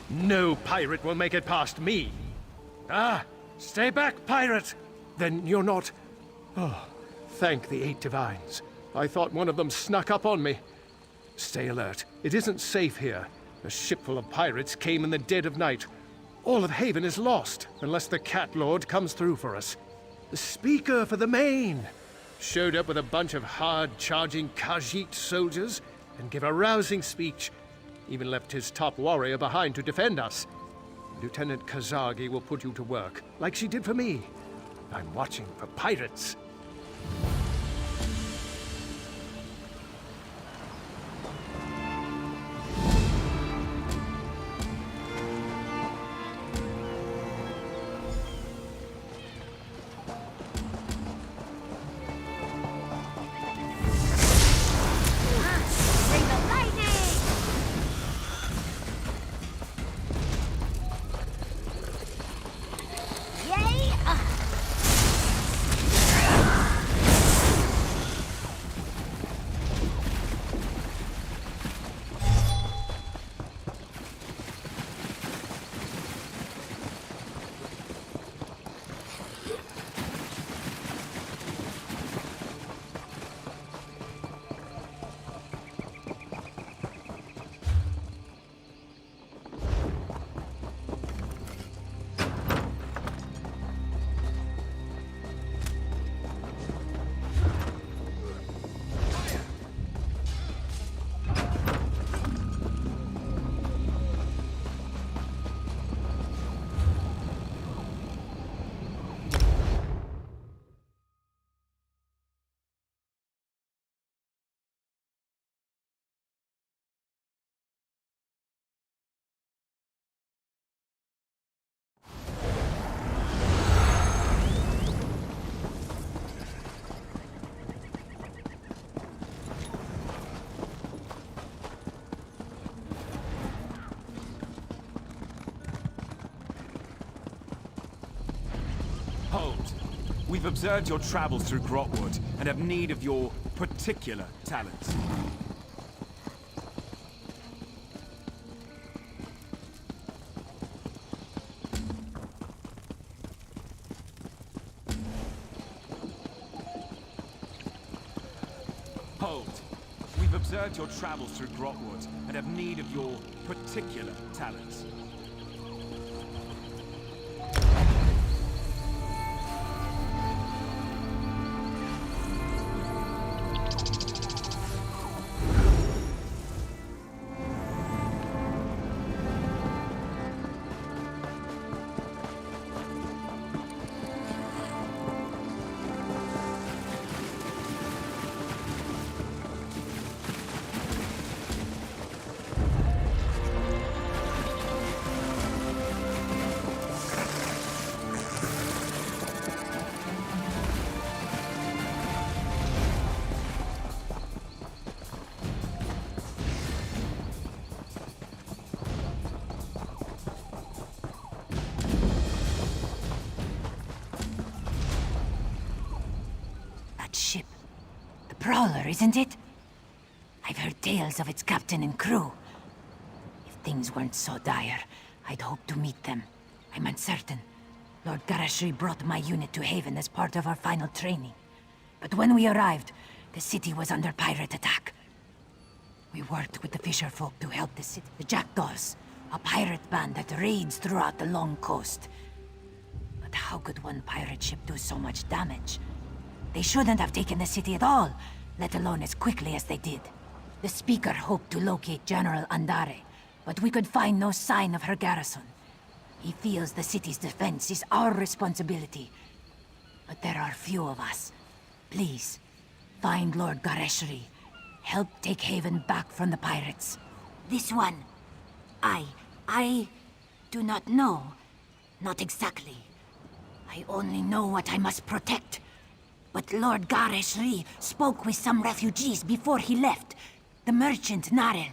No pirate will make it past me. Ah, stay back, pirate! Then you're not... Oh, thank the 8 divines. I thought one of them snuck up on me. Stay alert. It isn't safe here. A ship full of pirates came in the dead of night. All of Haven is lost, unless the Cat Lord comes through for us. The speaker for the Main showed up with a bunch of hard-charging Khajiit soldiers and gave a rousing speech. Even left his top warrior behind to defend us. Lieutenant Kazagi will put you to work, like she did for me. I'm watching for pirates. Hold. We've observed your travels through Grotwood and have need of your particular talents. Hold. We've observed your travels through Grotwood and have need of your particular talents. Ship. The Prowler, isn't it? I've heard tales of its captain and crew. If things weren't so dire, I'd hope to meet them. I'm uncertain. Lord Garashri brought my unit to Haven as part of our final training. But when we arrived, the city was under pirate attack. We worked with the fisherfolk to help the city. The Jackdaws, a pirate band that raids throughout the long coast. But how could one pirate ship do so much damage? They shouldn't have taken the city at all, let alone as quickly as they did. The Speaker hoped to locate General Andare, but we could find no sign of her garrison. He feels the city's defense is our responsibility. But there are few of us. Please, find Lord Gareshri. Help take Haven back from the pirates. This one. do not know. Not exactly. I only know what I must protect. But Lord Gareshri spoke with some refugees before he left. The merchant Narel,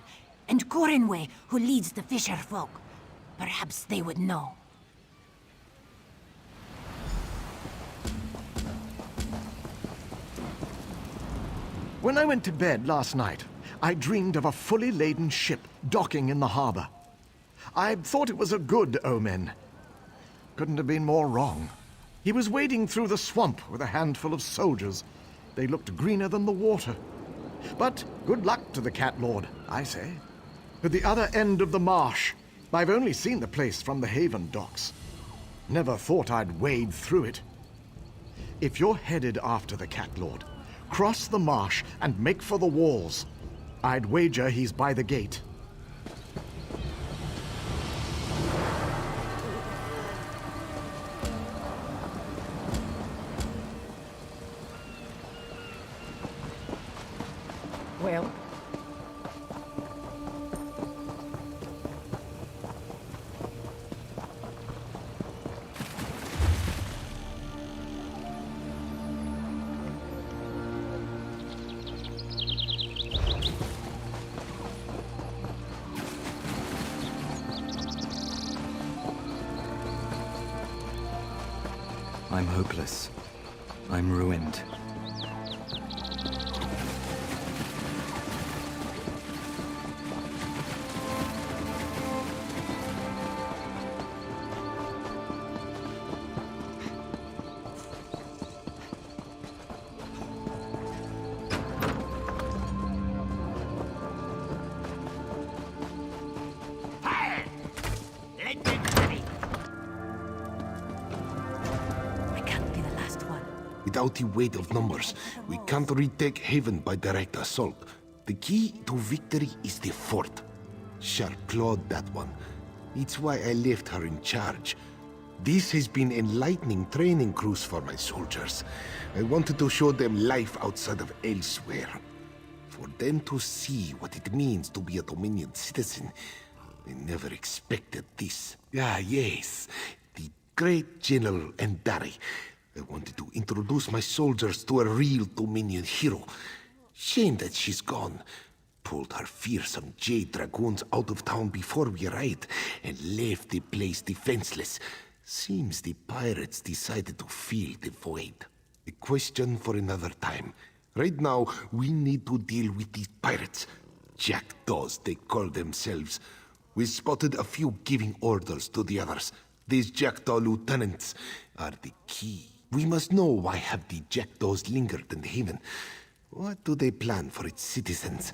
and Corinway, who leads the fisher folk. Perhaps they would know. When I went to bed last night, I dreamed of a fully laden ship docking in the harbor. I thought it was a good omen. Couldn't have been more wrong. He was wading through the swamp with a handful of soldiers. They looked greener than the water. But good luck to the Cat Lord, I say. At the other end of the marsh, I've only seen the place from the Haven docks. Never thought I'd wade through it. If you're headed after the Cat Lord, cross the marsh and make for the walls. I'd wager he's by the gate. Well? I'm hopeless. I'm ruined. Without the weight of numbers, we can't retake Haven by direct assault. The key to victory is the fort. Sharp clawed that one. It's why I left her in charge. This has been enlightening training cruise for my soldiers. I wanted to show them life outside of Elsweyr. For them to see what it means to be a Dominion citizen. I never expected this. Ah, yes. The great General Endari. I wanted to introduce my soldiers to a real Dominion hero. Shame that she's gone. Pulled her fearsome Jade Dragoons out of town before we arrived, and left the place defenseless. Seems the pirates decided to fill the void. A question for another time. Right now, we need to deal with these pirates. Jackdaws, they call themselves. We spotted a few giving orders to the others. These Jackdaw lieutenants are the key. We must know why have the Jackdaws lingered in Haven. What do they plan for its citizens?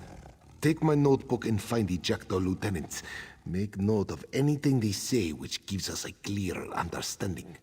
Take my notebook and find the Jackdaw lieutenants. Make note of anything they say which gives us a clearer understanding.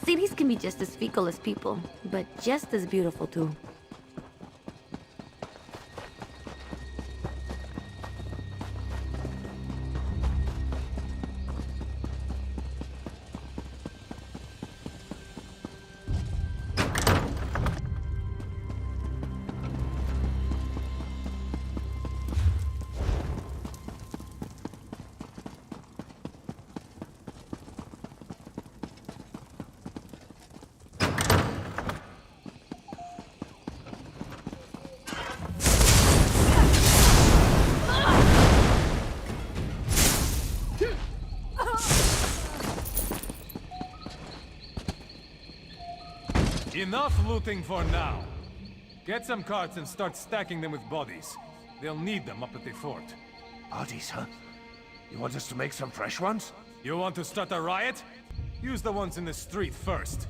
Cities can be just as fickle as people, but just as beautiful too. Enough looting for now. Get some carts and start stacking them with bodies. They'll need them up at the fort. Bodies, huh? You want us to make some fresh ones? You want to start a riot? Use the ones in the street first.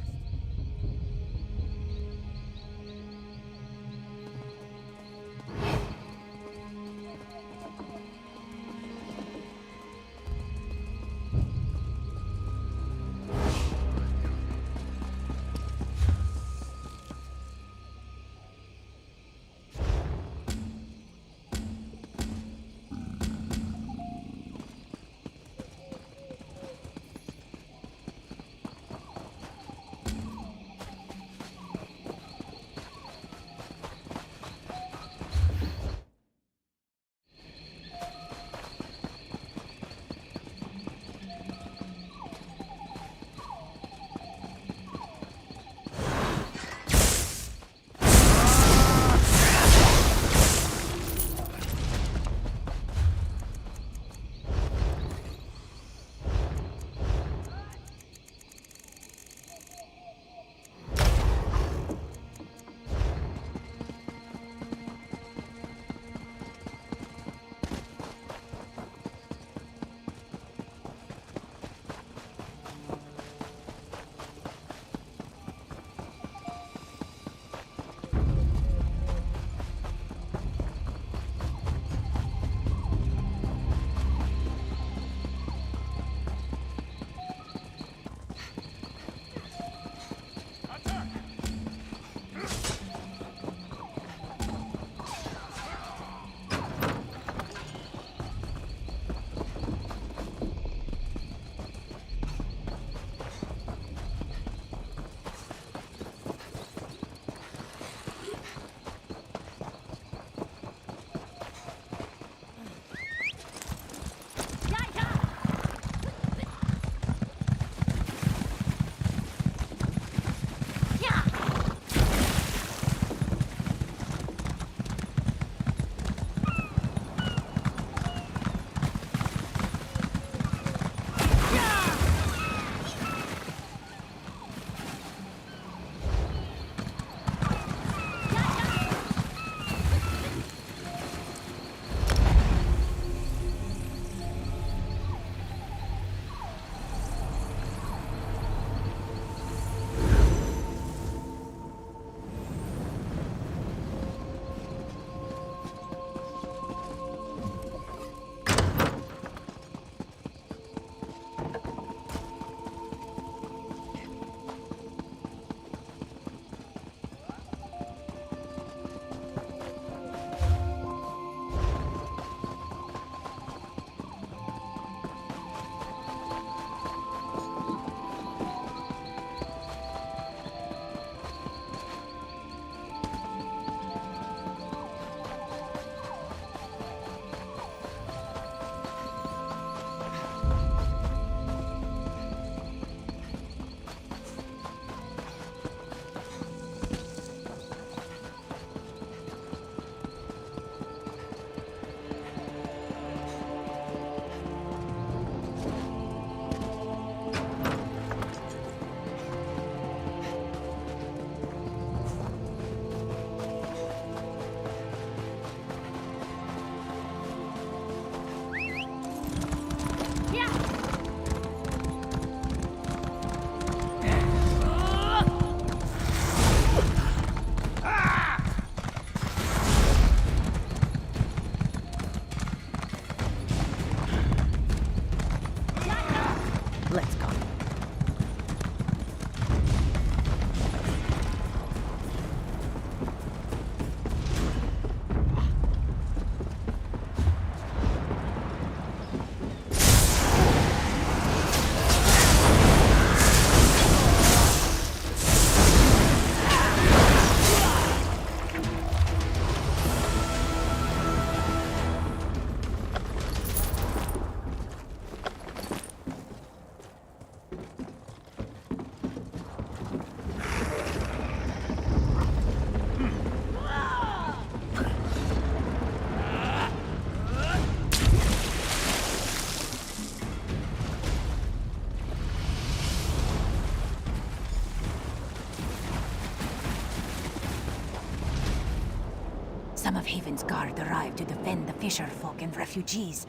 some of Haven's guard arrived to defend the fisher folk and refugees.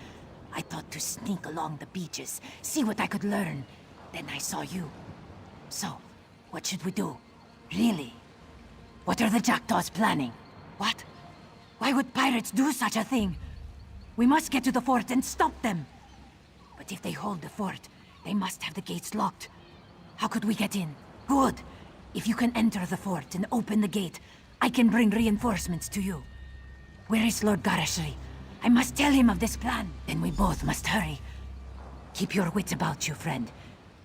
I thought to sneak along the beaches, see what I could learn. Then I saw you. So, what should we do? Really? What are the jackdaws planning? What? Why would pirates do such a thing? We must get to the fort and stop them. But if they hold the fort, they must have the gates locked. How could we get in? Good. If you can enter the fort and open the gate, I can bring reinforcements to you. Where is Lord Garashri? I must tell him of this plan. Then we both must hurry. Keep your wits about you, friend.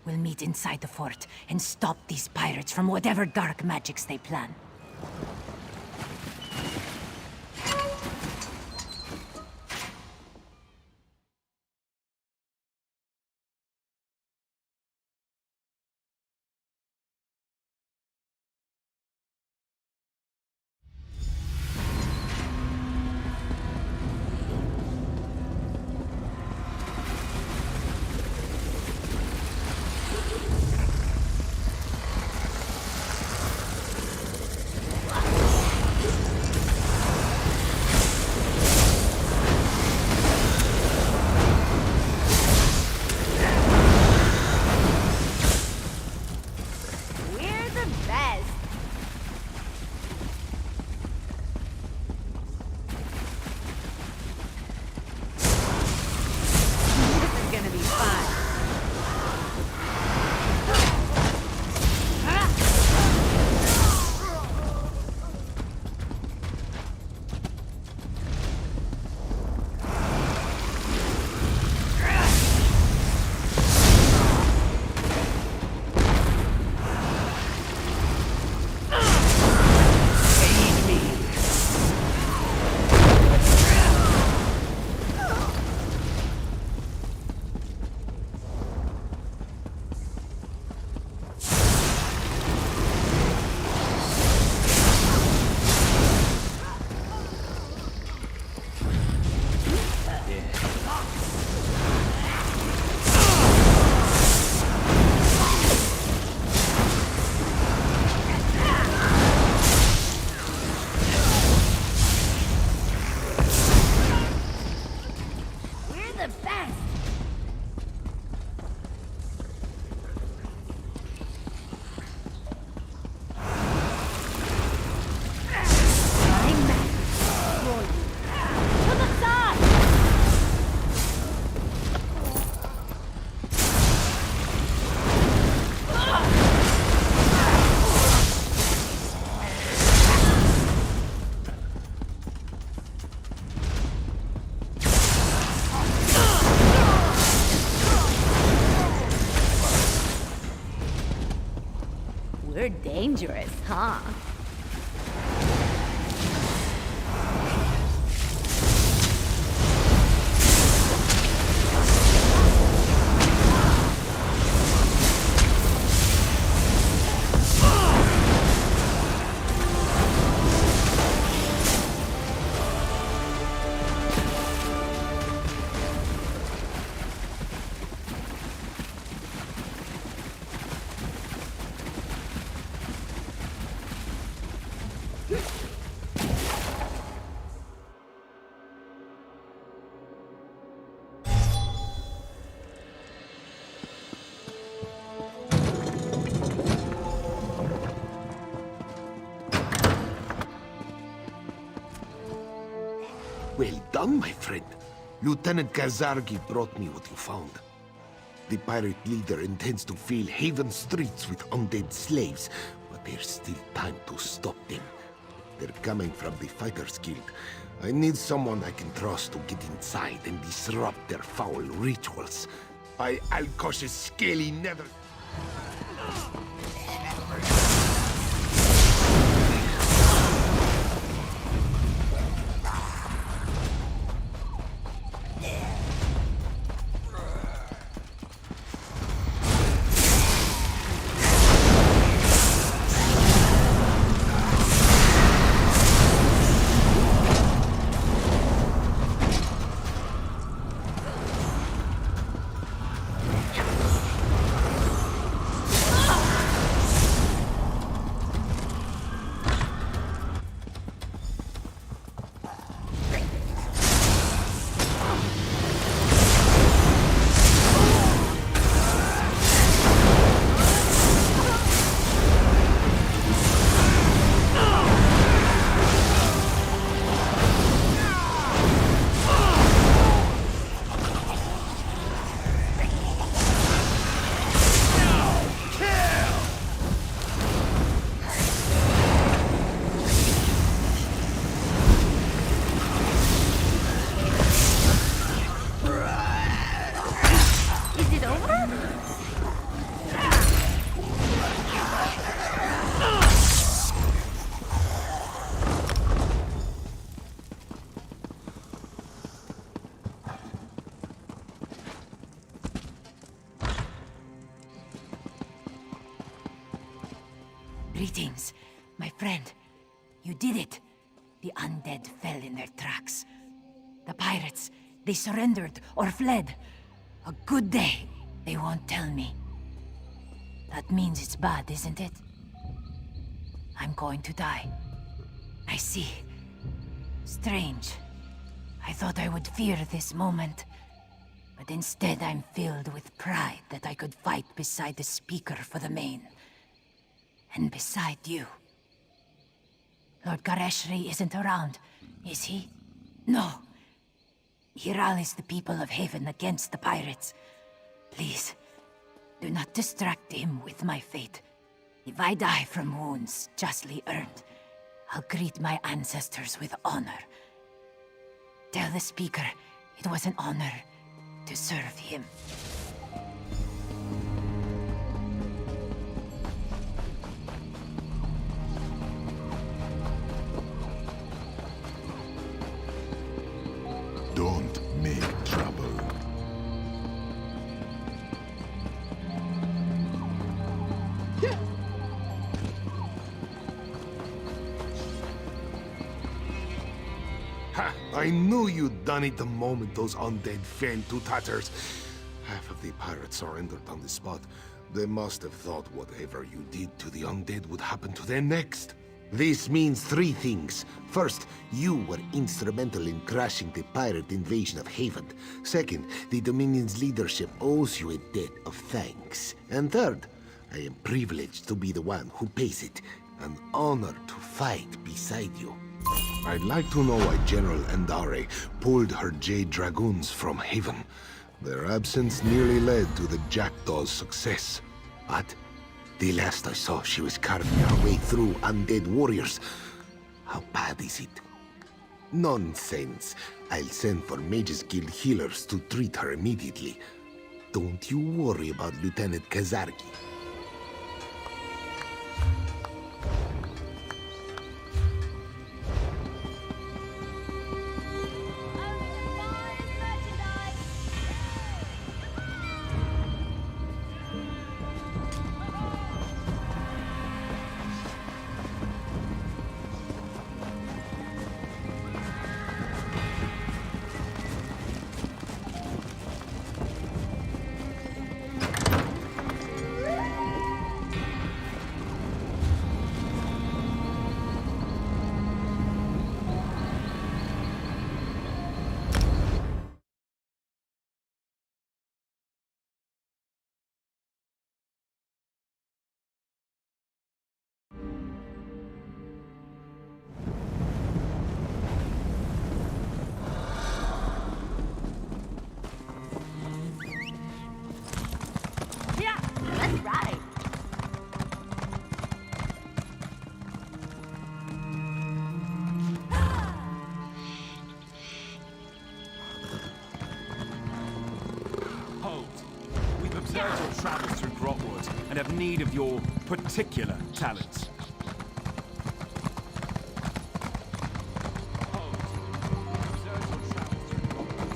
We'll meet inside the fort and stop these pirates from whatever dark magics they plan. We're dangerous, huh? Well done, my friend. Lieutenant Kazargi brought me what you found. The pirate leader intends to fill Haven streets with undead slaves, but there's still time to stop them. They're coming from the Fighters Guild. I need someone I can trust to get inside and disrupt their foul rituals. By Alkosh's scaly nether... it over? Greetings, my friend. You did it. The undead fell in their tracks. The pirates, they surrendered or fled. A good day. They won't tell me. That means it's bad, isn't it? I'm going to die. I see. Strange. I thought I would fear this moment. But instead I'm filled with pride that I could fight beside the speaker for the Main. And beside you. Lord Gareshri isn't around, is he? No. He rallies the people of Haven against the pirates. Please, do not distract him with my fate. If I die from wounds justly earned, I'll greet my ancestors with honor. Tell the speaker it was an honor to serve him. Don't make trouble. Ha! I knew you'd done it the moment those undead fell to tatters. Half of the pirates surrendered on the spot. They must have thought whatever you did to the undead would happen to them next. This means three things. First, you were instrumental in crashing the pirate invasion of Haven. Second, the Dominion's leadership owes you a debt of thanks. And third, I am privileged to be the one who pays it. An honor to fight beside you. I'd like to know why General Endare pulled her Jade Dragoons from Haven. Their absence nearly led to the Jackdaw's success. But the last I saw, she was carving her way through undead warriors. How bad is it? Nonsense. I'll send for Mages Guild healers to treat her immediately. Don't you worry about Lieutenant Kazarki. Yeah, let's ride. Hold. We've observed your travels through Grotwood and have need of your particular talents. Hold. We've observed your travels through Grotwood.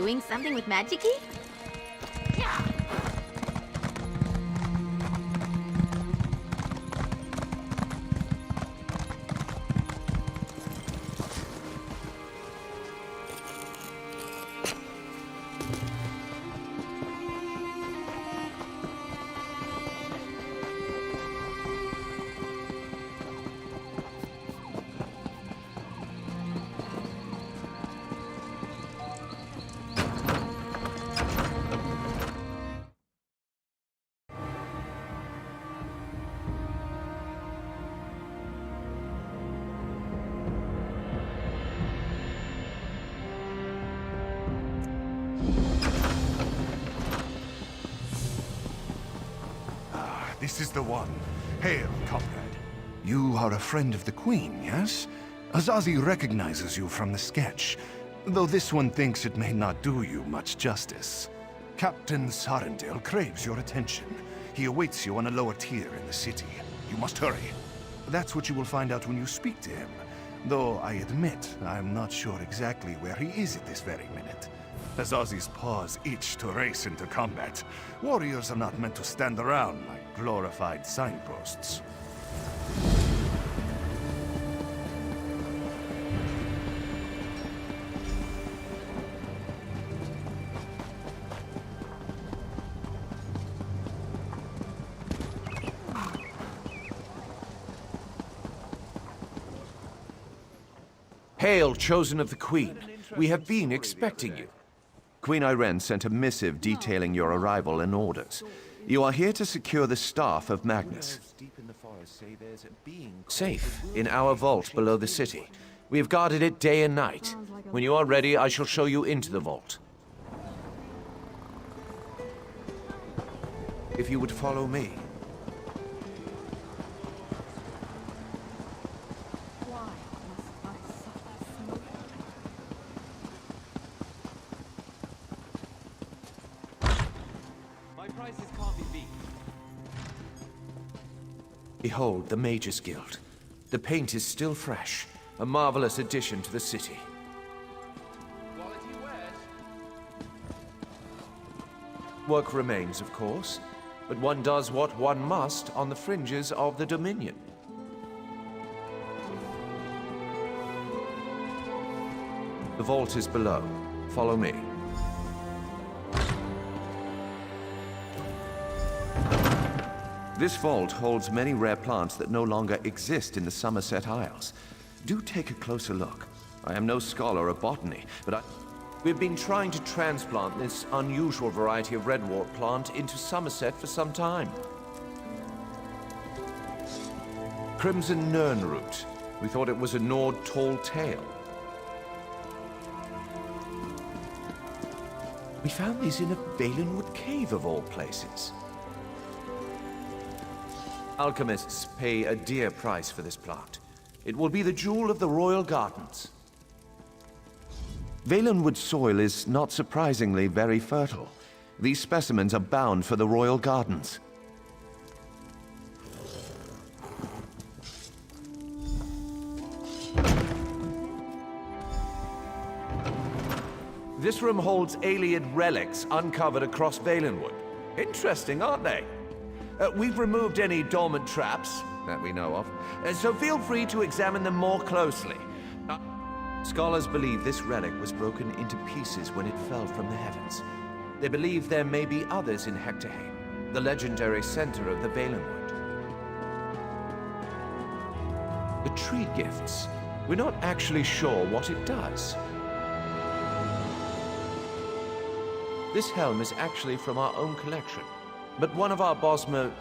doing something with magic-y? Yeah. This is the one. Hail, comrade. You are a friend of the Queen, yes? Azazi recognizes you from the sketch, though this one thinks it may not do you much justice. Captain Sarendale craves your attention. He awaits you on a lower tier in the city. You must hurry. That's what you will find out when you speak to him. Though I admit, I'm not sure exactly where he is at this very minute. Azazi's paws itch to race into combat. Warriors are not meant to stand around like glorified signposts. Hail, chosen of the Queen. We have been expecting you. Queen Irene sent a missive detailing your arrival and orders. You are here to secure the staff of Magnus. Safe in our vault below the city. We have guarded it day and night. When you are ready, I shall show you into the vault. If you would follow me. Behold, the Mages Guild. The paint is still fresh. A marvelous addition to the city. Work remains, of course, but one does what one must on the fringes of the Dominion. The vault is below. Follow me. This vault holds many rare plants that no longer exist in the Somerset Isles. Do take a closer look. I am no scholar of botany, but we've been trying to transplant this unusual variety of redwort plant into Somerset for some time. Crimson Nernroot. We thought it was a gnawed tall tale. We found these in a Valenwood cave of all places. Alchemists pay a dear price for this plant. It will be the jewel of the royal gardens. Valenwood soil is not surprisingly very fertile. These specimens are bound for the royal gardens. This room holds alien relics uncovered across Valenwood. Interesting, aren't they? We've removed any dormant traps that we know of, so feel free to examine them more closely. Scholars believe this relic was broken into pieces when it fell from the heavens. They believe there may be others in Hectorheim, the legendary center of the Valenwood. The tree gifts. We're not actually sure what it does. This helm is actually from our own collection. But one of our Bosmer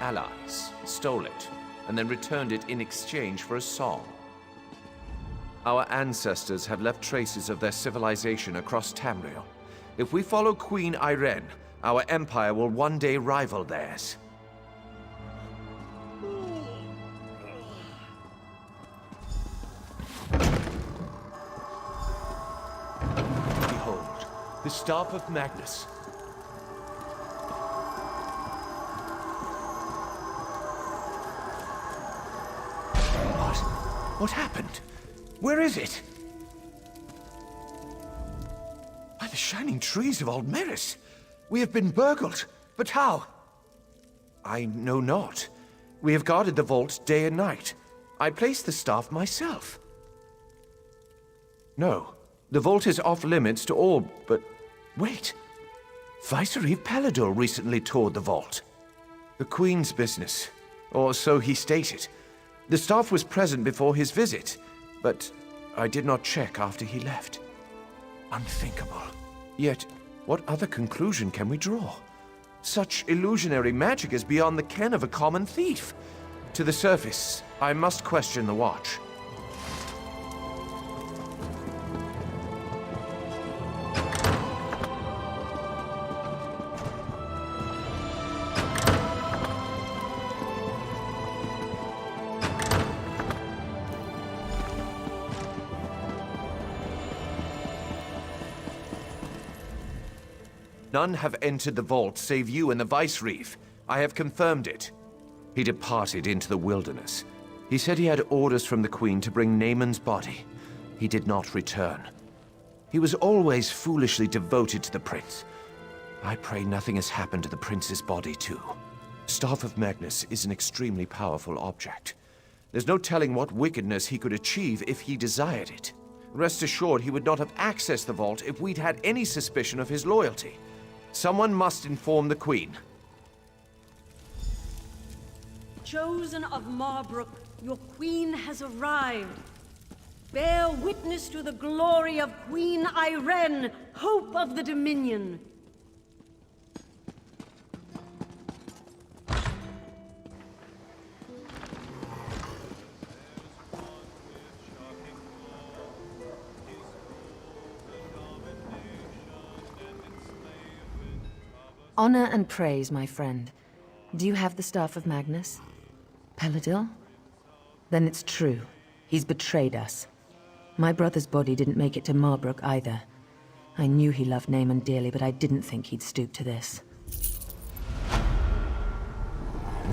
allies stole it, and then returned it in exchange for a song. Our ancestors have left traces of their civilization across Tamriel. If we follow Queen Irene, our empire will one day rival theirs. Behold, the staff of Magnus. What happened? Where is it? By the shining trees of Aldmeri. We have been burgled. But how? I know not. We have guarded the vault day and night. I placed the staff myself. No, the vault is off limits to all, but wait. Vicereeve Palador recently toured the vault. The Queen's business, or so he stated. The staff was present before his visit, but I did not check after he left. Unthinkable. Yet, what other conclusion can we draw? Such illusionary magic is beyond the ken of a common thief. To the surface, I must question the watch. None have entered the vault save you and the Vicereeve. I have confirmed it. He departed into the wilderness. He said he had orders from the Queen to bring Naaman's body. He did not return. He was always foolishly devoted to the prince. I pray nothing has happened to the prince's body, too. Staff of Magnus is an extremely powerful object. There's no telling what wickedness he could achieve if he desired it. Rest assured he would not have accessed the vault if we'd had any suspicion of his loyalty. Someone must inform the Queen. Chosen of Marbrook, your queen has arrived. Bear witness to the glory of Queen Irene, hope of the Dominion. Honor and praise, my friend. Do you have the Staff of Magnus? Paladil? Then it's true. He's betrayed us. My brother's body didn't make it to Marbrook either. I knew he loved Naaman dearly, but I didn't think he'd stoop to this.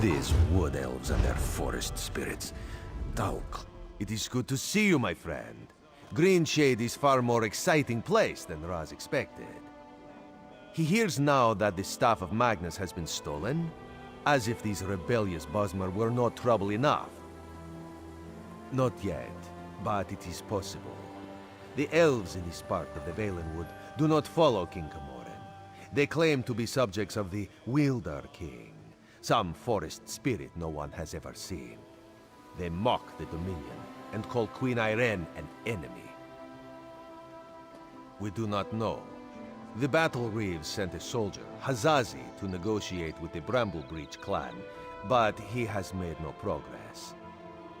These wood elves and their forest spirits. Talk. It is good to see you, my friend. Greenshade is far more exciting place than Raz expected. He hears now that the Staff of Magnus has been stolen, as if these rebellious Bosmer were not trouble enough. Not yet, but it is possible. The elves in this part of the Valenwood do not follow King Camoran. They claim to be subjects of the Wilder King, some forest spirit no one has ever seen. They mock the Dominion and call Queen Irene an enemy. We do not know. The Battle Reeves sent a soldier, Hazazi, to negotiate with the Bramblebreach clan, but he has made no progress.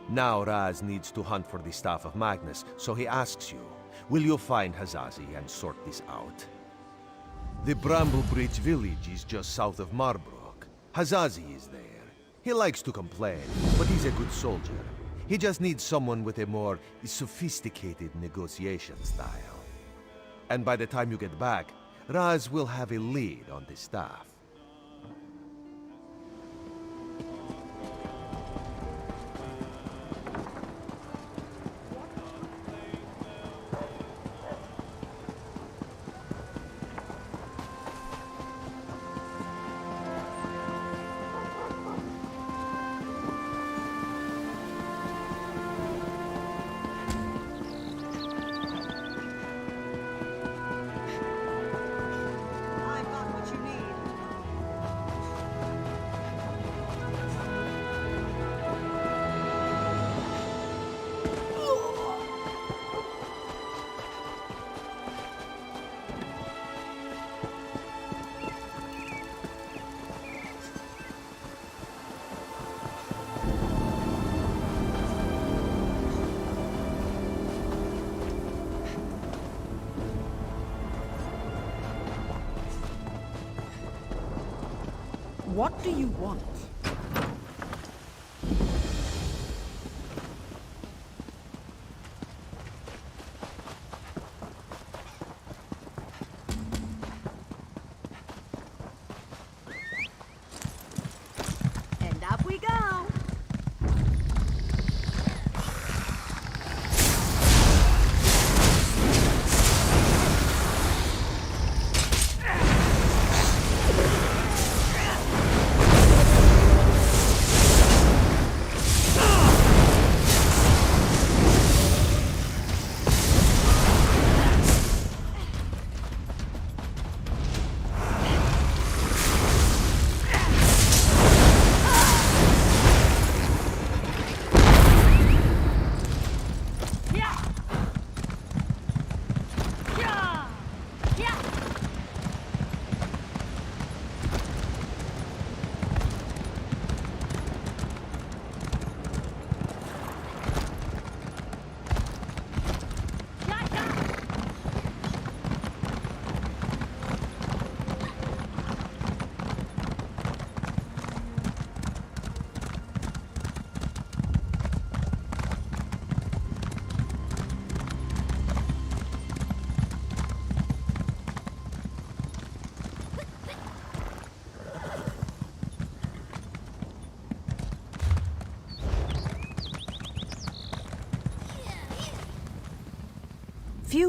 Now Raz needs to hunt for the Staff of Magnus, so he asks you, will you find Hazazi and sort this out? The Bramblebreach village is just south of Marbrook. Hazazi is there. He likes to complain, but he's a good soldier. He just needs someone with a more sophisticated negotiation style. And by the time you get back, Raz will have a lead on the staff. What do you want? And up we go.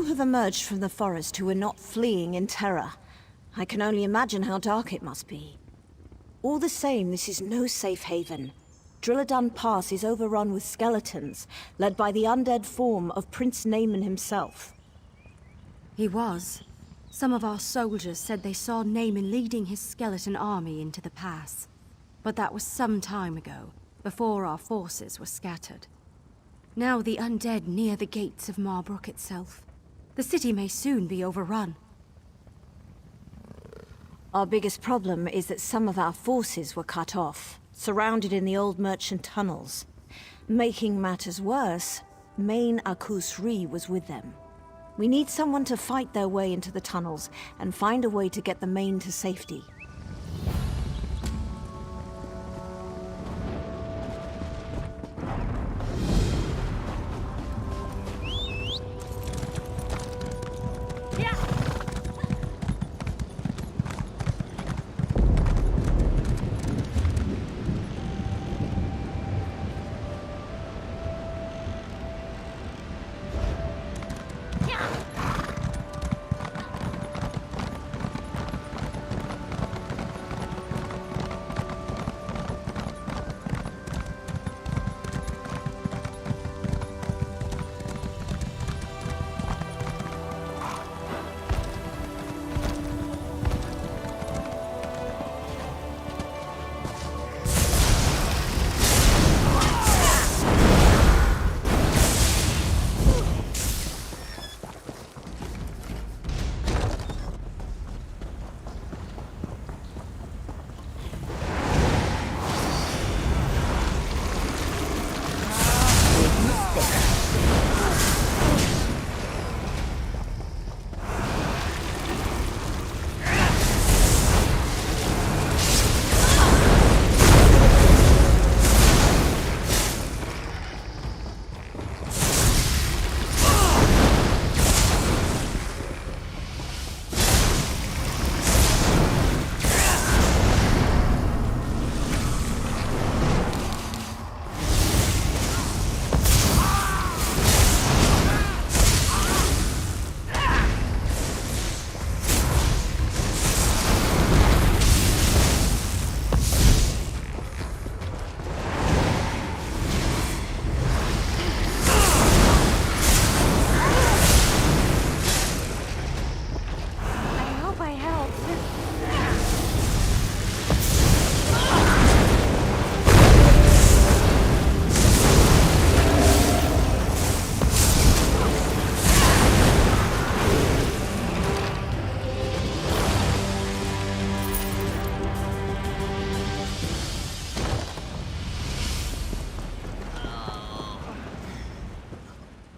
have emerged from the forest who are not fleeing in terror. I can only imagine how dark it must be. All the same, this is no safe haven. Drilladun Pass is overrun with skeletons, led by the undead form of Prince Naaman himself. He was. Some of our soldiers said they saw Naaman leading his skeleton army into the pass. But that was some time ago, before our forces were scattered. Now the undead near the gates of Marbrook itself. The city may soon be overrun. Our biggest problem is that some of our forces were cut off, surrounded in the old merchant tunnels. Making matters worse, Main Akus-Ri was with them. We need someone to fight their way into the tunnels and find a way to get the Main to safety.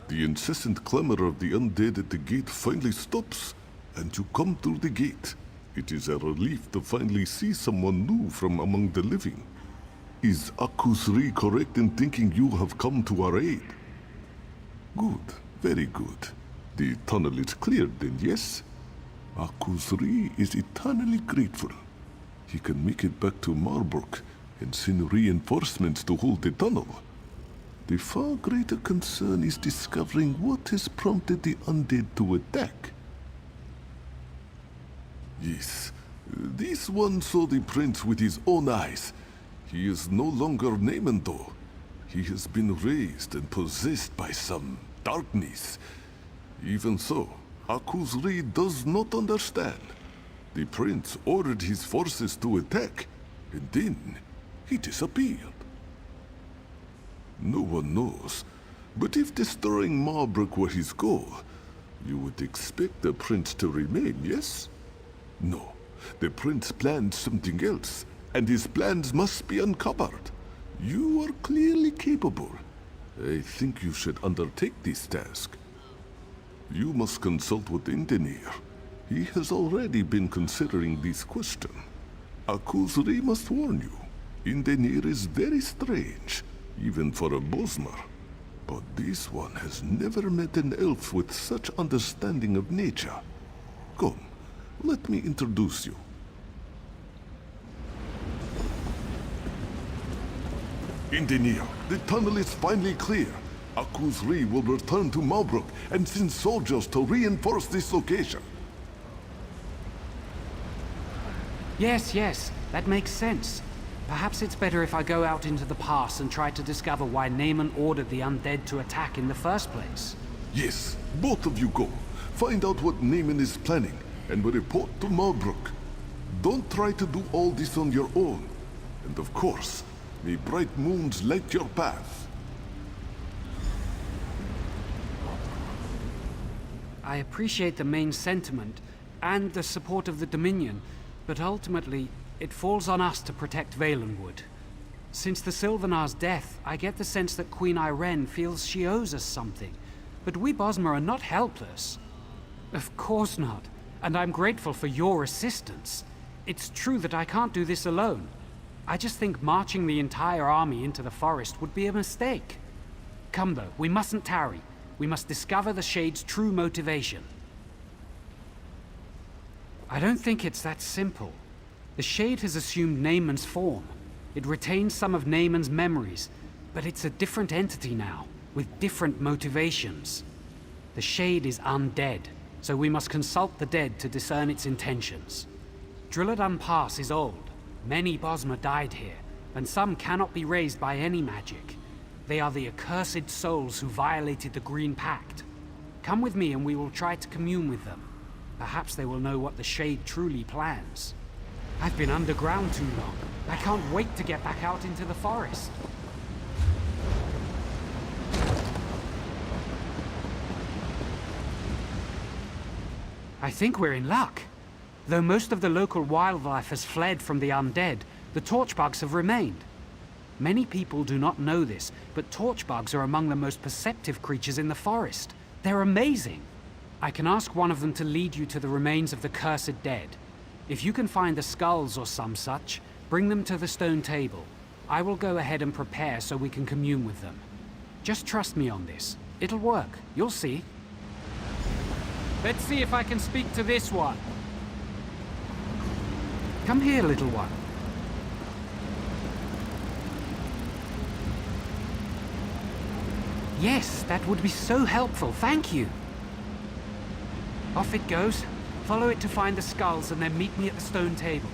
The incessant clamor of the undead at the gate finally stops, and you come through the gate. It is a relief to finally see someone new from among the living. Is Akus-Ri correct in thinking you have come to our aid? Good, very good. The tunnel is cleared then, yes? Akus-Ri is eternally grateful. He can make it back to Marbrook and send reinforcements to hold the tunnel. The far greater concern is discovering what has prompted the undead to attack. Yes, this one saw the prince with his own eyes. He is no longer Naaman though. He has been raised and possessed by some darkness. Even so, Akus-Ri does not understand. The prince ordered his forces to attack, and then he disappeared. No one knows, but if destroying Marbrook were his goal, you would expect the prince to remain, yes? No, the prince planned something else, and his plans must be uncovered. You are clearly capable. I think you should undertake this task. You must consult with Indenir. He has already been considering this question. Akus-Ri must warn you. Indenir is very strange, even for a Bosmer. But this one has never met an elf with such understanding of nature. Come, let me introduce you. Indenir, the tunnel is finally clear. Akusri will return to Malbruk and send soldiers to reinforce this location. Yes, that makes sense. Perhaps it's better if I go out into the pass and try to discover why Naaman ordered the undead to attack in the first place. Yes, both of you go. Find out what Naaman is planning and report to Malbruk. Don't try to do all this on your own. And of course, may bright moons light your path. I appreciate the main sentiment and the support of the Dominion, but ultimately, it falls on us to protect Valenwood. Since the Sylvanar's death, I get the sense that Queen Irene feels she owes us something. But we Bosmer are not helpless. Of course not, and I'm grateful for your assistance. It's true that I can't do this alone. I just think marching the entire army into the forest would be a mistake. Come though, we mustn't tarry. We must discover the Shade's true motivation. I don't think it's that simple. The Shade has assumed Naaman's form. It retains some of Naaman's memories, but it's a different entity now, with different motivations. The Shade is undead, so we must consult the dead to discern its intentions. Drilladan Pass is old. Many Bosmer died here, and some cannot be raised by any magic. They are the accursed souls who violated the Green Pact. Come with me and we will try to commune with them. Perhaps they will know what the Shade truly plans. I've been underground too long. I can't wait to get back out into the forest. I think we're in luck. Though most of the local wildlife has fled from the undead, the torchbugs have remained. Many people do not know this, but torchbugs are among the most perceptive creatures in the forest. They're amazing. I can ask one of them to lead you to the remains of the cursed dead. If you can find the skulls or some such, bring them to the stone table. I will go ahead and prepare so we can commune with them. Just trust me on this. It'll work. You'll see. Let's see if I can speak to this one. Come here, little one. Yes, that would be so helpful. Thank you. Off it goes. Follow it to find the skulls and then meet me at the stone table.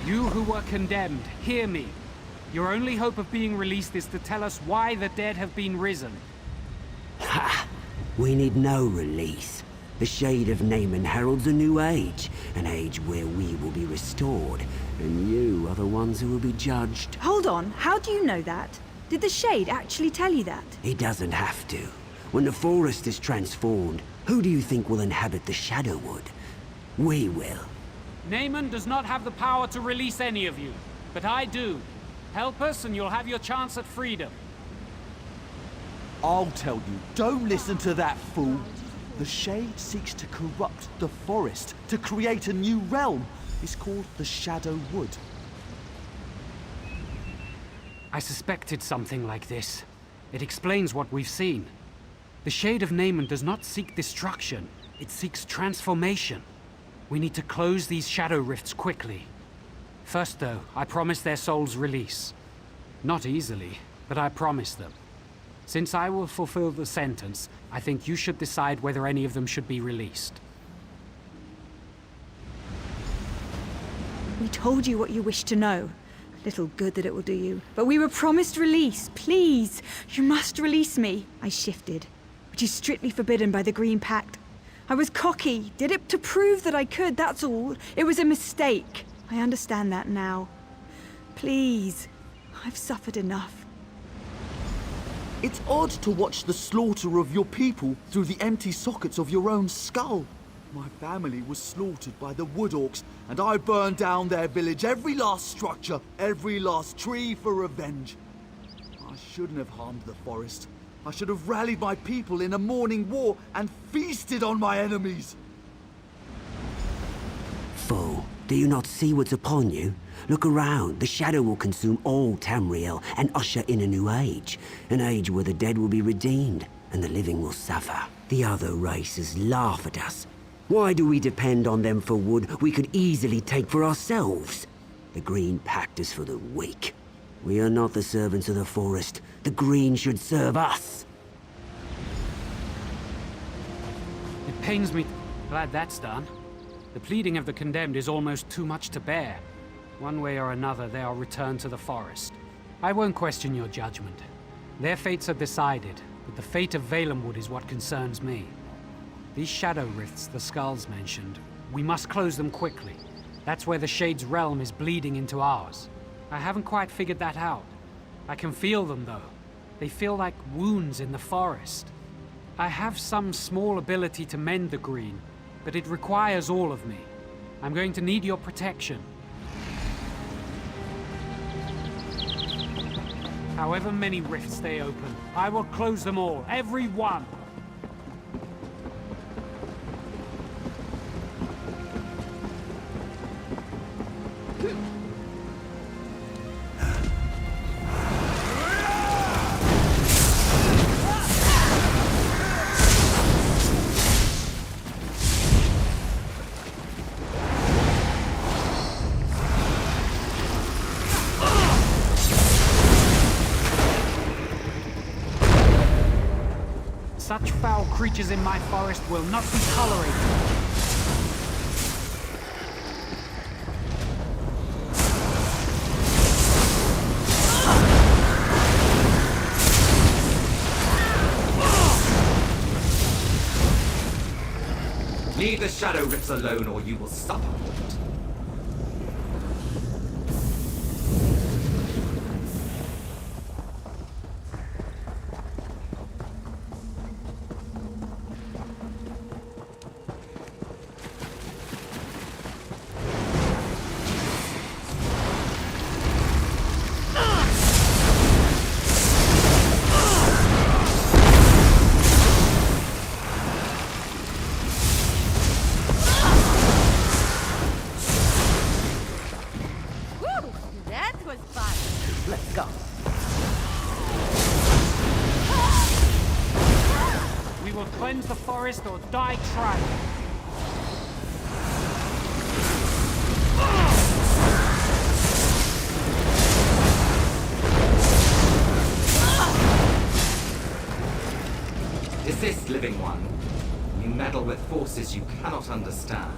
You who were condemned, hear me. Your only hope of being released is to tell us why the dead have been risen. Ha! We need no release. The Shade of Naaman heralds a new age, an age where we will be restored, and you are the ones who will be judged. Hold on, how do you know that? Did the Shade actually tell you that? He doesn't have to. When the forest is transformed, who do you think will inhabit the Shadowwood? We will. Naaman does not have the power to release any of you, but I do. Help us and you'll have your chance at freedom. I'll tell you, don't listen to that fool. The Shade seeks to corrupt the forest, to create a new realm. It's called the Shadow Wood. I suspected something like this. It explains what we've seen. The Shade of Naaman does not seek destruction, it seeks transformation. We need to close these shadow rifts quickly. First though, I promise their souls release. Not easily, but I promise them. Since I will fulfill the sentence, I think you should decide whether any of them should be released. We told you what you wished to know. Little good that it will do you. But we were promised release. Please, you must release me. I shifted, which is strictly forbidden by the Green Pact. I was cocky, did it to prove that I could, that's all. It was a mistake. I understand that now. Please, I've suffered enough. It's odd to watch the slaughter of your people through the empty sockets of your own skull. My family was slaughtered by the Wood Orcs, and I burned down their village, every last structure, every last tree for revenge. I shouldn't have harmed the forest. I should have rallied my people in a morning war and feasted on my enemies. Fool, do you not see what's upon you? Look around. The shadow will consume all Tamriel and usher in a new age. An age where the dead will be redeemed and the living will suffer. The other races laugh at us. Why do we depend on them for wood we could easily take for ourselves? The Green Pact is for the weak. We are not the servants of the forest. The Green should serve us. It pains me. Glad that's done. The pleading of the condemned is almost too much to bear. One way or another, they are returned to the forest. I won't question your judgment. Their fates are decided, but the fate of Valenwood is what concerns me. These shadow rifts the skulls mentioned, we must close them quickly. That's where the Shade's realm is bleeding into ours. I haven't quite figured that out. I can feel them, though. They feel like wounds in the forest. I have some small ability to mend the green, but it requires all of me. I'm going to need your protection. However many rifts they open, I will close them all, every one. Such foul creatures in my forest will not be tolerated. Leave the shadow rifts alone or you will suffer. Cleanse the forest or die trying. Desist, living one. You meddle with forces you cannot understand.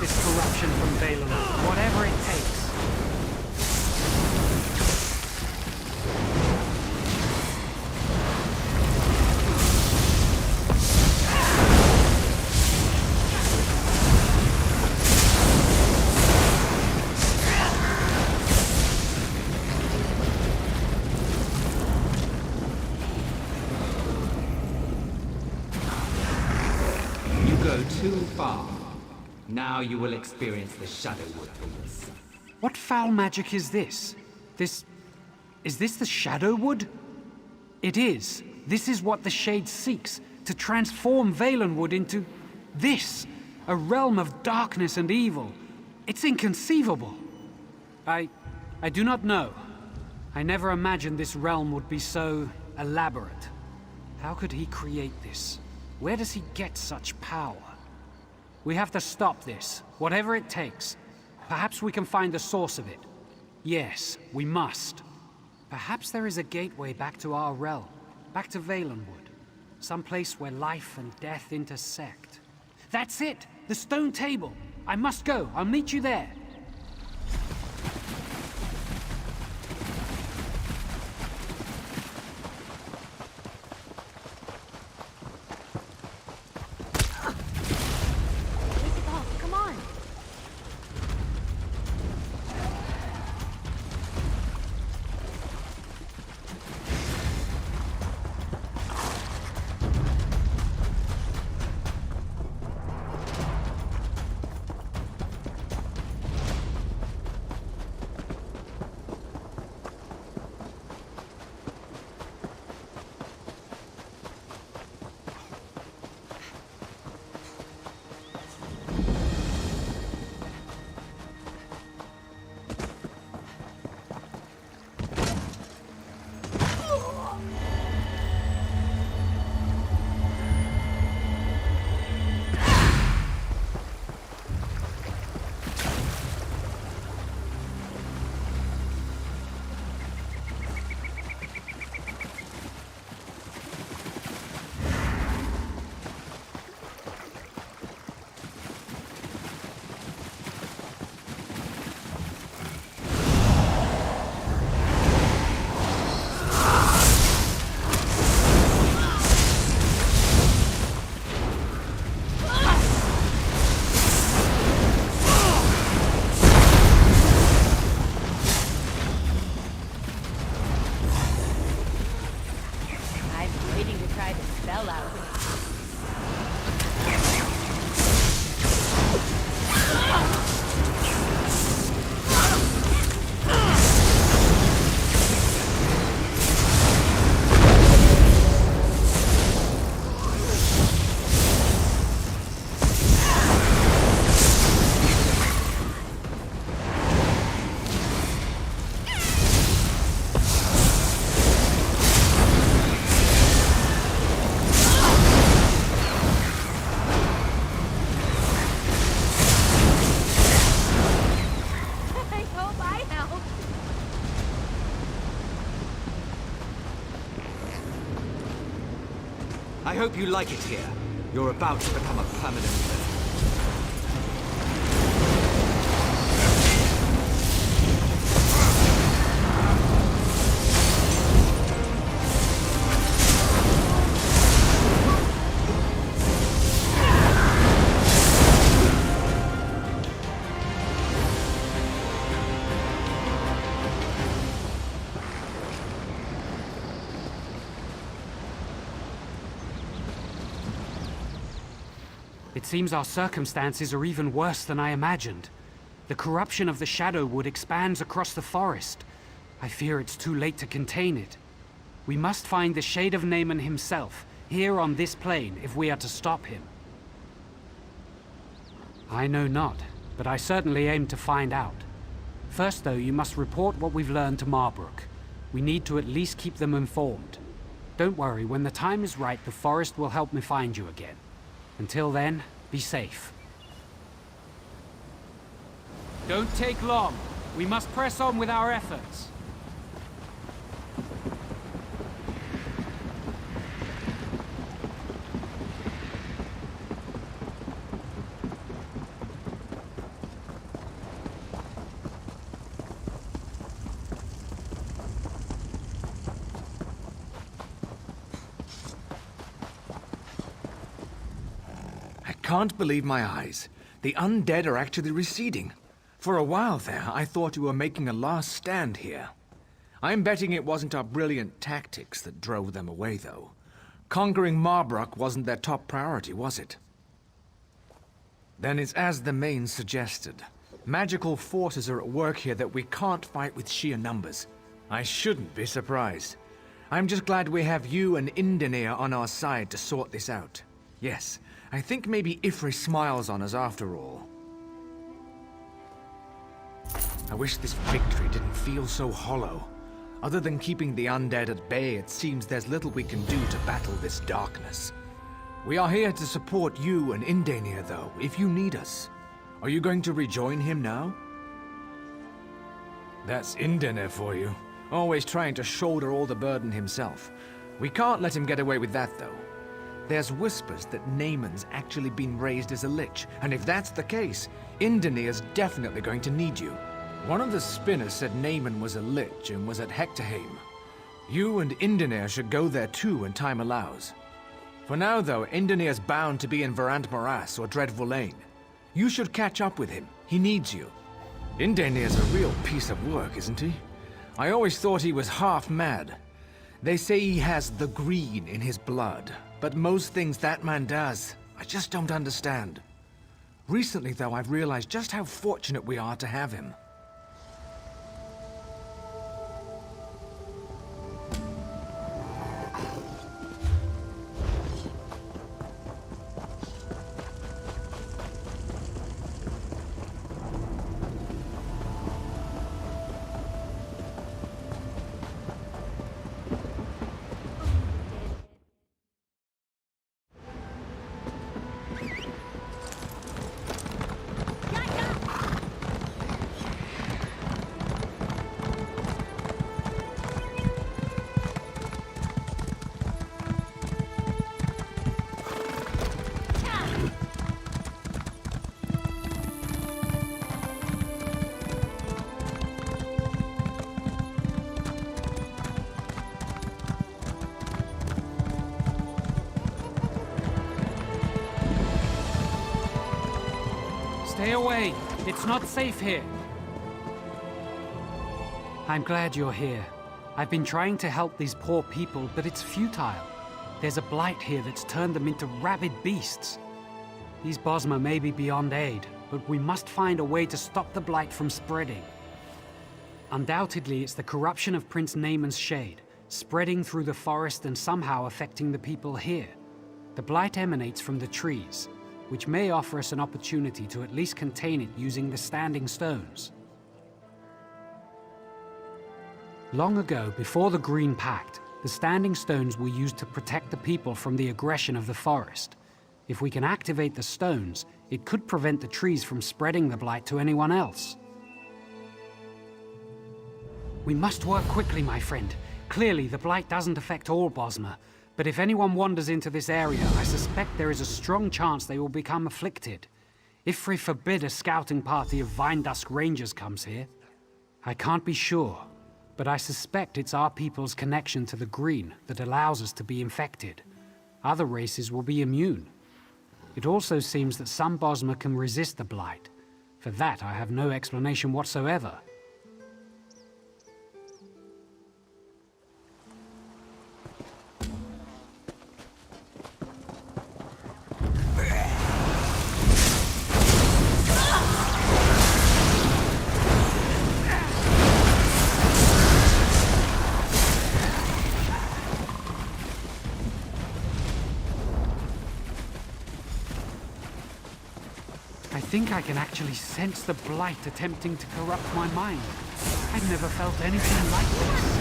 This corruption from Valenwood, whatever it takes. You go too far. Now you will experience the Shadowwood for yourself. What foul magic is this? This Is this the Shadow Wood? It is. This is what the Shade seeks, to transform Valenwood into this, a realm of darkness and evil. It's inconceivable. I do not know. I never imagined this realm would be so elaborate. How could he create this? Where does he get such power? We have to stop this, whatever it takes. Perhaps we can find the source of it. Yes, we must. Perhaps there is a gateway back to our realm, back to Valenwood. Some place where life and death intersect. That's it! The stone table! I must go. I'll meet you there. Come on. I hope you like it here. You're about to become a permanent resident. It seems our circumstances are even worse than I imagined. The corruption of the Shadow Wood expands across the forest. I fear it's too late to contain it. We must find the Shade of Naaman himself, here on this plane, if we are to stop him. I know not, but I certainly aim to find out. First, though, you must report what we've learned to Marbrook. We need to at least keep them informed. Don't worry, when the time is right, the forest will help me find you again. Until then, be safe. Don't take long. We must press on with our efforts. I can't believe my eyes. The undead are actually receding. For a while there, I thought you were making a last stand here. I'm betting it wasn't our brilliant tactics that drove them away, though. Conquering Marbrook wasn't their top priority, was it? Then it's as the Main suggested. Magical forces are at work here that we can't fight with sheer numbers. I shouldn't be surprised. I'm just glad we have you and Indenir on our side to sort this out. Yes, I think maybe Ifri smiles on us after all. I wish this victory didn't feel so hollow. Other than keeping the undead at bay, it seems there's little we can do to battle this darkness. We are here to support you and Indenir, though, if you need us. Are you going to rejoin him now? That's Indenir for you. Always trying to shoulder all the burden himself. We can't let him get away with that, though. There's whispers that Naaman's actually been raised as a lich, and if that's the case, Indenir's definitely going to need you. One of the spinners said Naaman was a lich and was at Hectorheim. You and Indenir should go there too when time allows. For now, though, Indenir's bound to be in Verant Morass or Dreadful Lane. You should catch up with him. He needs you. Indenir's a real piece of work, isn't he? I always thought he was half mad. They say he has the green in his blood, but most things that man does, I just don't understand. Recently, though, I've realized just how fortunate we are to have him. Stay away! It's not safe here! I'm glad you're here. I've been trying to help these poor people, but it's futile. There's a blight here that's turned them into rabid beasts. These Bosmer may be beyond aid, but we must find a way to stop the blight from spreading. Undoubtedly, it's the corruption of Prince Naaman's shade, spreading through the forest and somehow affecting the people here. The blight emanates from the trees, which may offer us an opportunity to at least contain it using the standing stones. Long ago, before the Green Pact, the standing stones were used to protect the people from the aggression of the forest. If we can activate the stones, it could prevent the trees from spreading the blight to anyone else. We must work quickly, my friend. Clearly, the blight doesn't affect all Bosmer, but if anyone wanders into this area, I suspect there is a strong chance they will become afflicted. If we forbid a scouting party of Vinedusk Rangers comes here, I can't be sure, but I suspect it's our people's connection to the green that allows us to be infected. Other races will be immune. It also seems that some Bosmer can resist the blight. For that, I have no explanation whatsoever. I think I can actually sense the blight attempting to corrupt my mind. I've never felt anything like this.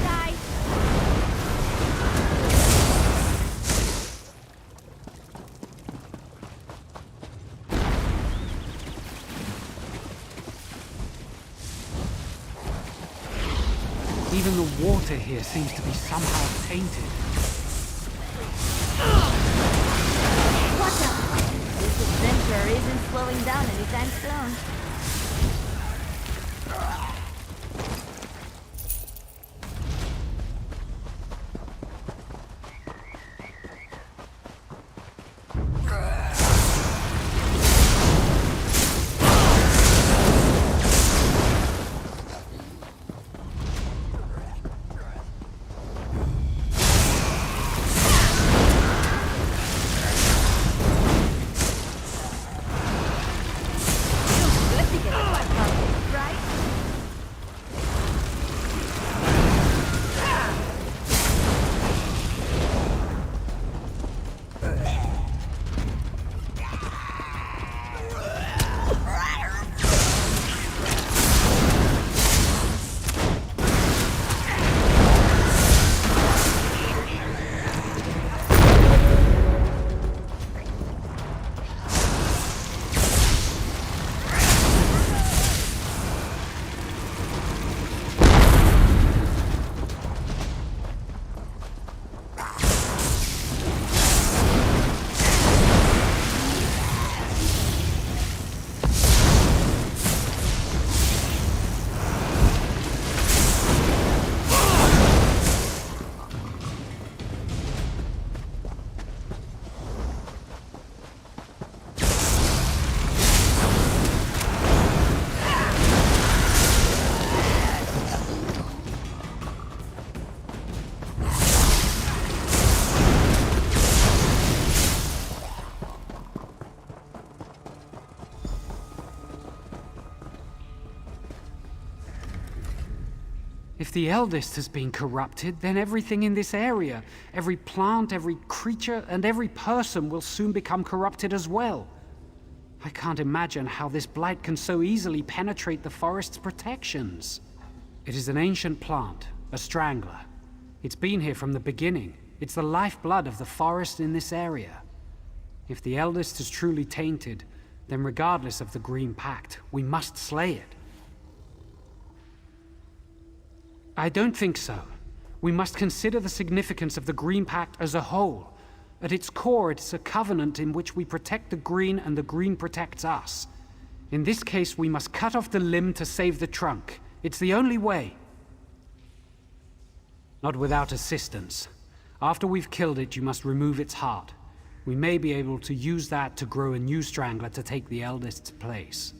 Even the water here seems to be somehow tainted. Watch out! This adventure isn't slowing down anytime soon. If the eldest has been corrupted, then everything in this area, every plant, every creature, and every person will soon become corrupted as well. I can't imagine how this blight can so easily penetrate the forest's protections. It is an ancient plant, a strangler. It's been here from the beginning. It's the lifeblood of the forest in this area. If the eldest is truly tainted, then regardless of the Green Pact, we must slay it. I don't think so. We must consider the significance of the Green Pact as a whole. At its core, it's a covenant in which we protect the Green and the Green protects us. In this case, we must cut off the limb to save the trunk. It's the only way. Not without assistance. After we've killed it, you must remove its heart. We may be able to use that to grow a new strangler to take the eldest's place.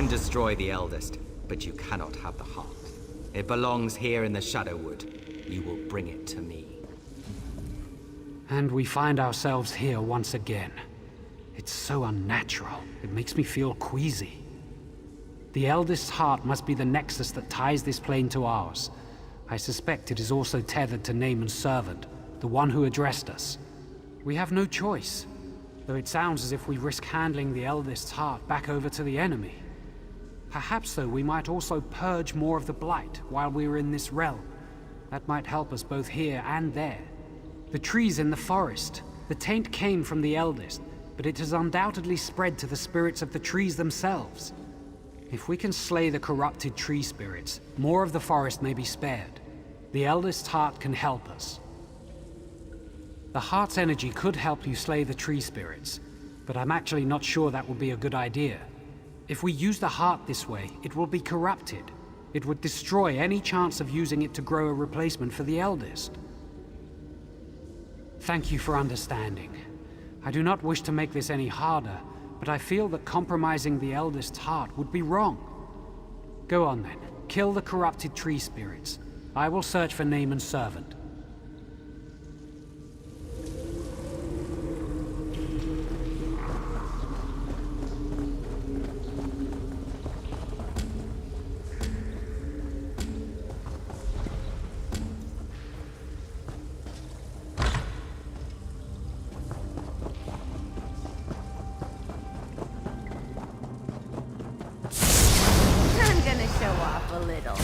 Destroy the eldest, but you cannot have the heart. It belongs here in the Shadowwood. You will bring it to me. And we find ourselves here once again. It's so unnatural. It makes me feel queasy. The eldest's heart must be the nexus that ties this plane to ours. I suspect it is also tethered to Naaman's servant, the one who addressed us. We have no choice, though it sounds as if we risk handling the eldest's heart back over to the enemy. Perhaps, though, we might also purge more of the blight while we were in this realm. That might help us both here and there. The trees in the forest. The taint came from the eldest, but it has undoubtedly spread to the spirits of the trees themselves. If we can slay the corrupted tree spirits, more of the forest may be spared. The eldest's heart can help us. The heart's energy could help you slay the tree spirits, but I'm actually not sure that would be a good idea. If we use the heart this way, it will be corrupted. It would destroy any chance of using it to grow a replacement for the eldest. Thank you for understanding. I do not wish to make this any harder, but I feel that compromising the eldest's heart would be wrong. Go on then, kill the corrupted tree spirits. I will search for Naaman's servant. I'm gonna show off a little.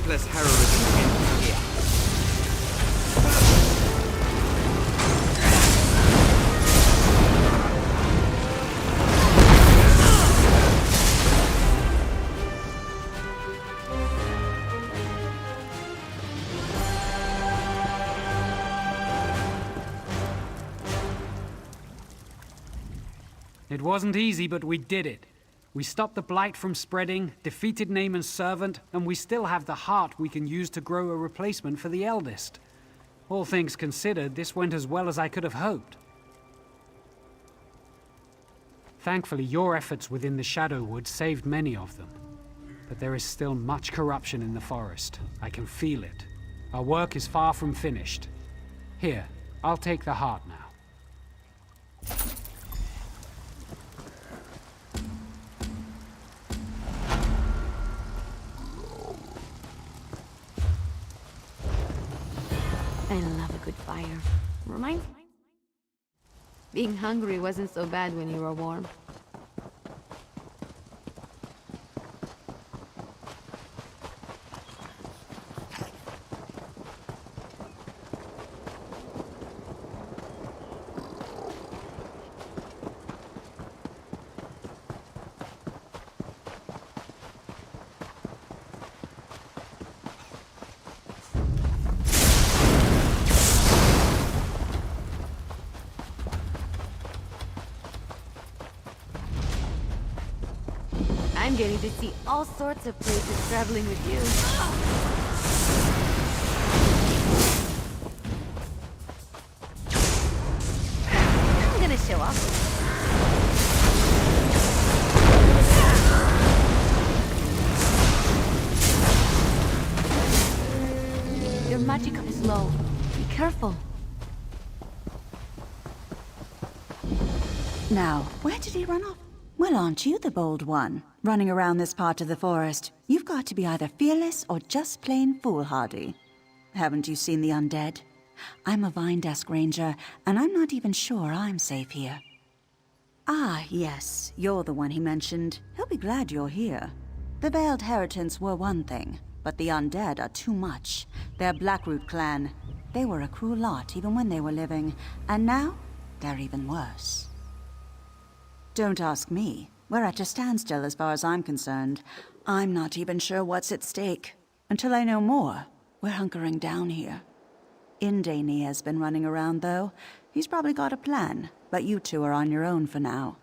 ruthless heroism ends here. It wasn't easy, but we did it. We stopped the blight from spreading, defeated Naaman's servant, and we still have the heart we can use to grow a replacement for the eldest. All things considered, this went as well as I could have hoped. Thankfully, your efforts within the Shadowwood saved many of them. But there is still much corruption in the forest. I can feel it. Our work is far from finished. Here, I'll take the heart now. I love a good fire. Reminds me. Being hungry wasn't so bad when you were warm. I'm getting to see all sorts of places traveling with you. I'm gonna show off. Your magicka is low. Be careful. Now, where did he run off? Well, aren't you the bold one, running around this part of the forest? You've got to be either fearless or just plain foolhardy. Haven't you seen the undead? I'm a Vine Desk Ranger, and I'm not even sure I'm safe here. Ah, yes, you're the one he mentioned. He'll be glad you're here. The Veiled Heritants were one thing, but the undead are too much. They're Blackroot clan. They were a cruel lot even when they were living, and now they're even worse. Don't ask me. We're at a standstill as far as I'm concerned. I'm not even sure what's at stake. Until I know more, we're hunkering down here. Indani has been running around, though. He's probably got a plan, but you two are on your own for now.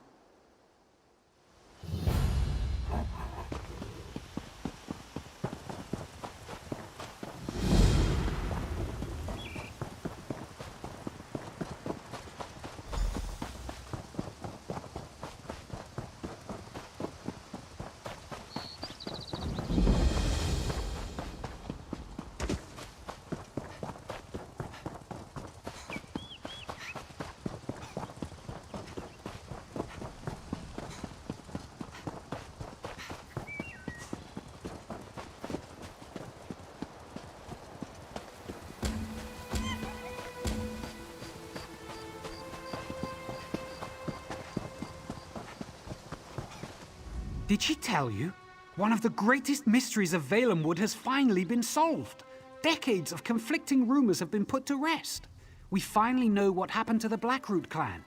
Did she tell you? One of the greatest mysteries of Valenwood has finally been solved. Decades of conflicting rumors have been put to rest. We finally know what happened to the Blackroot clan.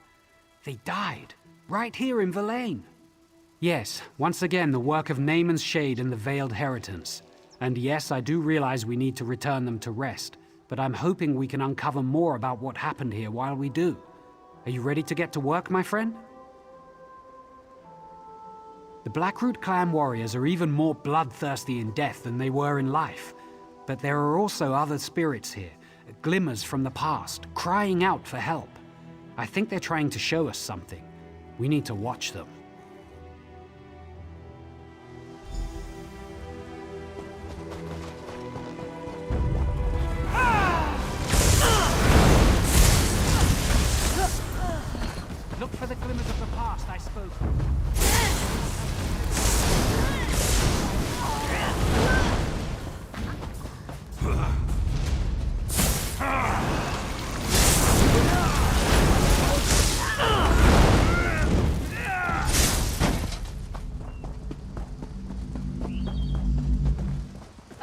They died, right here in Verlaine. Yes, once again the work of Naaman's Shade and the Veiled Heritants. And yes, I do realize we need to return them to rest, but I'm hoping we can uncover more about what happened here while we do. Are you ready to get to work, my friend? The Blackroot clan warriors are even more bloodthirsty in death than they were in life. But there are also other spirits here, glimmers from the past, crying out for help. I think they're trying to show us something. We need to watch them. Look for the glimmers of the past I spoke of.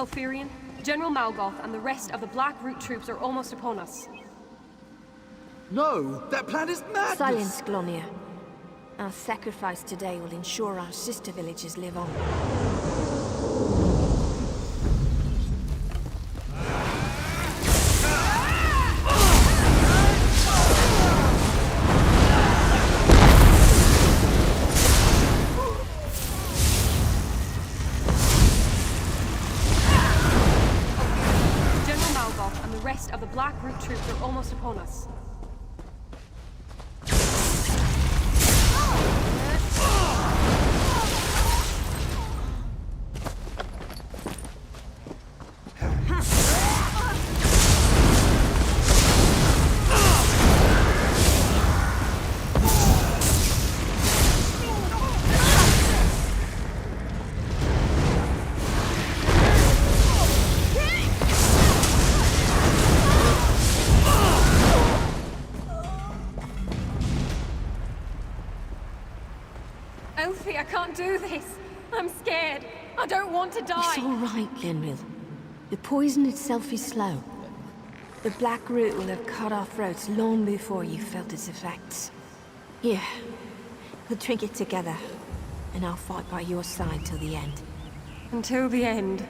Elfirian, General Malgoth and the rest of the Black Root troops are almost upon us. No, that plan is madness! Silence, Glonia. Our sacrifice today will ensure our sister villages live on. Of the Black Root troops are almost upon us. Elsweyr, I can't do this. I'm scared. I don't want to die. It's all right, Glenril. The poison itself is slow. The Black Root will have cut our throats long before you felt its effects. Here, we'll drink it together, and I'll fight by your side till the end. Until the end.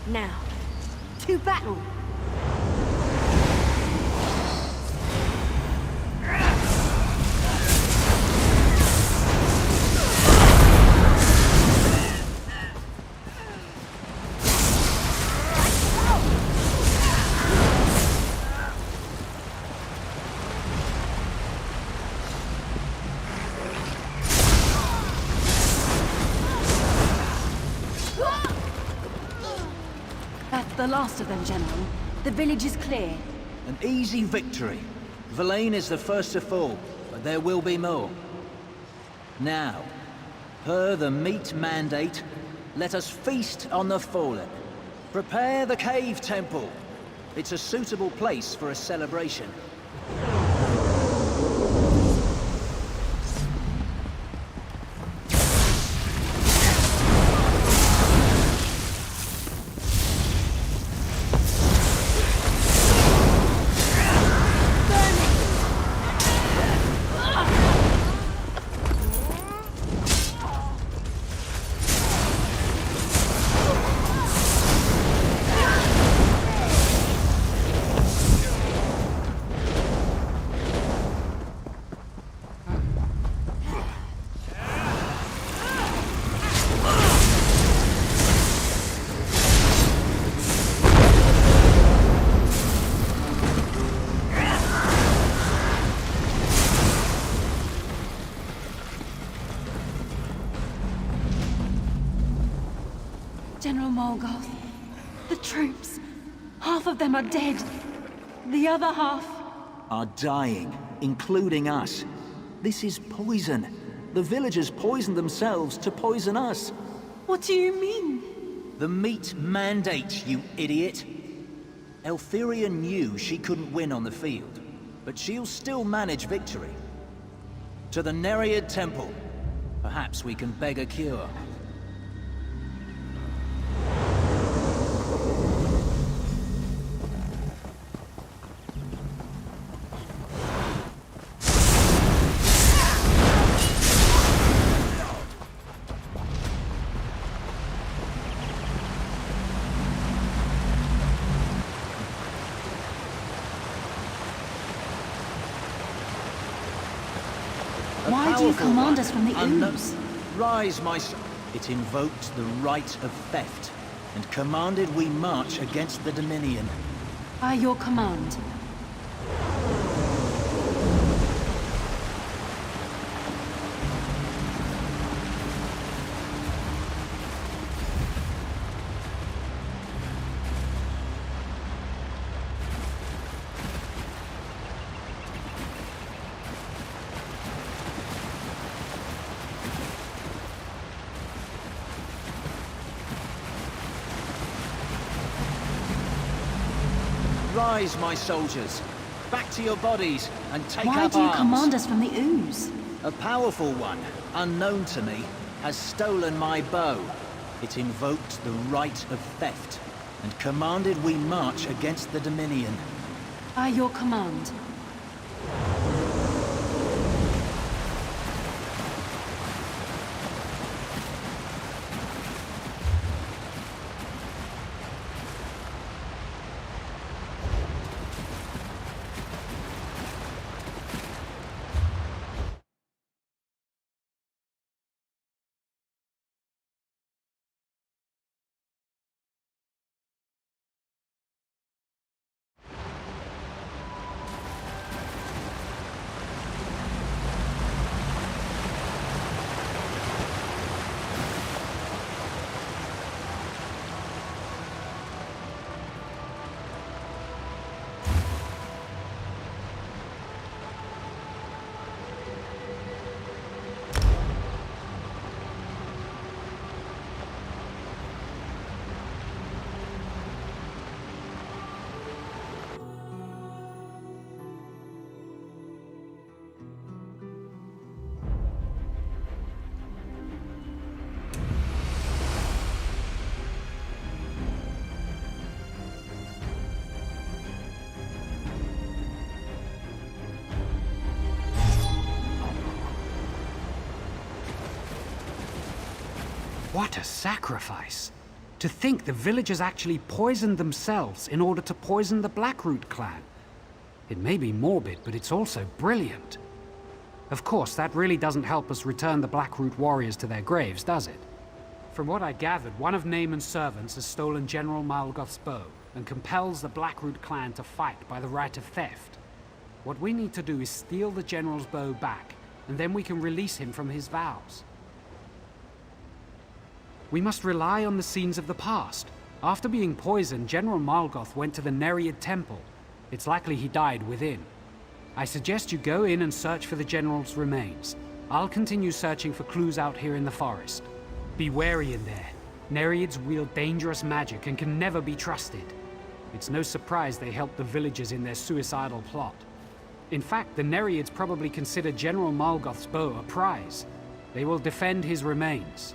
Now, to battle! The last of them, General. The village is clear. An easy victory. Verlaine is the first to fall, but there will be more. Now, per the meat mandate, let us feast on the fallen. Prepare the cave temple. It's a suitable place for a celebration. General Morgoth, the troops. Half of them are dead. The other half... are dying, including us. This is poison. The villagers poisoned themselves to poison us. What do you mean? The meat mandate, you idiot. Elthyria knew she couldn't win on the field, but she'll still manage victory. To the Nereid Temple. Perhaps we can beg a cure. Why do you command us from the ooze? Rise, my son. It invoked the right of theft, and commanded we march against the Dominion. By your command. Rise, my soldiers. Back to your bodies, and take Why up do you arms. command us from the ooze? A powerful one, unknown to me, has stolen my bow. It invoked the right of theft, and commanded we march against the Dominion. By your command. What a sacrifice! To think the villagers actually poisoned themselves in order to poison the Blackroot clan. It may be morbid, but it's also brilliant. Of course, that really doesn't help us return the Blackroot warriors to their graves, does it? From what I gathered, one of Naaman's servants has stolen General Malgoth's bow and compels the Blackroot clan to fight by the right of theft. What we need to do is steal the general's bow back, and then we can release him from his vows. We must rely on the scenes of the past. After being poisoned, General Malgoth went to the Nereid Temple. It's likely he died within. I suggest you go in and search for the general's remains. I'll continue searching for clues out here in the forest. Be wary in there. Nereids wield dangerous magic and can never be trusted. It's no surprise they helped the villagers in their suicidal plot. In fact, the Nereids probably consider General Malgoth's bow a prize. They will defend his remains.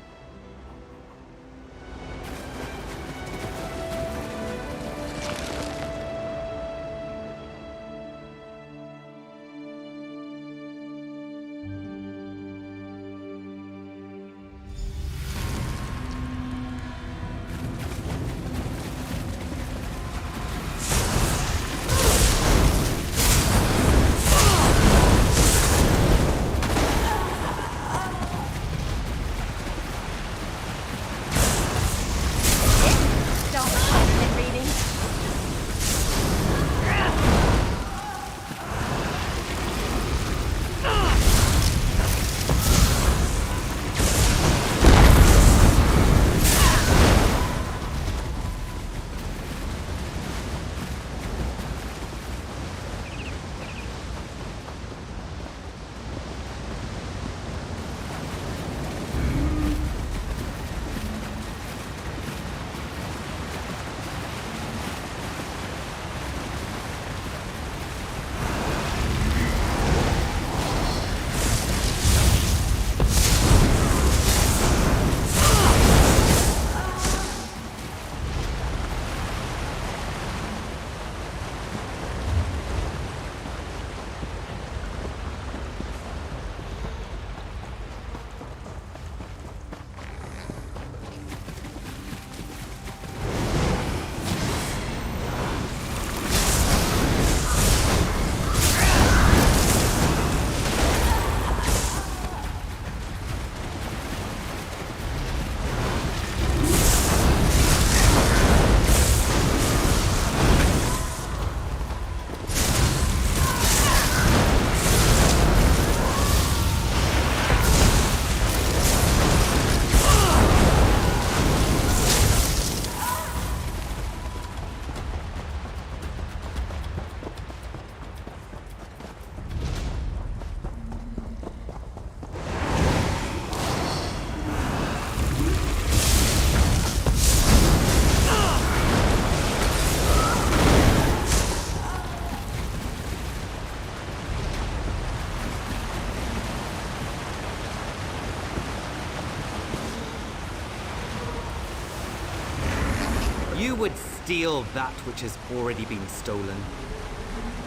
You would steal that which has already been stolen.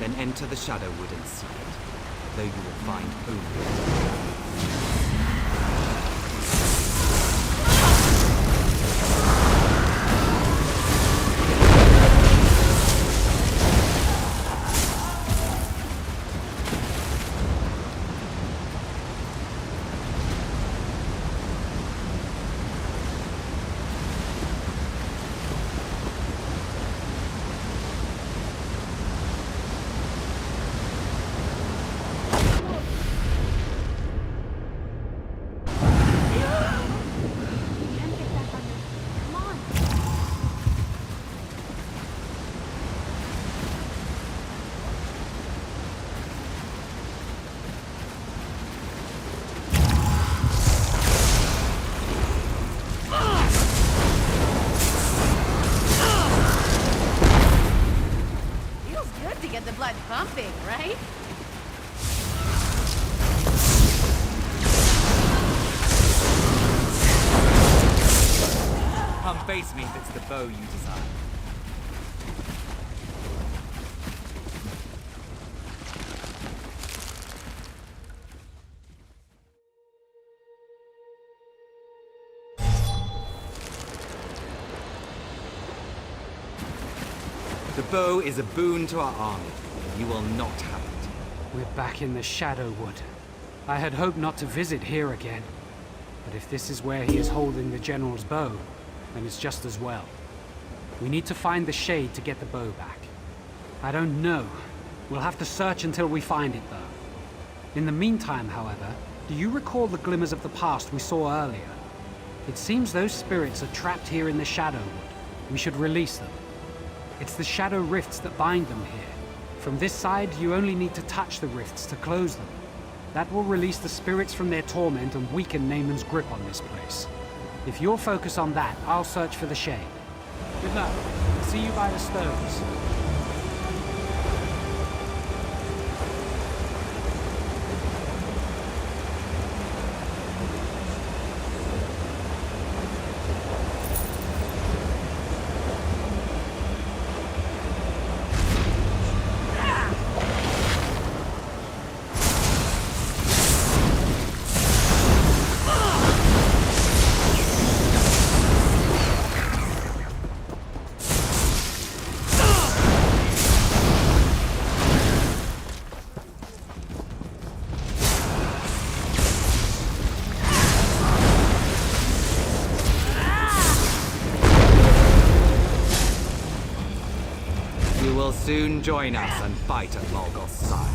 Then enter the Shadowwood and seek it, though you will find only it. Get the blood pumping, right? Come face me if it's the bow you desire. The bow is a boon to our army. You will not have it. We're back in the Shadowwood. I had hoped not to visit here again. But if this is where he is holding the General's bow, then it's just as well. We need to find the Shade to get the bow back. I don't know. We'll have to search until we find it, though. In the meantime, however, do you recall the glimmers of the past we saw earlier? It seems those spirits are trapped here in the Shadowwood. We should release them. It's the shadow rifts that bind them here. From this side, you only need to touch the rifts to close them. That will release the spirits from their torment and weaken Naaman's grip on this place. If you'll focus on that, I'll search for the Shade. Good luck. See you by the stones. Soon join us and fight at Morgoth's side.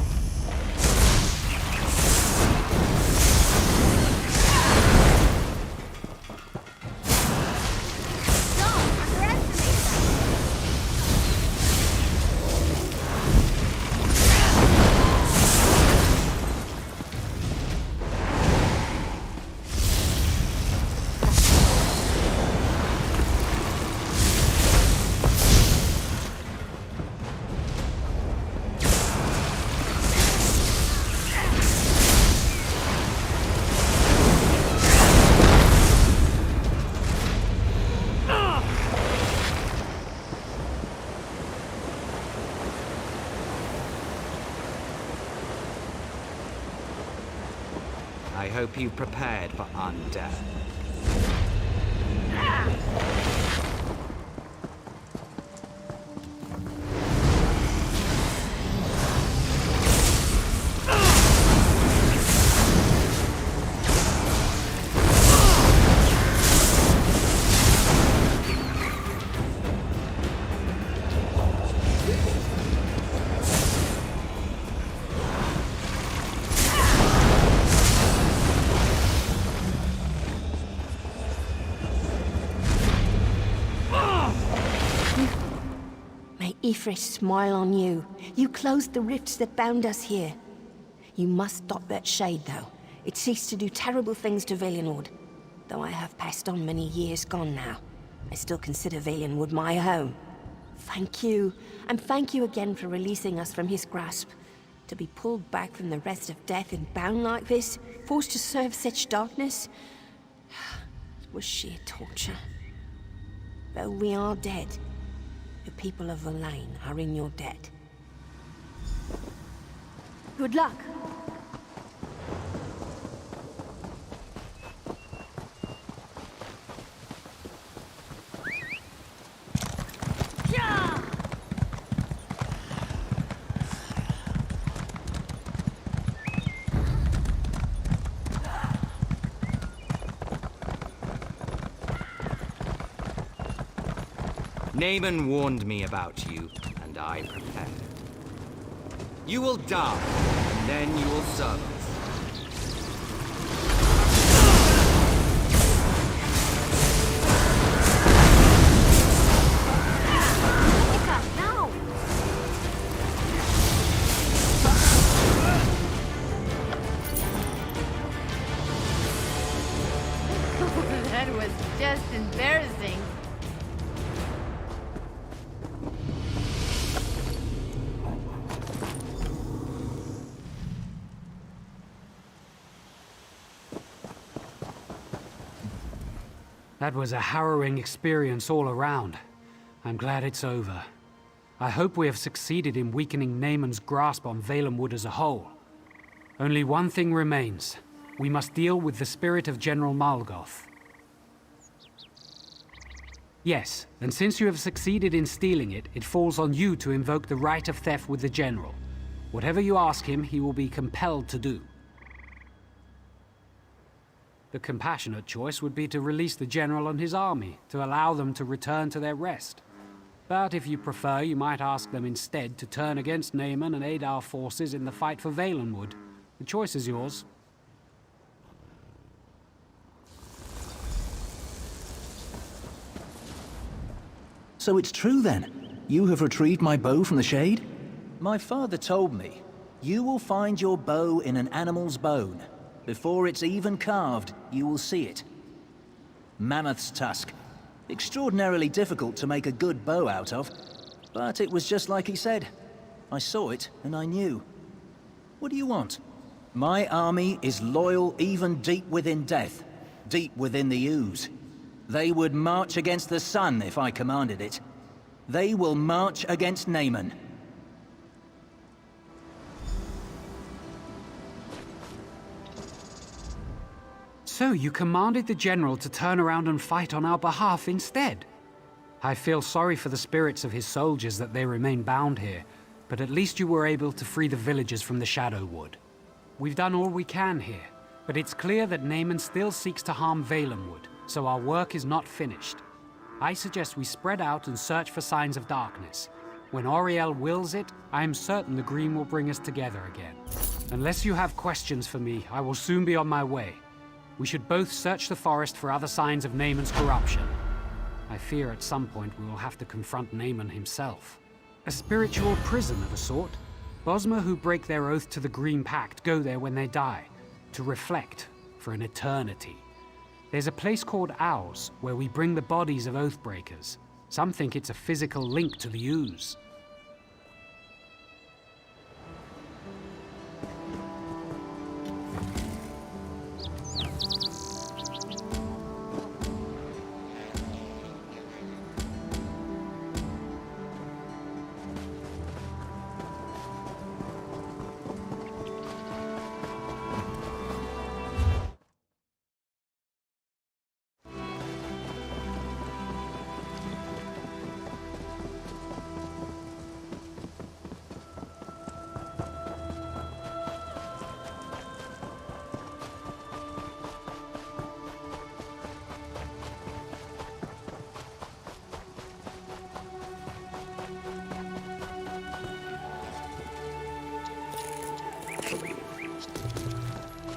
I hope you've prepared for undeath. Ifrit smile on you. You closed the rifts that bound us here. You must stop that Shade, though. It ceased to do terrible things to Valenwood. Though I have passed on many years gone now, I still consider Valenwood my home. Thank you, and thank you again for releasing us from his grasp. To be pulled back from the rest of death and bound like this, forced to serve such darkness, it was sheer torture. Though we are dead, the people of Verlaine are in your debt. Good luck. Naaman warned me about you, and I prepared. You will die, and then you will serve us. That was just embarrassing. That was a harrowing experience all around. I'm glad it's over. I hope we have succeeded in weakening Naaman's grasp on Valenwood as a whole. Only one thing remains. We must deal with the spirit of General Malgoth. Yes, and since you have succeeded in stealing it, it falls on you to invoke the right of theft with the General. Whatever you ask him, he will be compelled to do. The compassionate choice would be to release the General and his army, to allow them to return to their rest. But if you prefer, you might ask them instead to turn against Naaman and aid our forces in the fight for Valenwood. The choice is yours. So it's true then? You have retrieved my bow from the Shade? My father told me, you will find your bow in an animal's bone. Before it's even carved, you will see it. Mammoth's tusk. Extraordinarily difficult to make a good bow out of. But it was just like he said. I saw it, and I knew. What do you want? My army is loyal even deep within death. Deep within the ooze. They would march against the sun if I commanded it. They will march against Naaman. So you commanded the General to turn around and fight on our behalf instead? I feel sorry for the spirits of his soldiers that they remain bound here, but at least you were able to free the villagers from the Shadow Wood. We've done all we can here, but it's clear that Naaman still seeks to harm Valenwood, so our work is not finished. I suggest we spread out and search for signs of darkness. When Auriel wills it, I am certain the Green will bring us together again. Unless you have questions for me, I will soon be on my way. We should both search the forest for other signs of Naaman's corruption. I fear at some point we will have to confront Naaman himself. A spiritual prison of a sort. Bosmer who break their oath to the Green Pact go there when they die, to reflect for an eternity. There's a place called Owls, where we bring the bodies of Oathbreakers. Some think it's a physical link to the ooze.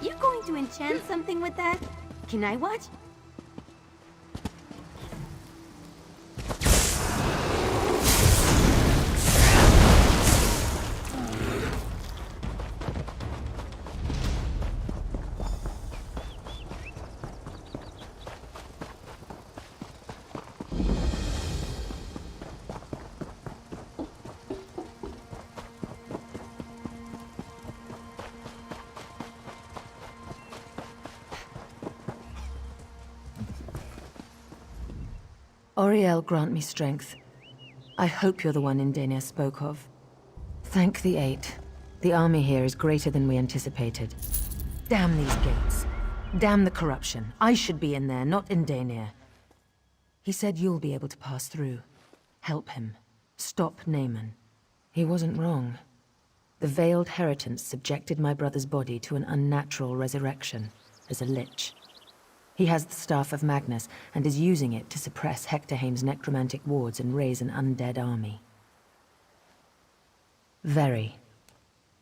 You going to enchant something with that? Can I watch? Oriel, grant me strength. I hope you're the one Indenia spoke of. Thank the Eight. The army here is greater than we anticipated. Damn these gates. Damn the corruption. I should be in there, not Indenia. He said you'll be able to pass through. Help him. Stop Naaman. He wasn't wrong. The veiled heritance subjected my brother's body to an unnatural resurrection, as a lich. He has the Staff of Magnus, and is using it to suppress Hectorheim's necromantic wards and raise an undead army. Very.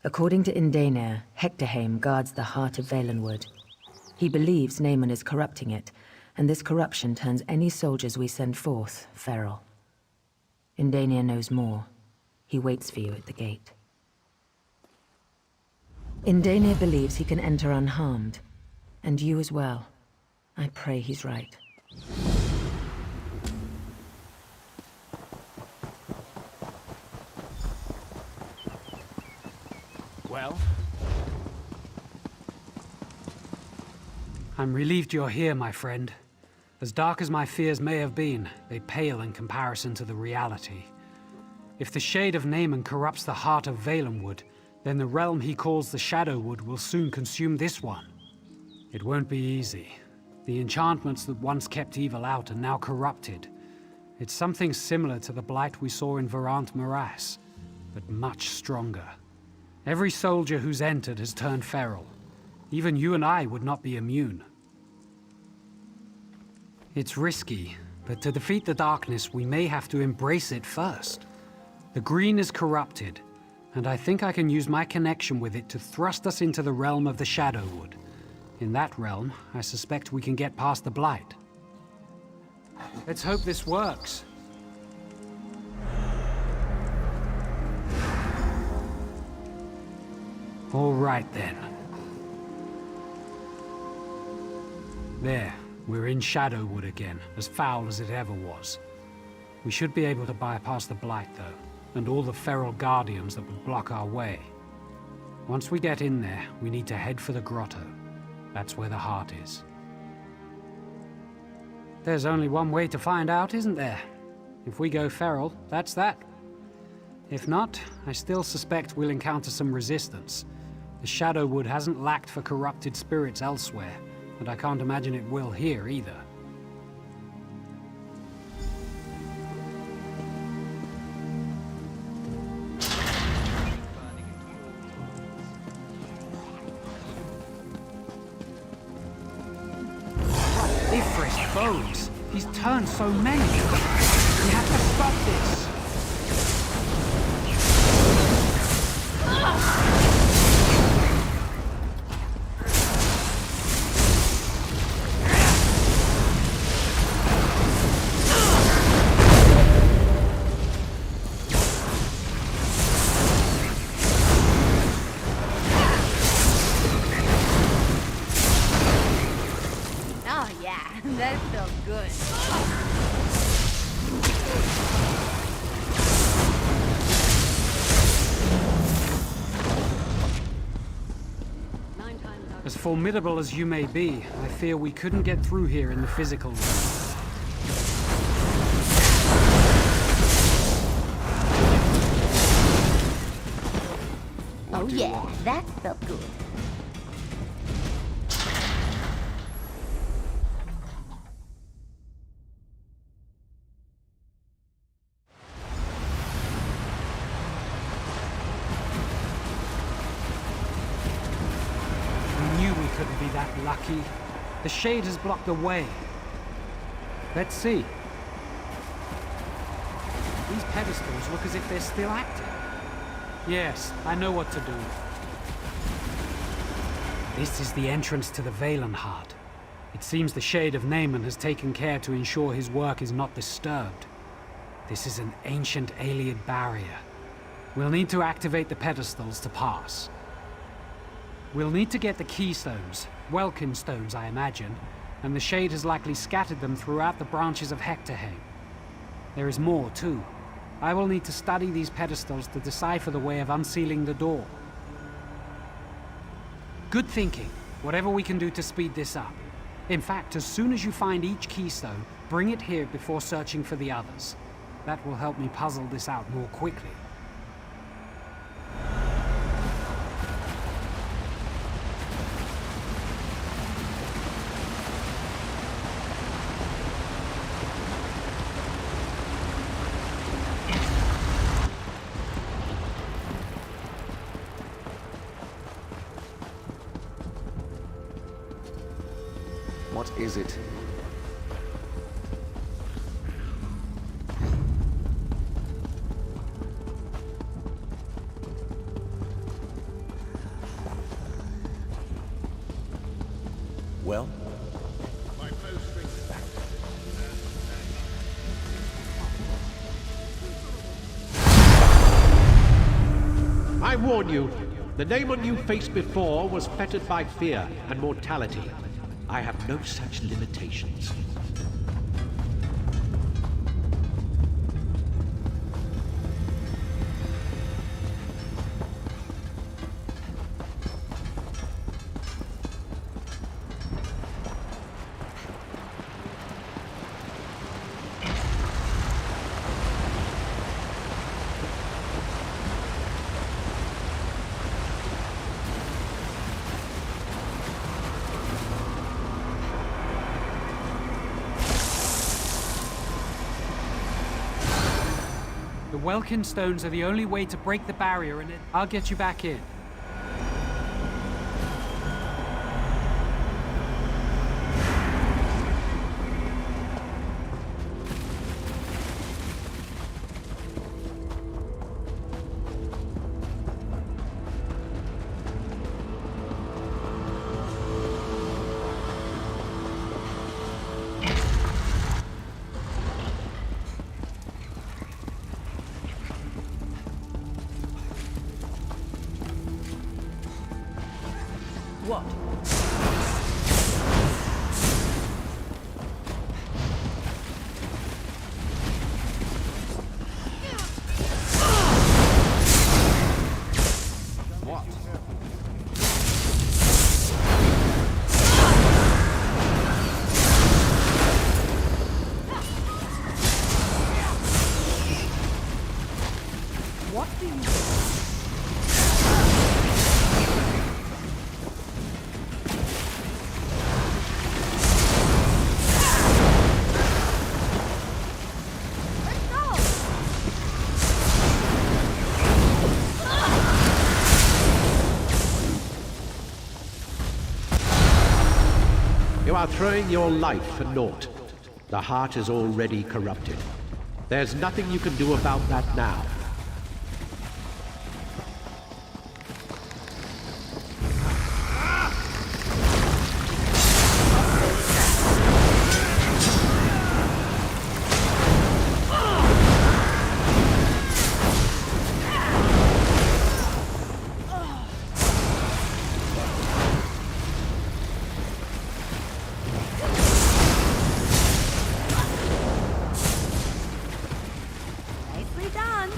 According to Indenia, Hectorheim guards the heart of Valenwood. He believes Naaman is corrupting it, and this corruption turns any soldiers we send forth feral. Indenia knows more. He waits for you at the gate. Indenia believes he can enter unharmed, and you as well. I pray he's right. Well? I'm relieved you're here, my friend. As dark as my fears may have been, they pale in comparison to the reality. If the shade of Naaman corrupts the heart of Valenwood, then the realm he calls the Shadowwood will soon consume this one. It won't be easy. The enchantments that once kept evil out are now corrupted. It's something similar to the blight we saw in Verant Morass, but much stronger. Every soldier who's entered has turned feral. Even you and I would not be immune. It's risky, but to defeat the darkness, we may have to embrace it first. The green is corrupted, and I think I can use my connection with it to thrust us into the realm of the Shadowwood. In that realm, I suspect we can get past the blight. Let's hope this works. All right then. There, we're in Shadowwood again, as foul as it ever was. We should be able to bypass the blight though, and all the feral guardians that would block our way. Once we get in there, we need to head for the grotto. That's where the heart is. There's only one way to find out, isn't there? If we go feral, that's that. If not, I still suspect we'll encounter some resistance. The Shadowwood hasn't lacked for corrupted spirits elsewhere, and I can't imagine it will here either. Foes. He's turned so many. We have to stop this. That felt good. As formidable as you may be, I fear we couldn't get through here in the physical realm. Oh yeah, that felt good. Couldn't be that lucky. The shade has blocked the way. Let's see. These pedestals look as if they're still active. Yes, I know what to do. This is the entrance to the Valenheart. It seems the Shade of Naaman has taken care to ensure his work is not disturbed. This is an ancient Ayleid barrier. We'll need to activate the pedestals to pass. We'll need to get the keystones, Welkin stones I imagine, and the Shade has likely scattered them throughout the branches of Hectorheim. There is more too. I will need to study these pedestals to decipher the way of unsealing the door. Good thinking. Whatever we can do to speed this up. In fact, as soon as you find each keystone, bring it here before searching for the others. That will help me puzzle this out more quickly. What is it? Well? I warn you, the Naaman you faced before was fettered by fear and mortality. I have no such limitations. The Welkin stones are the only way to break the barrier, and I'll get you back in. What? What do you... You are throwing your life for naught. The heart is already corrupted. There's nothing you can do about that now. Nicely done.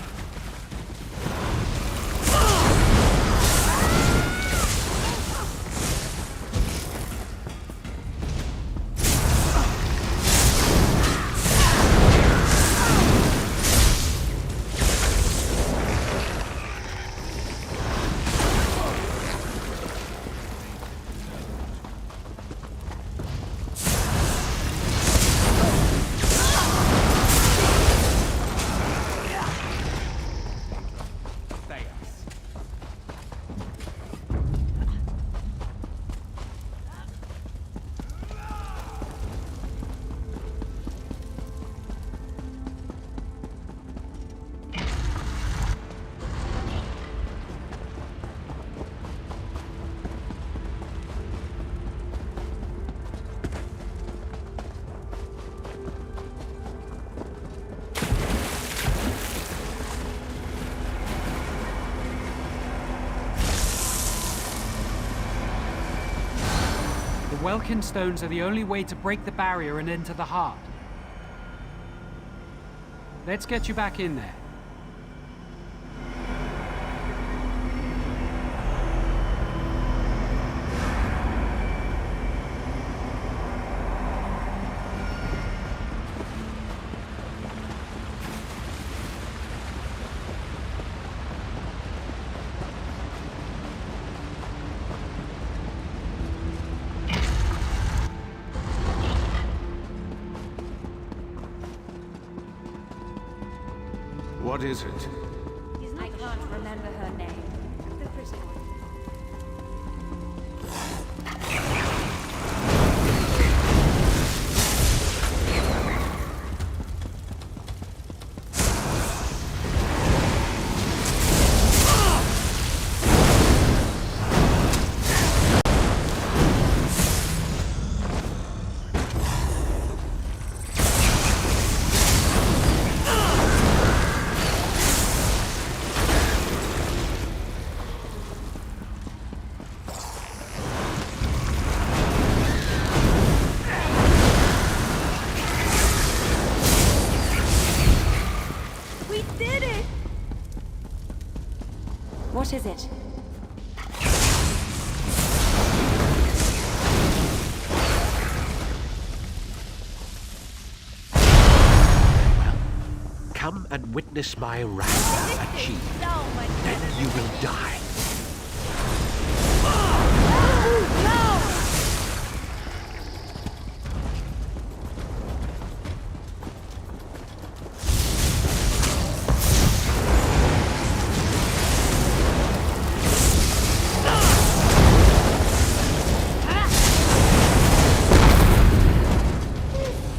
The Welkin stones are the only way to break the barrier and enter the heart. Let's get you back in there. What is it? I can't remember her name. The pretty one. What is it? Come and witness my wrath achieved. Then you will die.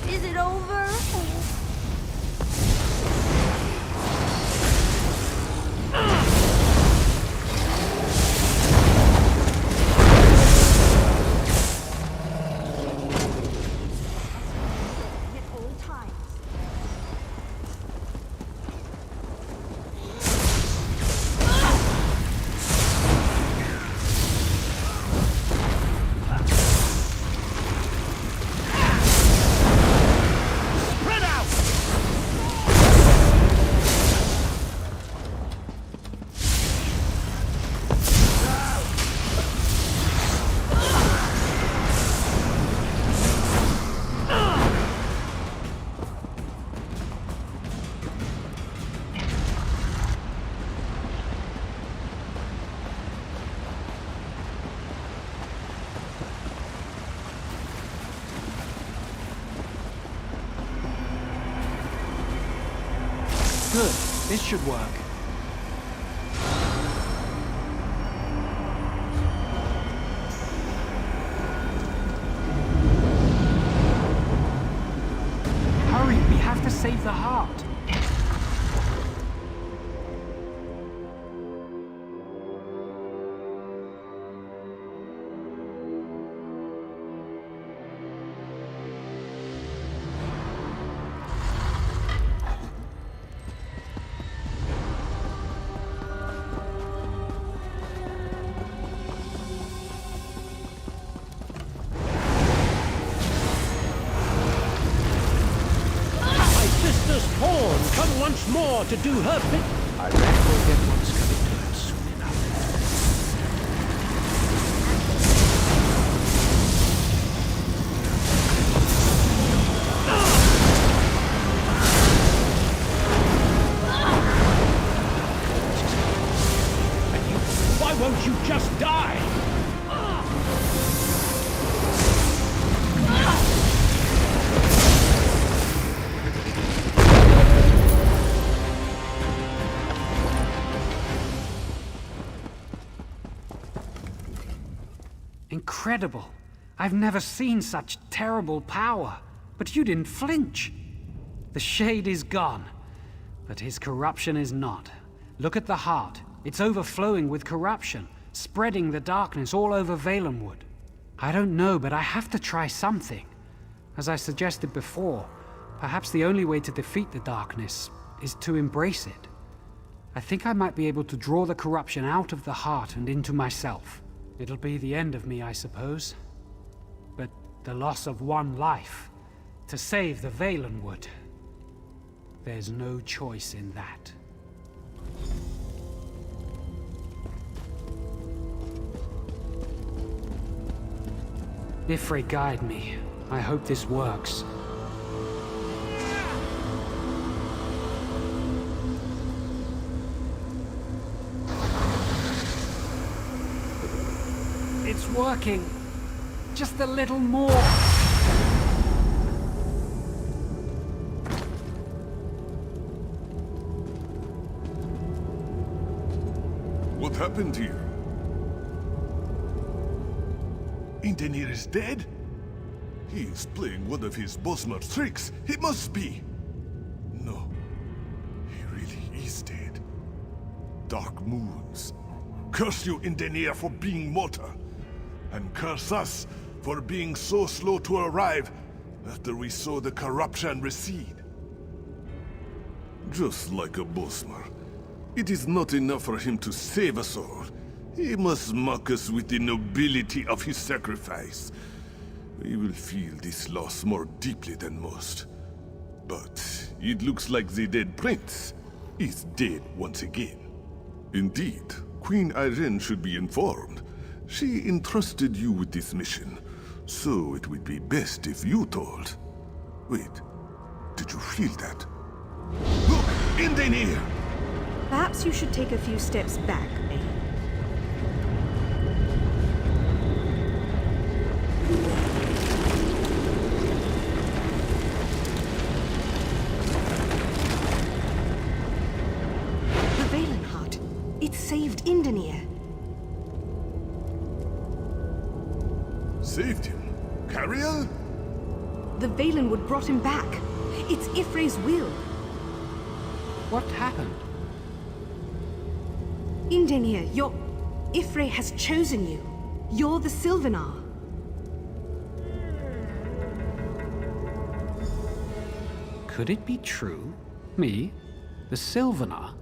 Is it over? Good. This should work. Hurry, we have to save the heart. Come once more to do her bit. I reckon we'll get what's coming to her soon enough. And you, why won't you just die? Incredible. I've never seen such terrible power. But you didn't flinch. The Shade is gone, but his corruption is not. Look at the heart. It's overflowing with corruption, spreading the darkness all over Valenwood. I don't know, but I have to try something. As I suggested before, perhaps the only way to defeat the darkness is to embrace it. I think I might be able to draw the corruption out of the heart and into myself. It'll be the end of me, I suppose. But the loss of one life, to save the Valenwood, there's no choice in that. Ifre, guide me. I hope this works. It's working. Just a little more. What happened to you? Indenir is dead? He is playing one of his Bosmer's tricks. It must be. No. He really is dead. Dark moons. Curse you, Indenir, for being mortar. And curse us for being so slow to arrive after we saw the corruption recede. Just like a Bosmer. It is not enough for him to save us all. He must mock us with the nobility of his sacrifice. We will feel this loss more deeply than most. But it looks like the dead prince is dead once again. Indeed, Queen Irene should be informed. She entrusted you with this mission, so it would be best if you told. Wait, did you feel that? Look, Indenir! Perhaps you should take a few steps back, eh? The Valen Heart. It saved Indenir. Saved him? Cariel? The Valenwood brought him back. It's Ifre's will. What happened? Indenir, Ifre has chosen you. You're the Sylvanar. Could it be true? Me? The Sylvanar?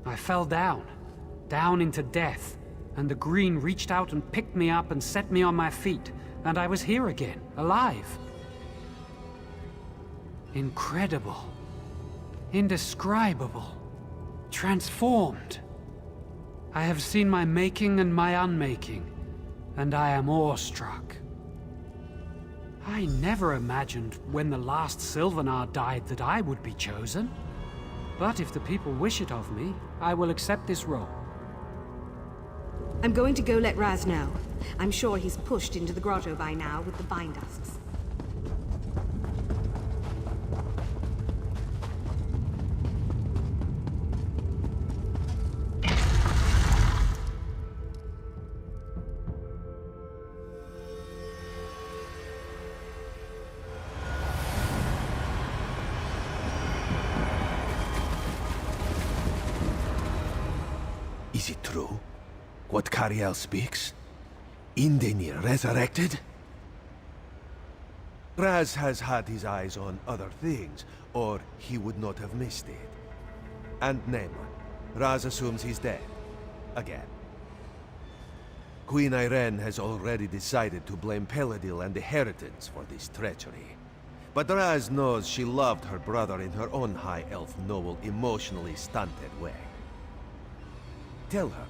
I fell down into death, and the Green reached out and picked me up and set me on my feet, and I was here again, alive. Incredible. Indescribable. Transformed. I have seen my making and my unmaking, and I am awestruck. I never imagined when the last Sylvanar died that I would be chosen. But if the people wish it of me, I will accept this role. I'm going to go let Raz know. I'm sure he's pushed into the grotto by now with the Bindusks. Is it true? What Cariel speaks? Indenir resurrected? Raz has had his eyes on other things, or he would not have missed it. And Naaman. Raz assumes he's dead. Again. Queen Irene has already decided to blame Peladil and the Heritans for this treachery. But Raz knows she loved her brother in her own High Elf noble, emotionally stunted way. Tell her.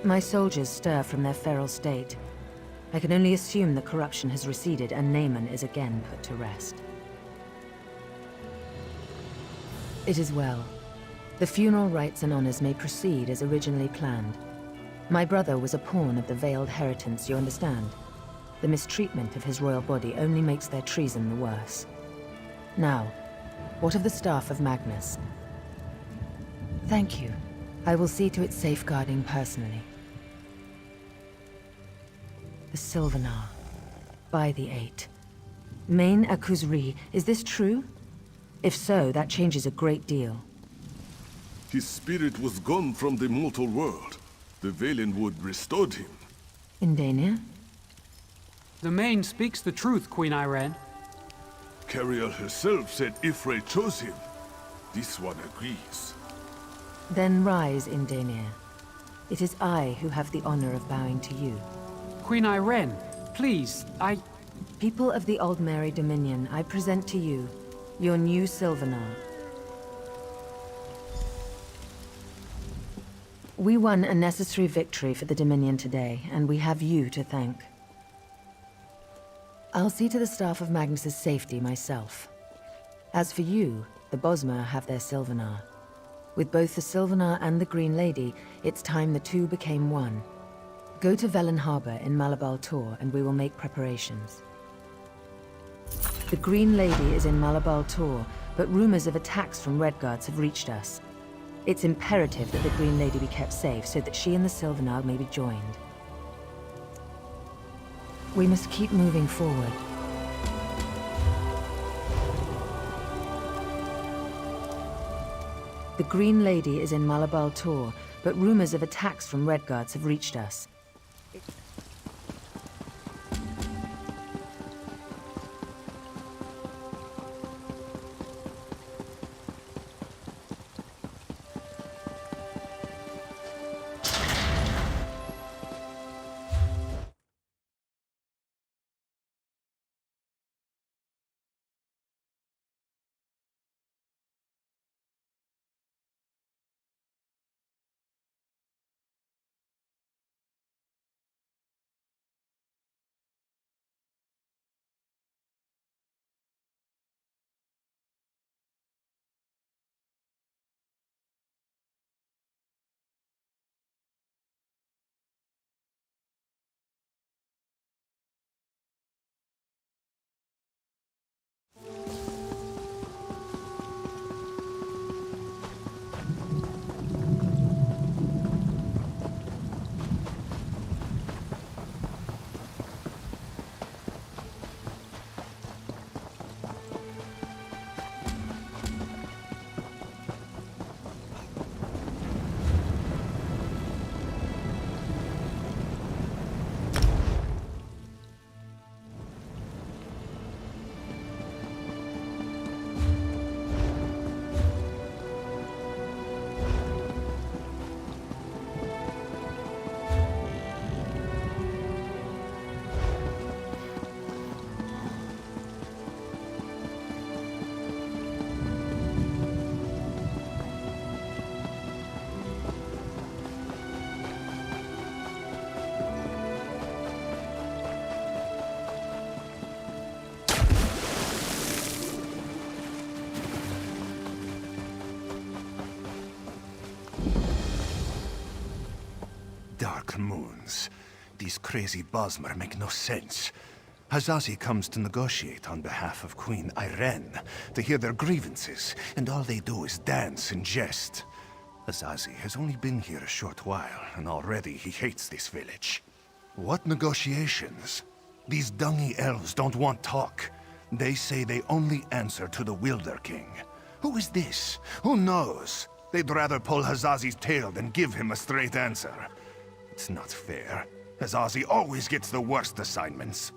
My soldiers stir from their feral state. I can only assume the corruption has receded and Naaman is again put to rest. It is well. The funeral rites and honors may proceed as originally planned. My brother was a pawn of the veiled Heritans, you understand? The mistreatment of his royal body only makes their treason the worse. Now, what of the staff of Magnus? Thank you. I will see to its safeguarding personally. The Sylvanar. By the Eight. Main Akuzri, is this true? If so, that changes a great deal. His spirit was gone from the mortal world. The Valenwood restored him. Indenir? The Main speaks the truth, Queen Irene. Cariel herself said Ifre chose him. This one agrees. Then rise, Indenir. It is I who have the honor of bowing to you. Queen Irene, please, People of the Aldmeri Dominion, I present to you your new Sylvanar. We won a necessary victory for the Dominion today, and we have you to thank. I'll see to the staff of Magnus's safety myself. As for you, the Bosmer have their Sylvanar. With both the Sylvanar and the Green Lady, it's time the two became one. Go to Velen Harbor in Malabal Tor, and we will make preparations. The Green Lady is in Malabal Tor, but rumors of attacks from Redguards have reached us. It's imperative that the Green Lady be kept safe so that she and the Sylvanar may be joined. We must keep moving forward. The Green Lady is in Malabal Tor, but rumors of attacks from Redguards have reached us. Dark moons. These crazy Bosmer make no sense. Hazazi comes to negotiate on behalf of Queen Irene, to hear their grievances, and all they do is dance and jest. Hazazi has only been here a short while, and already he hates this village. What negotiations? These dungy elves don't want talk. They say they only answer to the Wilder King. Who is this? Who knows? They'd rather pull Hazazi's tail than give him a straight answer. It's not fair. Hazazi always gets the worst assignments.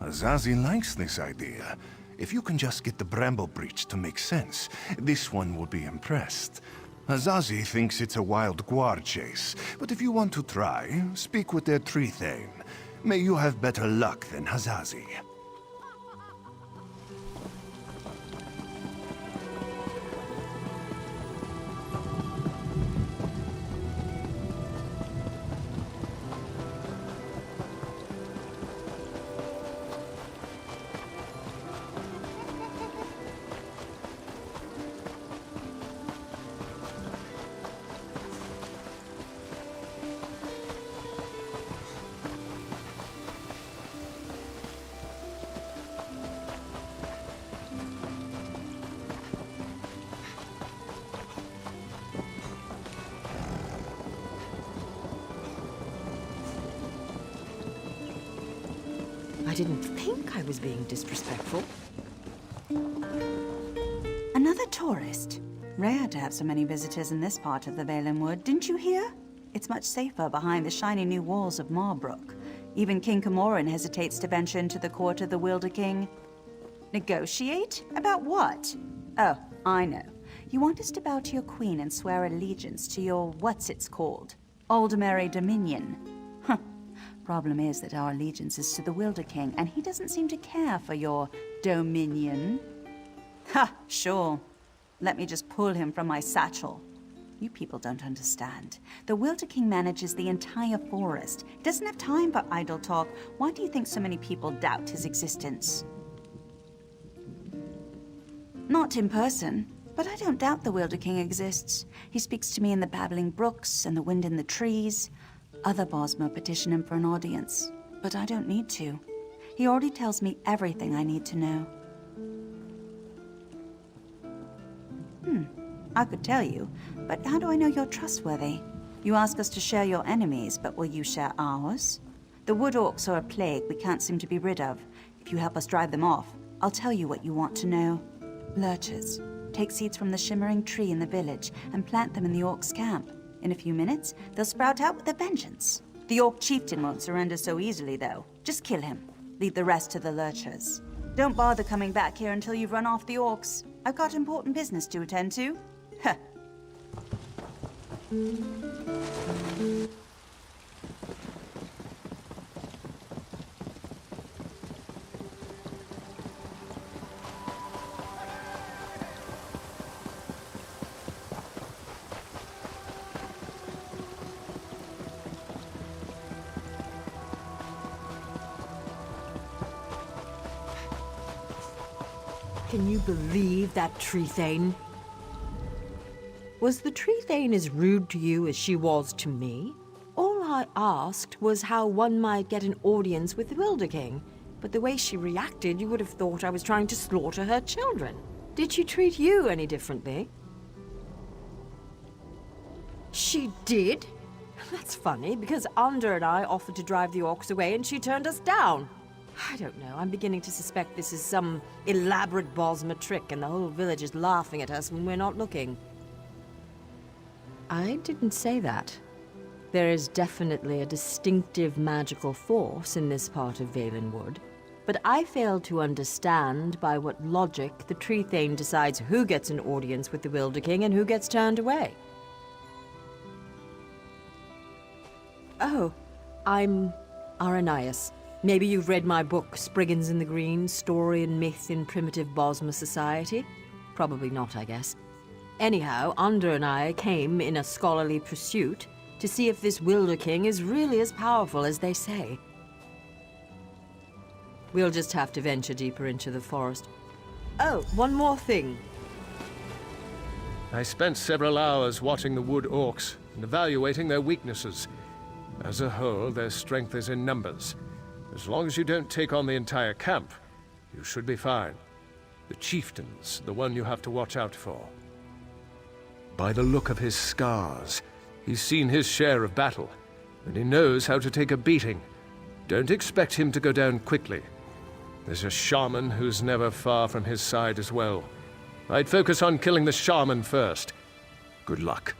Hazazi likes this idea. If you can just get the Bramble Breach to make sense, this one will be impressed. Hazazi thinks it's a wild guard chase, but if you want to try, speak with their tree thane. May you have better luck than Hazazi. I didn't think I was being disrespectful. Another tourist. Rare to have so many visitors in this part of the Valen Wood, didn't you hear? It's much safer behind the shiny new walls of Marbrook. Even King Camoran hesitates to venture into the court of the Wilder King. Negotiate? About what? Oh, I know. You want us to bow to your queen and swear allegiance to your what's-it's-called? Aldmeri Dominion. Huh. Problem is that our allegiance is to the Wilder King, and he doesn't seem to care for your dominion. Ha, sure. Let me just pull him from my satchel. You people don't understand. The Wilder King manages the entire forest. He doesn't have time for idle talk. Why do you think so many people doubt his existence? Not in person, but I don't doubt the Wilder King exists. He speaks to me in the babbling brooks and the wind in the trees. Other Bosmer petition him for an audience, but I don't need to. He already tells me everything I need to know. I could tell you, but how do I know you're trustworthy? You ask us to share your enemies, but will you share ours? The wood orcs are a plague we can't seem to be rid of. If you help us drive them off, I'll tell you what you want to know. Lurchers. Take seeds from the shimmering tree in the village and plant them in the orcs' camp. In a few minutes, they'll sprout out with a vengeance. The orc chieftain won't surrender so easily, though. Just kill him. Leave the rest to the lurchers. Don't bother coming back here until you've run off the orcs. I've got important business to attend to. Heh. Can you believe that tree thane? Was the tree thane as rude to you as she was to me? All I asked was how one might get an audience with the Wilder King, but the way she reacted, you would have thought I was trying to slaughter her children. Did she treat you any differently? She did? That's funny, because Ander and I offered to drive the orcs away and she turned us down. I don't know, I'm beginning to suspect this is some elaborate Bosmer trick and the whole village is laughing at us when we're not looking. I didn't say that. There is definitely a distinctive magical force in this part of Valenwood, but I fail to understand by what logic the tree thane decides who gets an audience with the Wilder King and who gets turned away. Oh, I'm Aranias. Maybe you've read my book, Spriggans in the Green, Story and Myth in Primitive Bosmer Society? Probably not, I guess. Anyhow, Ander and I came in a scholarly pursuit to see if this Wilder King is really as powerful as they say. We'll just have to venture deeper into the forest. Oh, one more thing. I spent several hours watching the wood orcs and evaluating their weaknesses. As a whole, their strength is in numbers. As long as you don't take on the entire camp, you should be fine. The chieftain's the one you have to watch out for. By the look of his scars, he's seen his share of battle, and he knows how to take a beating. Don't expect him to go down quickly. There's a shaman who's never far from his side as well. I'd focus on killing the shaman first. Good luck.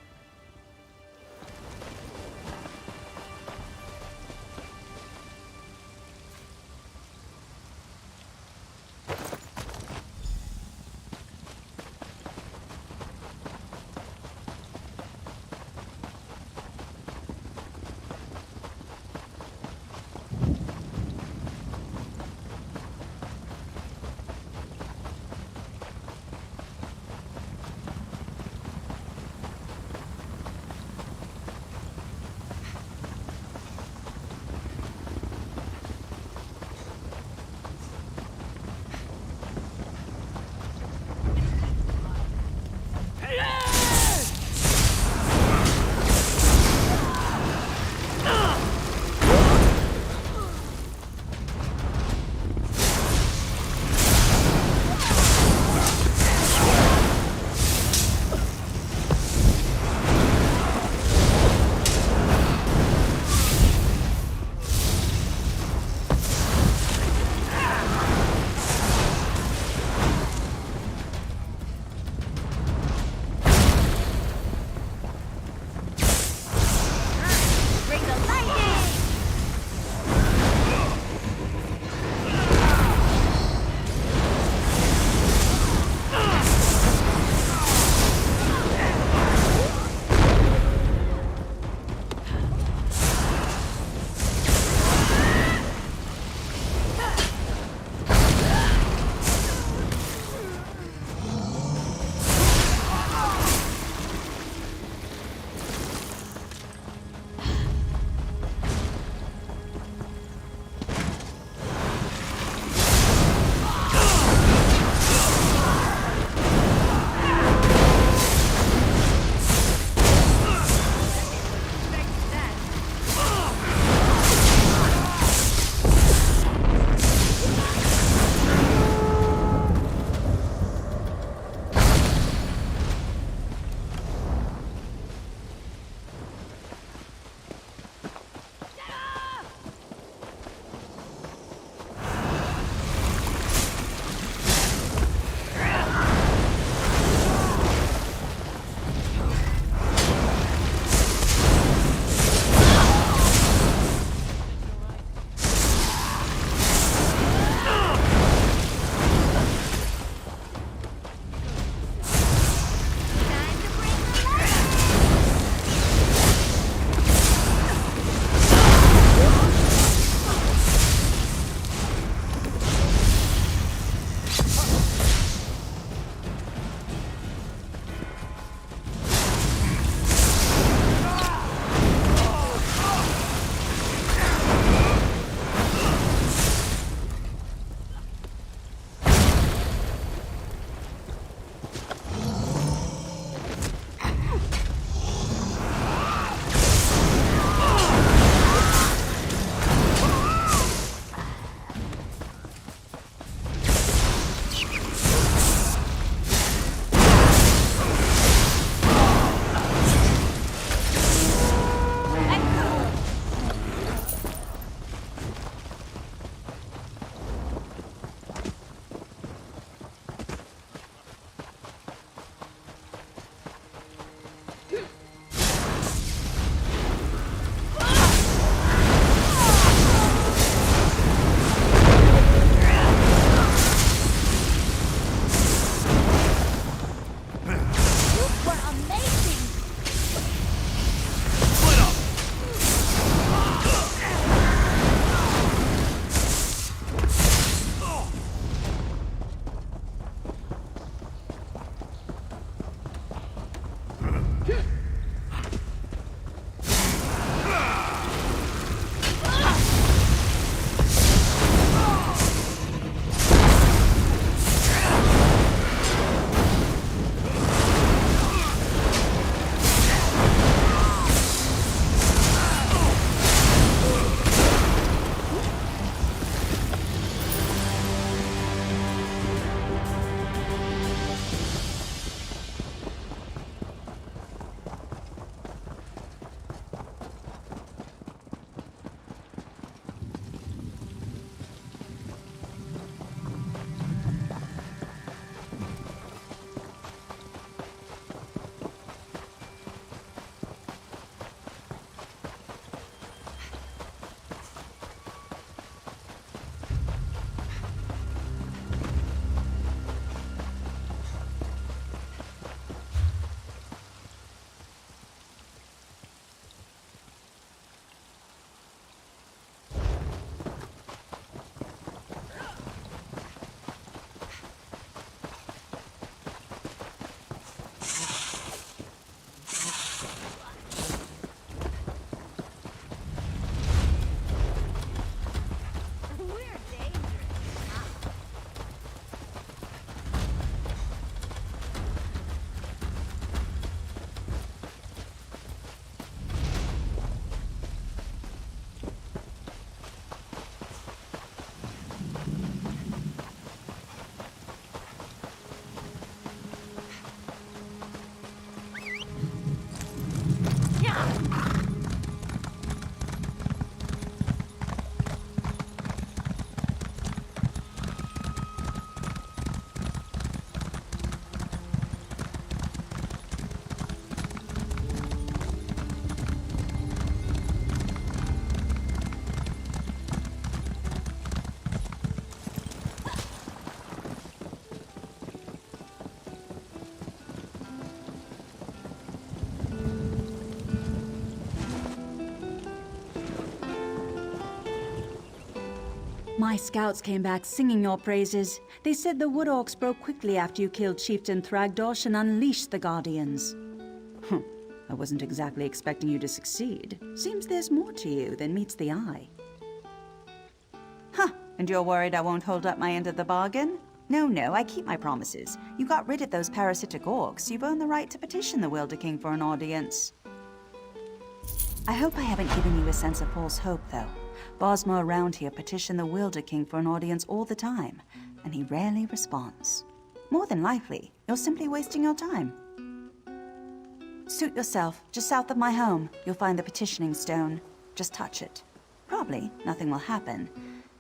My scouts came back singing your praises. They said the Wood Orcs broke quickly after you killed Chieftain Thragdosh and unleashed the Guardians. I wasn't exactly expecting you to succeed. Seems there's more to you than meets the eye. Huh, and you're worried I won't hold up my end of the bargain? No, I keep my promises. You got rid of those parasitic orcs. You've earned the right to petition the Wilder King for an audience. I hope I haven't given you a sense of false hope, though. Bosma around here petition the Wilder King for an audience all the time, and he rarely responds. More than likely, you're simply wasting your time. Suit yourself. Just south of my home, you'll find the petitioning stone. Just touch it. Probably nothing will happen.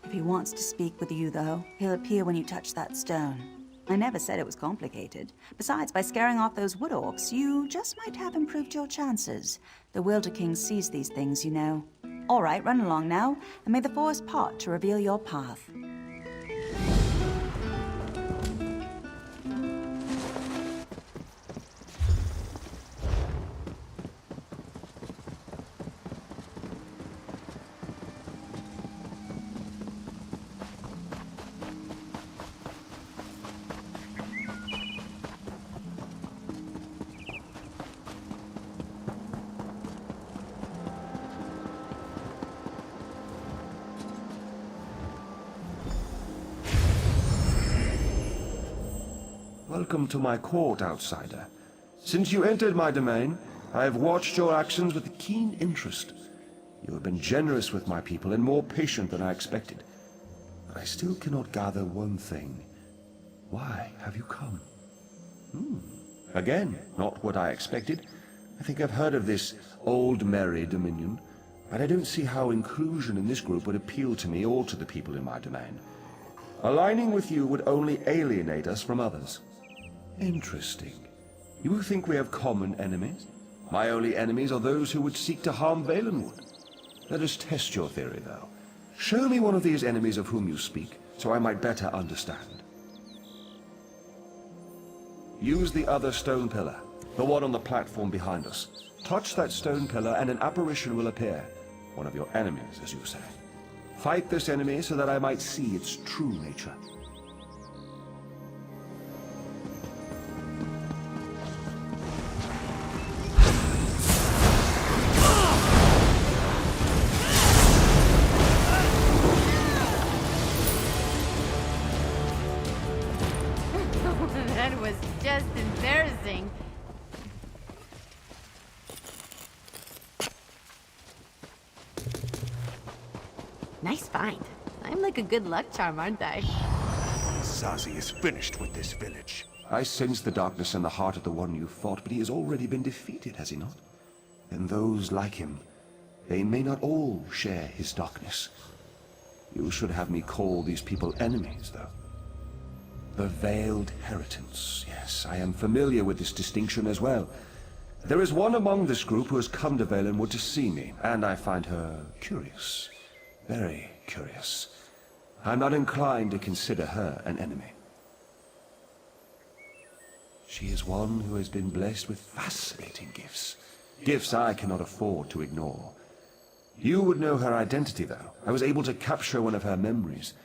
If he wants to speak with you, though, he'll appear when you touch that stone. I never said it was complicated. Besides, by scaring off those wood orcs, you just might have improved your chances. The Wilder King sees these things, you know. All right, run along now, and may the forest part to reveal your path. Welcome to my court, outsider. Since you entered my domain, I have watched your actions with keen interest. You have been generous with my people and more patient than I expected. But I still cannot gather one thing. Why have you come? Again, not what I expected. I think I've heard of this Aldmeri dominion, but I don't see how inclusion in this group would appeal to me or to the people in my domain. Aligning with you would only alienate us from others. Interesting. You think we have common enemies? My only enemies are those who would seek to harm Valenwood. Let us test your theory, though. Show me one of these enemies of whom you speak, so I might better understand. Use the other stone pillar, the one on the platform behind us. Touch that stone pillar and an apparition will appear. One of your enemies, as you say. Fight this enemy so that I might see its true nature. That was just embarrassing. Nice find. I'm like a good luck charm, aren't I? Zazi is finished with this village. I sense the darkness in the heart of the one you fought, but he has already been defeated, has he not? And those like him, they may not all share his darkness. You should have me call these people enemies, though. The Veiled Heritance. Yes, I am familiar with this distinction as well. There is one among this group who has come to Valenwood to see me, and I find her curious. Very curious. I'm not inclined to consider her an enemy. She is one who has been blessed with fascinating gifts. Gifts I cannot afford to ignore. You would know her identity, though. I was able to capture one of her memories.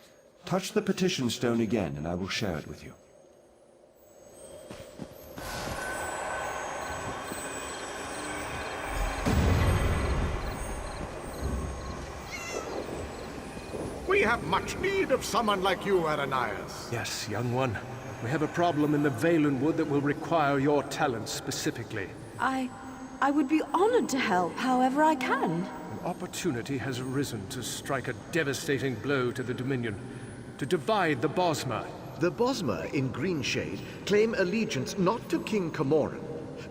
Touch the petition stone again, and I will share it with you. We have much need of someone like you, Ananias. Yes, young one. We have a problem in the Valenwood that will require your talents specifically. I would be honored to help however I can. An opportunity has arisen to strike a devastating blow to the Dominion, to divide the Bosma. The Bosma in Greenshade claim allegiance not to King Camoran,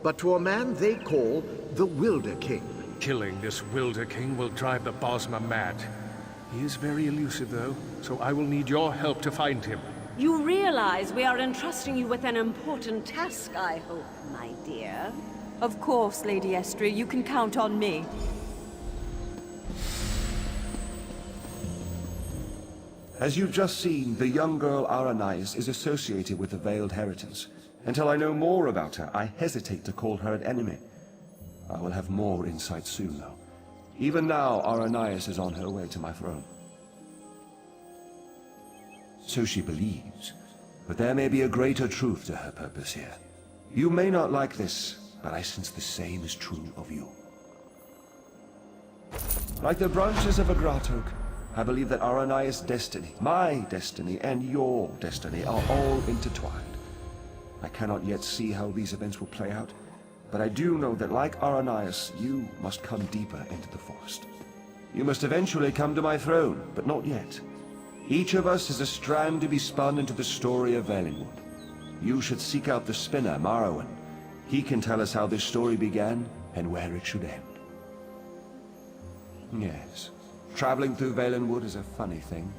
but to a man they call the Wilder King. Killing this Wilder King will drive the Bosma mad. He is very elusive, though, so I will need your help to find him. You realize we are entrusting you with an important task, I hope, my dear. Of course, Lady Estria, you can count on me. As you've just seen, the young girl Aranais is associated with the Veiled Heritance. Until I know more about her, I hesitate to call her an enemy. I will have more insight soon, though. Even now, Aranais is on her way to my throne. So she believes. But there may be a greater truth to her purpose here. You may not like this, but I sense the same is true of you. Like the branches of a grotto, I believe that Aranias' destiny, my destiny, and your destiny are all intertwined. I cannot yet see how these events will play out, but I do know that like Aranias, you must come deeper into the forest. You must eventually come to my throne, but not yet. Each of us is a strand to be spun into the story of Valenwood. You should seek out the spinner, Marrowan. He can tell us how this story began and where it should end. Yes, traveling through Valenwood is a funny thing.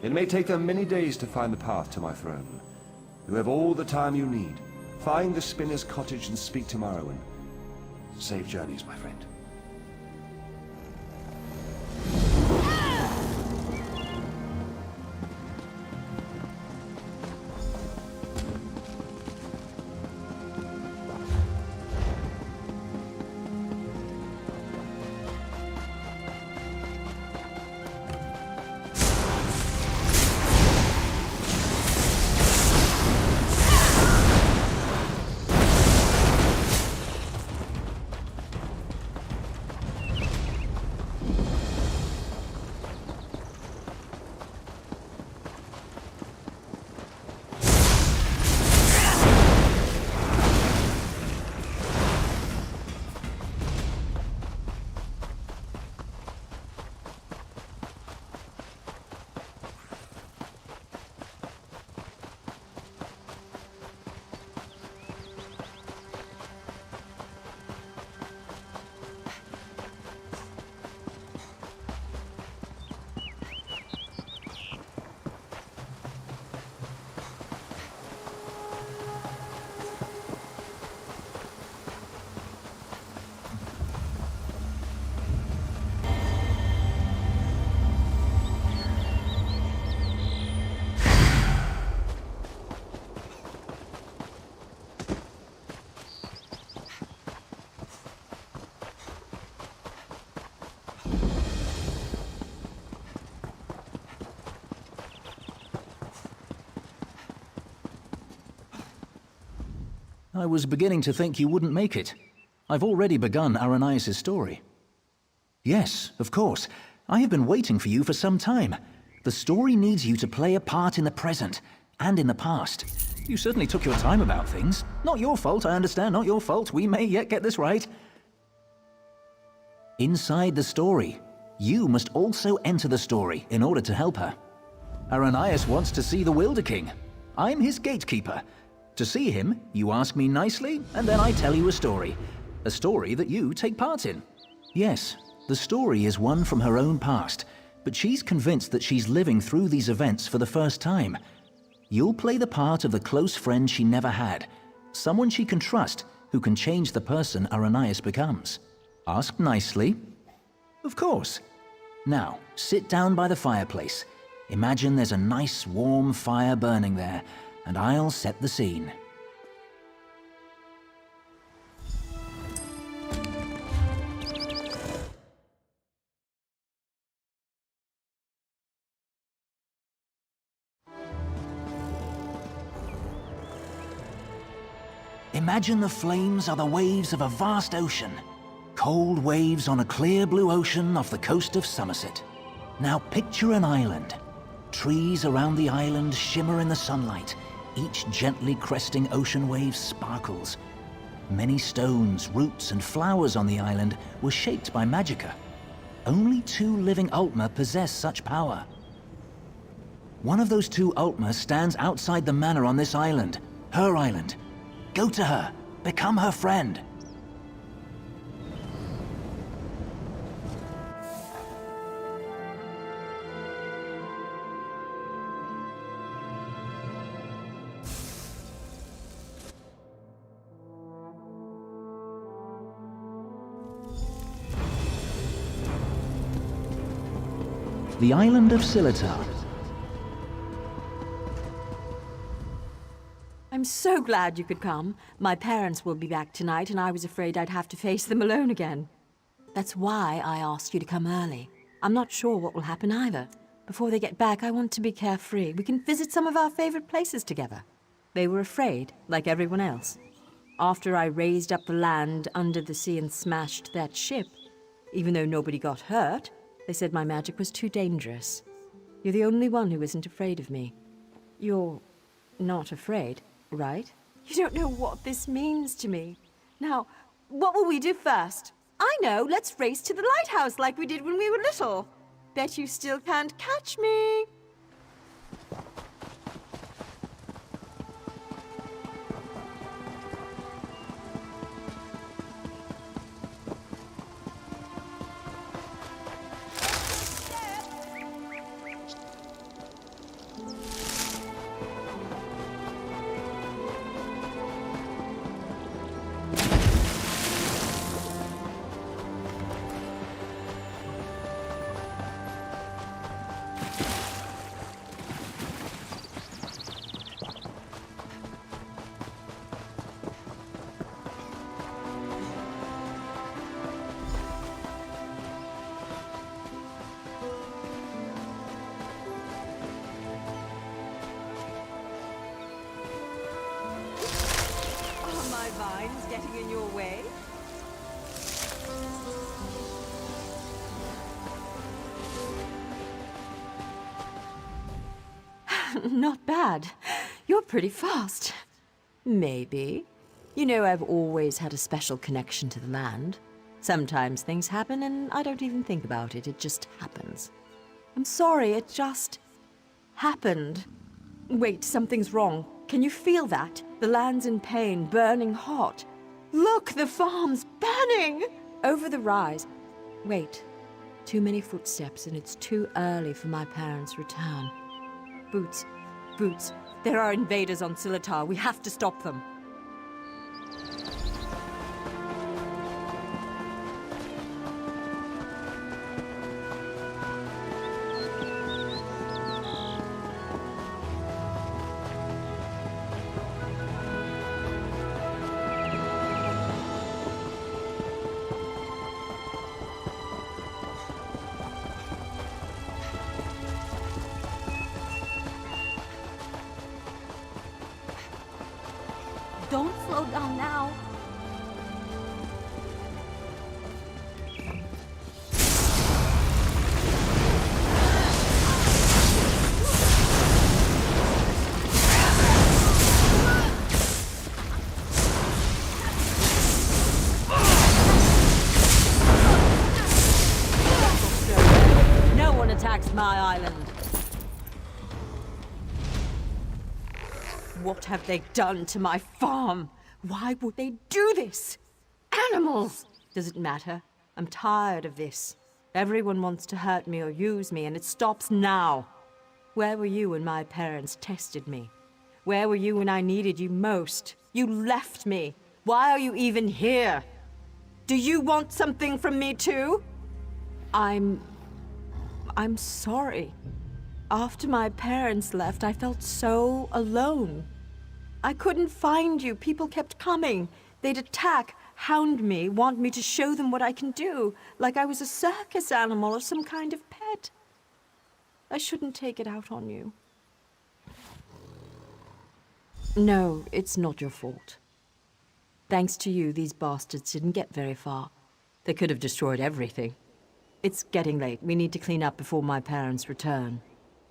It may take them many days to find the path to my throne. You have all the time you need. Find the spinner's cottage and speak to Marrowan. Safe journeys, my friend. I was beginning to think you wouldn't make it. I've already begun Aranias' story. Yes, of course. I have been waiting for you for some time. The story needs you to play a part in the present, and in the past. You certainly took your time about things. Not your fault, I understand, not your fault. We may yet get this right. Inside the story, you must also enter the story in order to help her. Aranias wants to see the Wilder King. I'm his gatekeeper. To see him, you ask me nicely, and then I tell you a story. A story that you take part in. Yes, the story is one from her own past, but she's convinced that she's living through these events for the first time. You'll play the part of the close friend she never had, someone she can trust who can change the person Aranias becomes. Ask nicely. Of course. Now, sit down by the fireplace. Imagine there's a nice warm fire burning there, and I'll set the scene. Imagine the flames are the waves of a vast ocean. Cold waves on a clear blue ocean off the coast of Somerset. Now picture an island. Trees around the island shimmer in the sunlight. Each gently cresting ocean wave sparkles. Many stones, roots, and flowers on the island were shaped by magicka. Only 2 living Aldmeri possess such power. One of those 2 Aldmeri stands outside the manor on this island, her island. Go to her, become her friend. The island of Silitar. I'm so glad you could come. My parents will be back tonight, and I was afraid I'd have to face them alone again. That's why I asked you to come early. I'm not sure what will happen either, Before they get back, I want to be carefree. We can visit some of our favorite places together. They were afraid, like everyone else. After I raised up the land under the sea and smashed that ship, even though nobody got hurt, they said my magic was too dangerous. You're the only one who isn't afraid of me. You're not afraid, right? You don't know what this means to me. Now, what will we do first? I know, let's race to the lighthouse like we did when we were little. Bet you still can't catch me. Vines getting in your way? Not bad. You're pretty fast. Maybe. You know, I've always had a special connection to the land. Sometimes things happen and I don't even think about it. It just happens. I'm sorry, it just happened. Wait, something's wrong. Can you feel that? The land's in pain, burning hot. Look, the farm's burning! Over the rise. Wait. Too many footsteps and it's too early for my parents' return. Boots. Boots. There are invaders on Silitar. We have to stop them. Don't slow down now. No one attacks my island. What have they done to my farm? Why would they do this? Animals! Does it matter? I'm tired of this. Everyone wants to hurt me or use me, and it stops now. Where were you when my parents tested me? Where were you when I needed you most? You left me. Why are you even here? Do you want something from me too? I'm sorry. After my parents left, I felt so alone. I couldn't find you. People kept coming. They'd attack, hound me, want me to show them what I can do, like I was a circus animal or some kind of pet. I shouldn't take it out on you. No, it's not your fault. Thanks to you, these bastards didn't get very far. They could have destroyed everything. It's getting late. We need to clean up before my parents return.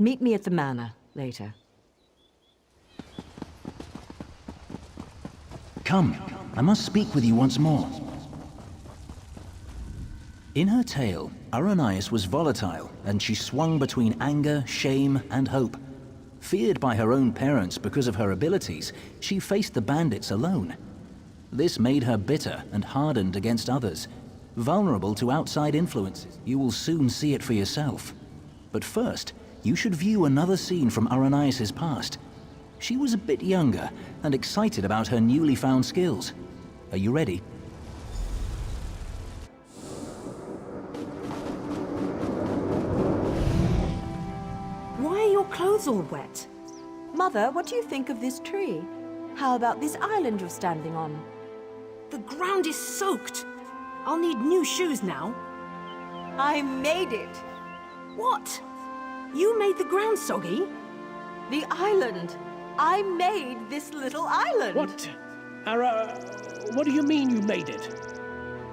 Meet me at the manor later. Come, I must speak with you once more. In her tale, Aranias was volatile, and she swung between anger, shame, and hope. Feared by her own parents because of her abilities, she faced the bandits alone. This made her bitter and hardened against others. Vulnerable to outside influences, you will soon see it for yourself. But first, you should view another scene from Aranias' past. She was a bit younger and excited about her newly found skills. Are you ready? Why are your clothes all wet? Mother, what do you think of this tree? How about this island you're standing on? The ground is soaked. I'll need new shoes now. I made it. What? You made the ground soggy? The island! I made this little island! What? Ara, what do you mean you made it?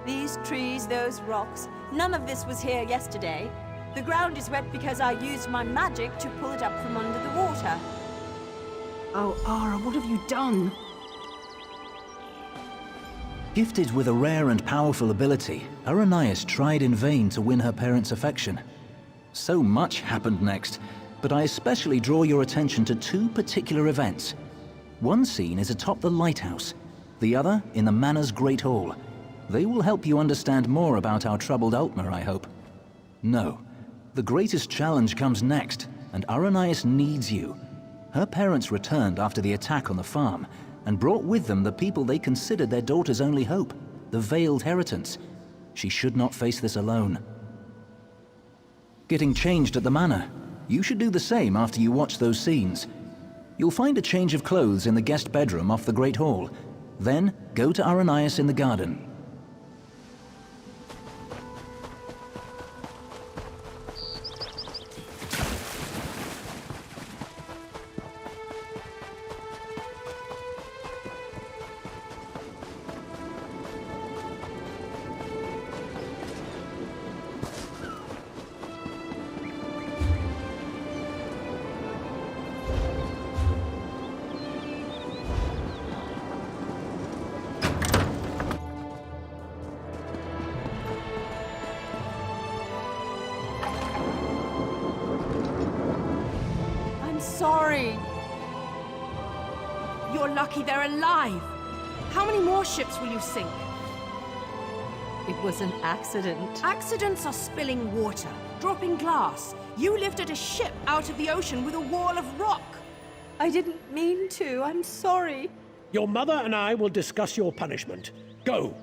These trees, those rocks, none of this was here yesterday. The ground is wet because I used my magic to pull it up from under the water. Oh, Ara, what have you done? Gifted with a rare and powerful ability, Aranias tried in vain to win her parents' affection. So much happened next, but I especially draw your attention to two particular events. One scene is atop the lighthouse, the other in the Manor's Great Hall. They will help you understand more about our troubled Aldmeri, I hope. No, the greatest challenge comes next, and Aranias needs you. Her parents returned after the attack on the farm, and brought with them the people they considered their daughter's only hope, the Veiled Heritance. She should not face this alone. Getting changed at the Manor. You should do the same after you watch those scenes. You'll find a change of clothes in the guest bedroom off the Great Hall. Then, go to Aranias in the garden. Sorry. You're lucky they're alive. How many more ships will you sink? It was an accident. Accidents are spilling water, dropping glass. You lifted a ship out of the ocean with a wall of rock. I didn't mean to. I'm sorry. Your mother and I will discuss your punishment. Go.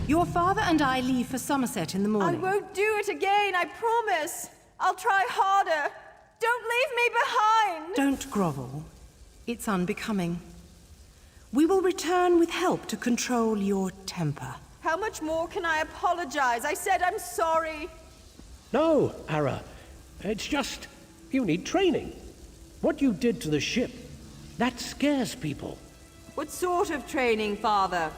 Your father and I leave for Somerset in the morning. I won't do it again, I promise. I'll try harder. Don't leave me behind. Don't grovel. It's unbecoming. We will return with help to control your temper. How much more can I apologize? I said I'm sorry. No, Ara. It's just, you need training. What you did to the ship, that scares people. What sort of training, Father?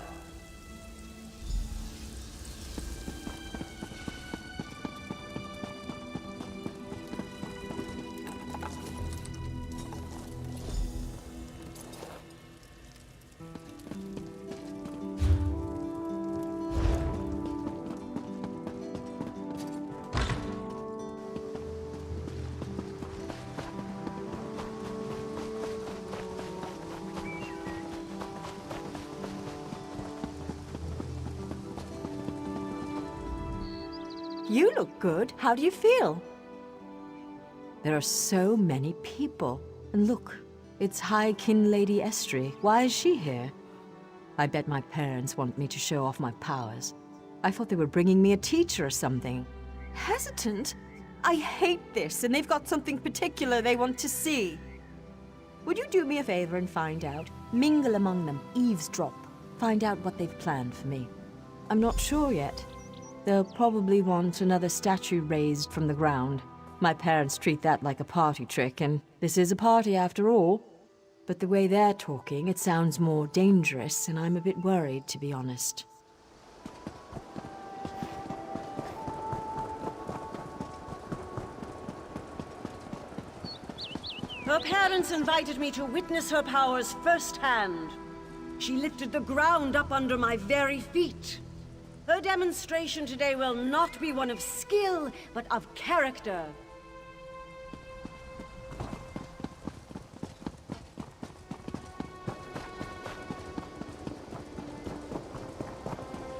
You look good. How do you feel? There are so many people. And look, it's High Kin Lady Estri. Why is she here? I bet my parents want me to show off my powers. I thought they were bringing me a teacher or something. Hesitant? I hate this, and they've got something particular they want to see. Would you do me a favor and find out? Mingle among them, eavesdrop. Find out what they've planned for me. I'm not sure yet. They'll probably want another statue raised from the ground. My parents treat that like a party trick, and this is a party after all. But the way they're talking, it sounds more dangerous, and I'm a bit worried, to be honest. Her parents invited me to witness her powers firsthand. She lifted the ground up under my very feet. Her demonstration today will not be one of skill, but of character.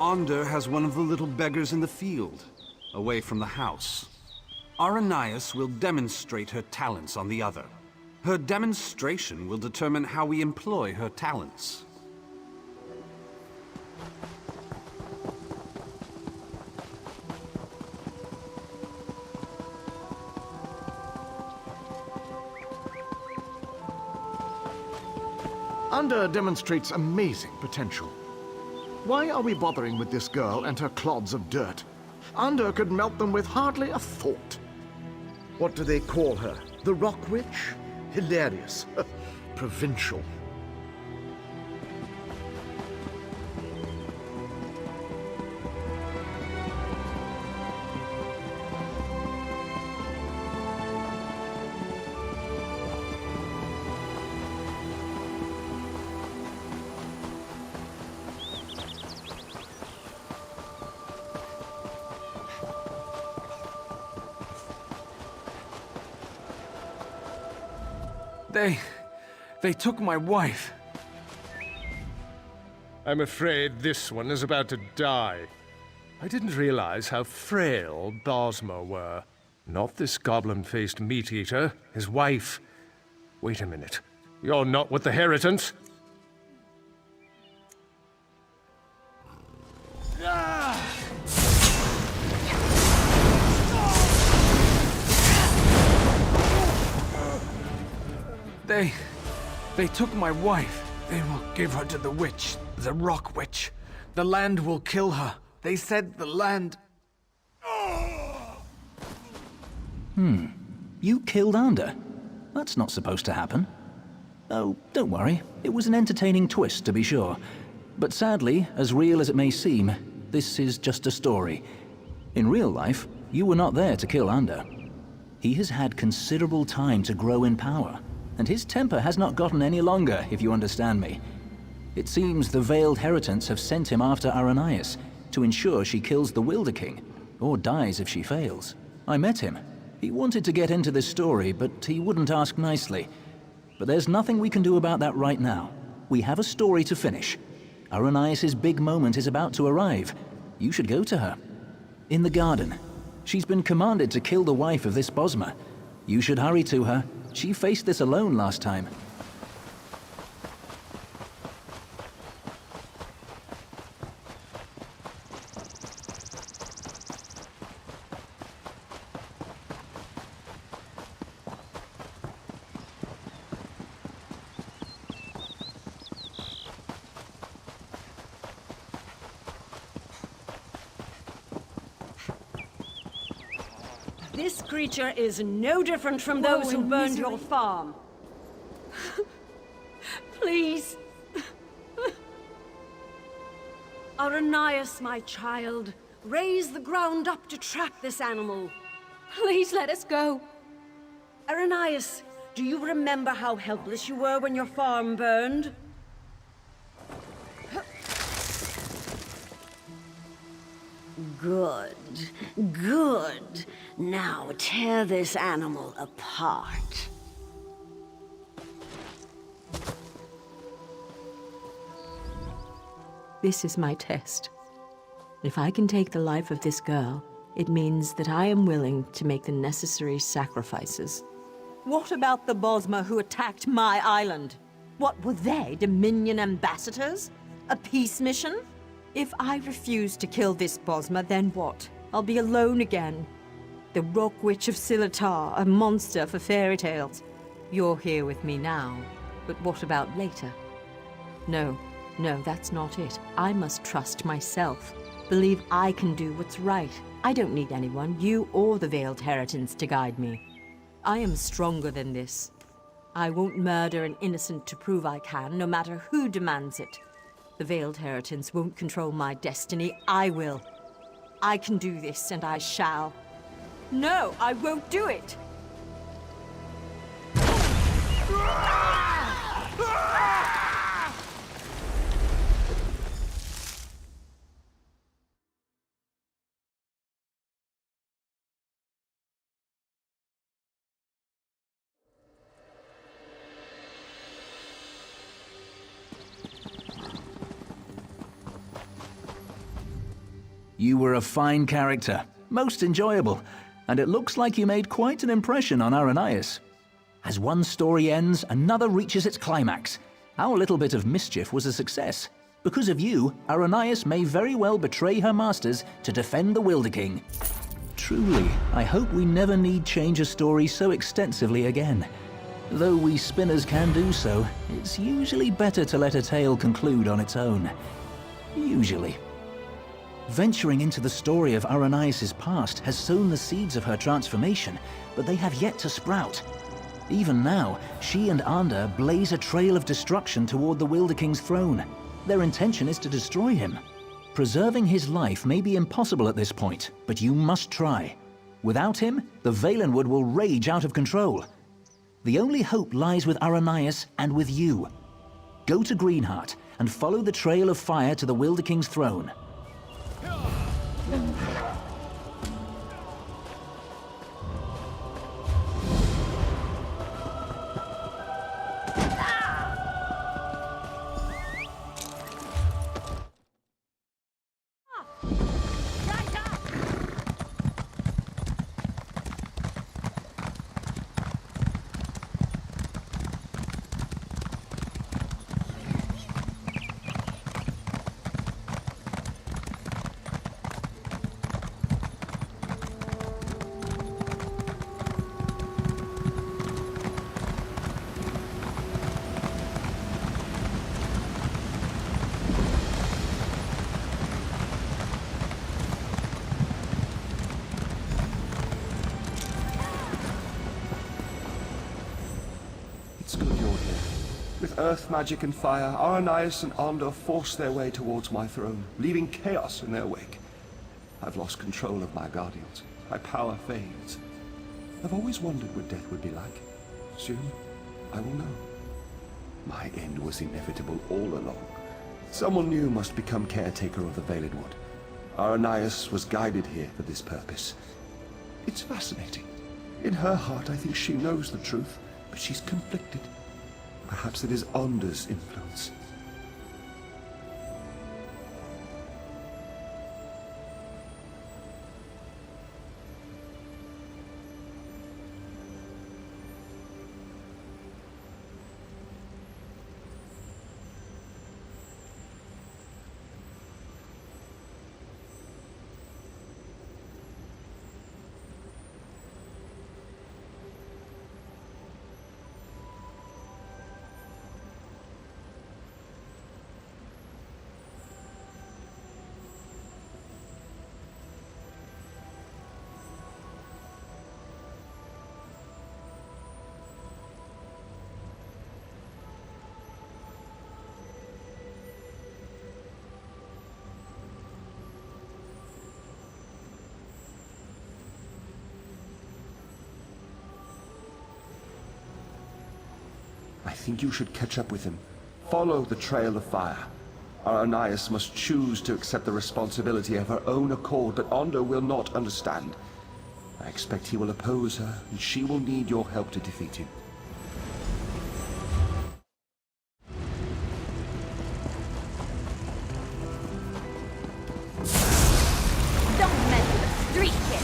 Ander has one of the little beggars in the field, away from the house. Aranias will demonstrate her talents on the other. Her demonstration will determine how we employ her talents. Ander demonstrates amazing potential. Why are we bothering with this girl and her clods of dirt? Ander could melt them with hardly a thought. What do they call her? The Rock Witch? Hilarious. Provincial. They took my wife. I'm afraid this one is about to die. I didn't realize how frail Bosma were. Not this goblin-faced meat-eater, his wife. Wait a minute. You're not with the Heritants? They took my wife. They will give her to the witch, the Rock Witch. The land will kill her. They said the land... You killed Ander? That's not supposed to happen. Oh, don't worry. It was an entertaining twist, to be sure. But sadly, as real as it may seem, this is just a story. In real life, you were not there to kill Ander. He has had considerable time to grow in power, and his temper has not gotten any longer, if you understand me. It seems the Veiled Heritants have sent him after Aranias to ensure she kills the Wilder King, or dies if she fails. I met him. He wanted to get into this story, but he wouldn't ask nicely. But there's nothing we can do about that right now. We have a story to finish. Aranias' big moment is about to arrive. You should go to her. In the garden. She's been commanded to kill the wife of this Bosma. You should hurry to her. She faced this alone last time. This creature is no different from those who burned your farm. Please. Aranias, my child, raise the ground up to track this animal. Please let us go. Aranias, do you remember how helpless you were when your farm burned? Good. Good. Now tear this animal apart. This is my test. If I can take the life of this girl, it means that I am willing to make the necessary sacrifices. What about the Bosma who attacked my island? What were they, Dominion ambassadors? A peace mission? If I refuse to kill this Bosma, then what? I'll be alone again. The Rock Witch of Silitar, a monster for fairy tales. You're here with me now, but what about later? No, that's not it. I must trust myself. Believe I can do what's right. I don't need anyone, you or the Veiled Heritance, to guide me. I am stronger than this. I won't murder an innocent to prove I can, no matter who demands it. The Veiled Heritance won't control my destiny, I will. I can do this, and I shall. No, I won't do it! You were a fine character, most enjoyable, and it looks like you made quite an impression on Arrhenius. As one story ends, another reaches its climax. Our little bit of mischief was a success. Because of you, Arrhenius may very well betray her masters to defend the Wilder King. Truly, I hope we never need change a story so extensively again. Though we spinners can do so, it's usually better to let a tale conclude on its own. Usually. Venturing into the story of Arrhenius' past has sown the seeds of her transformation, but they have yet to sprout. Even now, she and Ander blaze a trail of destruction toward the Wilder King's throne. Their intention is to destroy him. Preserving his life may be impossible at this point, but you must try. Without him, the Valenwood will rage out of control. The only hope lies with Arrhenius and with you. Go to Greenheart and follow the trail of fire to the Wilder King's throne. With earth magic and fire, Arrhenius and Ander forced their way towards my throne, leaving chaos in their wake. I've lost control of my guardians. My power fades. I've always wondered what death would be like. Soon, I will know. My end was inevitable all along. Someone new must become caretaker of the Valenwood. Arrhenius was guided here for this purpose. It's fascinating. In her heart, I think she knows the truth, but she's conflicted. Perhaps it is Ander's influence. I think you should catch up with him. Follow the trail of fire. Arrhenius must choose to accept the responsibility of her own accord that Ander will not understand. I expect he will oppose her, and she will need your help to defeat him. Don't mess with a street kid!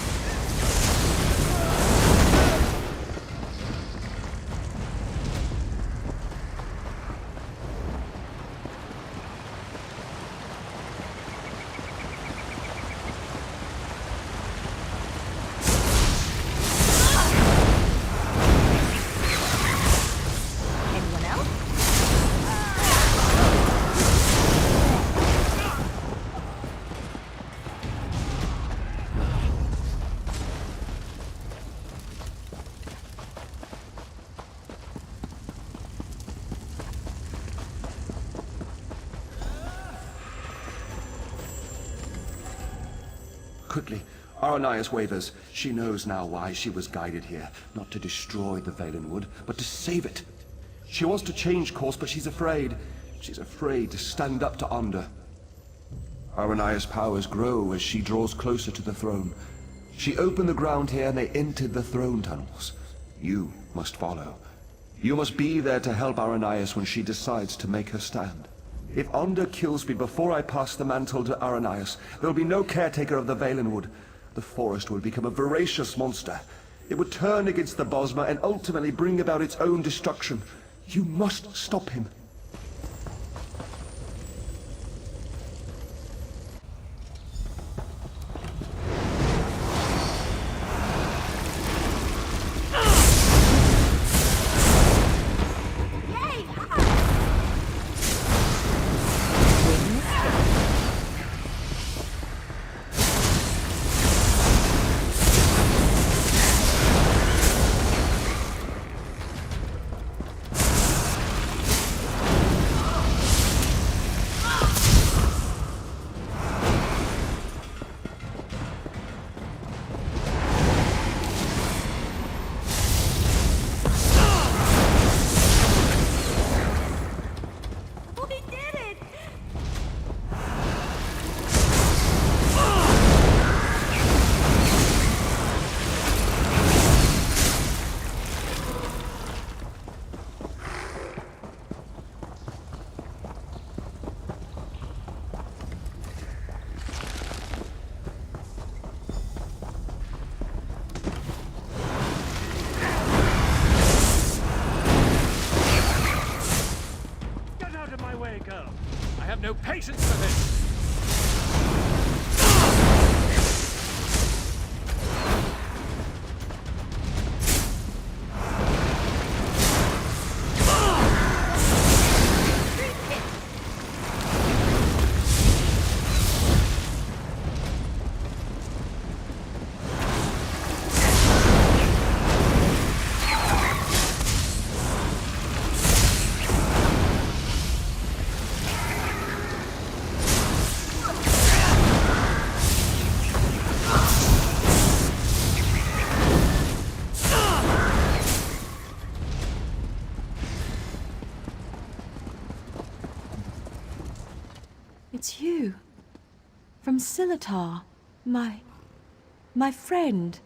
quickly. Aranias wavers. She knows now why she was guided here. Not to destroy the Valenwood, but to save it. She wants to change course, but she's afraid. She's afraid to stand up to Onda. Aranias' powers grow as she draws closer to the throne. She opened the ground here and they entered the throne tunnels. You must follow. You must be there to help Aranias when she decides to make her stand. If Onda kills me before I pass the mantle to Aranias, there will be no caretaker of the Valenwood. The forest will become a voracious monster. It would turn against the Bosmer and ultimately bring about its own destruction. You must stop him. No patience for this! It's you. From Silitar. My friend.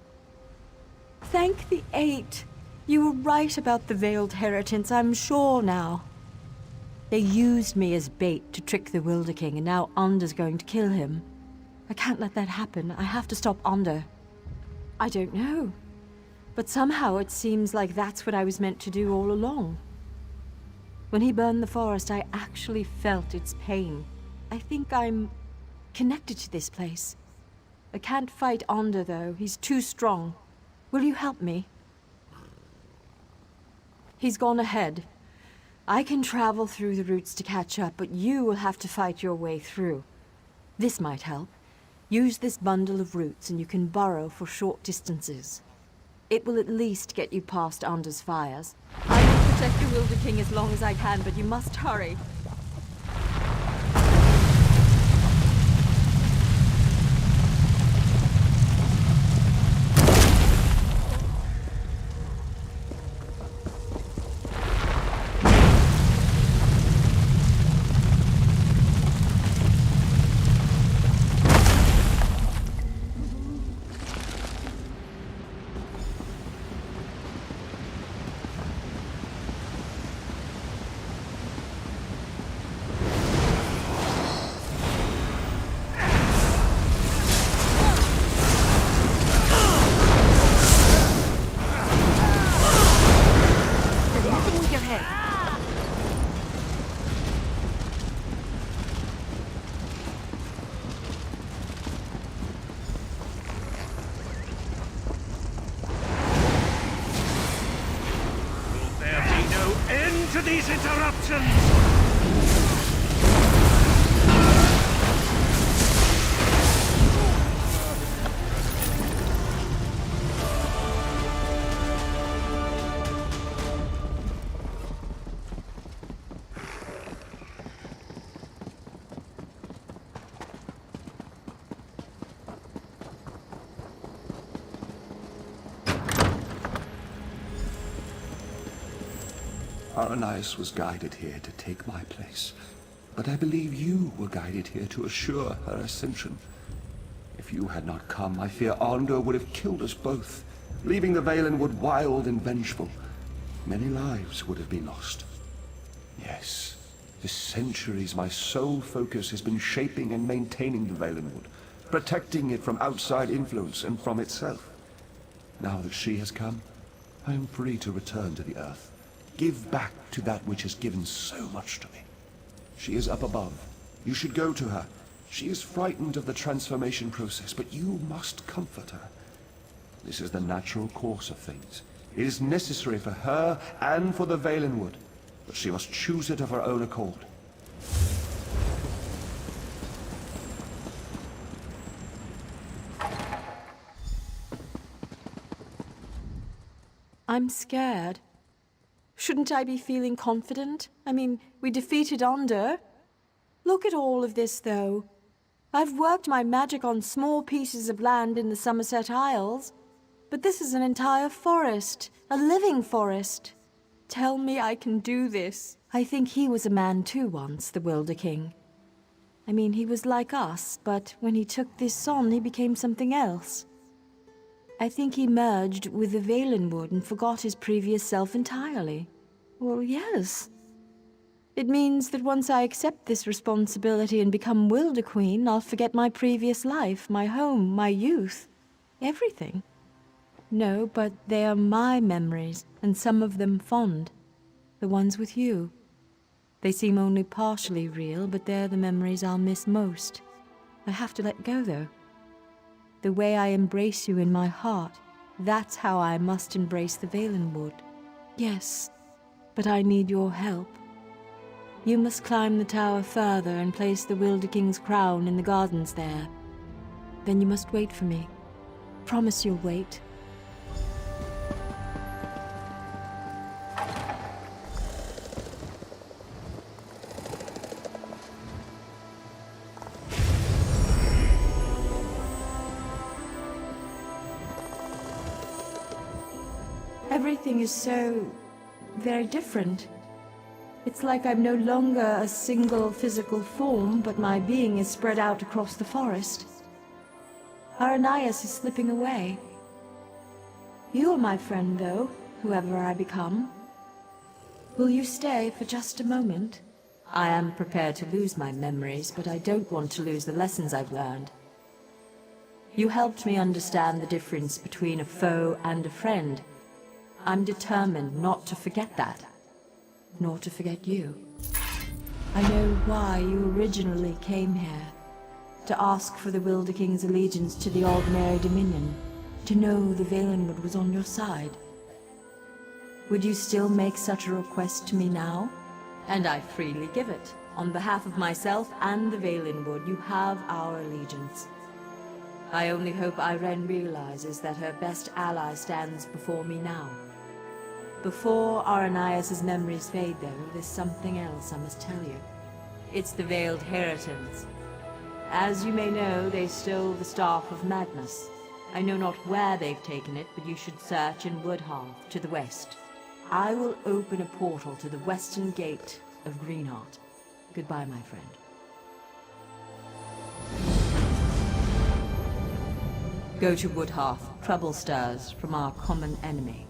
Thank the Eight. You were right about the Veiled Heritance, I'm sure now. They used me as bait to trick the Wilder King, and now Onder's going to kill him. I can't let that happen. I have to stop Onder. I don't know. But somehow it seems like that's what I was meant to do all along. When he burned the forest, I actually felt its pain. I think I'm connected to this place. I can't fight Onder, though. He's too strong. Will you help me? He's gone ahead. I can travel through the roots to catch up, but you will have to fight your way through. This might help. Use this bundle of roots and you can burrow for short distances. It will at least get you past Onder's fires. I will protect the Wilder King as long as I can, but you must hurry. To these interruptions! Aranias was guided here to take my place, but I believe you were guided here to assure her ascension. If you had not come, I fear Arndor would have killed us both, leaving the Valenwood wild and vengeful. Many lives would have been lost. Yes, for centuries my sole focus has been shaping and maintaining the Valenwood, protecting it from outside influence and from itself. Now that she has come, I am free to return to the Earth, give back to that which has given so much to me. She is up above. You should go to her. She is frightened of the transformation process, but you must comfort her. This is the natural course of things. It is necessary for her and for the Valenwood, but she must choose it of her own accord. I'm scared. Shouldn't I be feeling confident? I mean, we defeated Onder. Look at all of this, though. I've worked my magic on small pieces of land in the Somerset Isles, but this is an entire forest, a living forest. Tell me I can do this. I think he was a man too once, the Wilder King. I mean, he was like us, but when he took this on, he became something else. I think he merged with the Valenwood and forgot his previous self entirely. Well, yes. It means that once I accept this responsibility and become Wilder Queen, I'll forget my previous life, my home, my youth, everything. No, but they are my memories, and some of them fond. The ones with you. They seem only partially real, but they're the memories I'll miss most. I have to let go, though. The way I embrace you in my heart, that's how I must embrace the Valenwood. Yes, but I need your help. You must climb the tower further and place the Wilder King's crown in the gardens there. Then you must wait for me. Promise you'll wait. Everything is so very different. It's like I'm no longer a single physical form, but my being is spread out across the forest. Aranias is slipping away. You are my friend, though, whoever I become. Will you stay for just a moment? I am prepared to lose my memories, but I don't want to lose the lessons I've learned. You helped me understand the difference between a foe and a friend. I'm determined not to forget that, nor to forget you. I know why you originally came here, to ask for the Wilder King's allegiance to the Aldmeri Dominion, to know the Valenwood was on your side. Would you still make such a request to me now? And I freely give it. On behalf of myself and the Valenwood, you have our allegiance. I only hope Irene realizes that her best ally stands before me now. Before Aranias' memories fade, though, there's something else I must tell you. It's the Veiled Heritons. As you may know, they stole the Staff of Madness. I know not where they've taken it, but you should search in Woodhearth, to the west. I will open a portal to the western gate of Greenheart. Goodbye, my friend. Go to Woodhearth. Trouble stirs from our common enemy.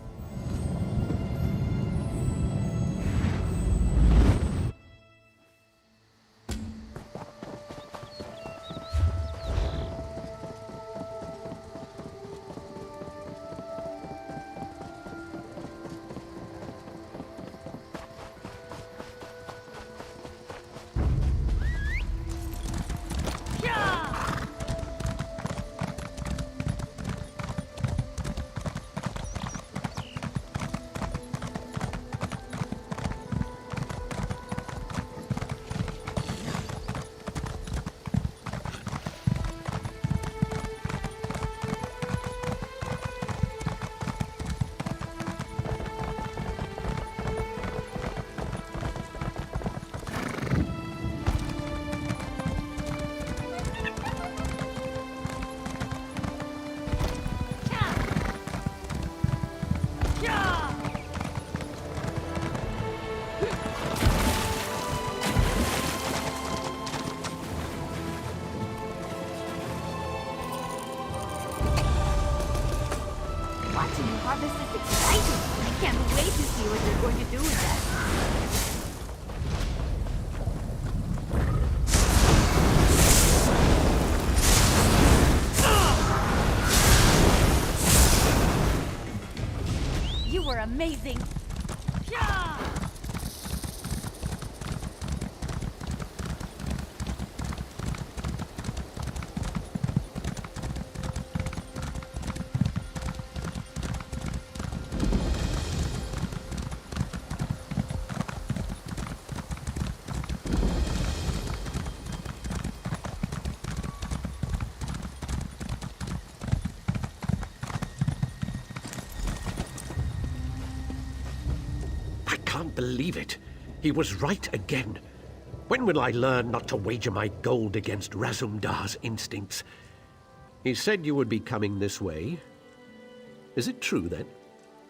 harvest is exciting. I can't wait to see what you're going to do with that. You were amazing. Yeah! I can't believe it. He was right again. When will I learn not to wager my gold against Razumdar's instincts? He said you would be coming this way. Is it true, then?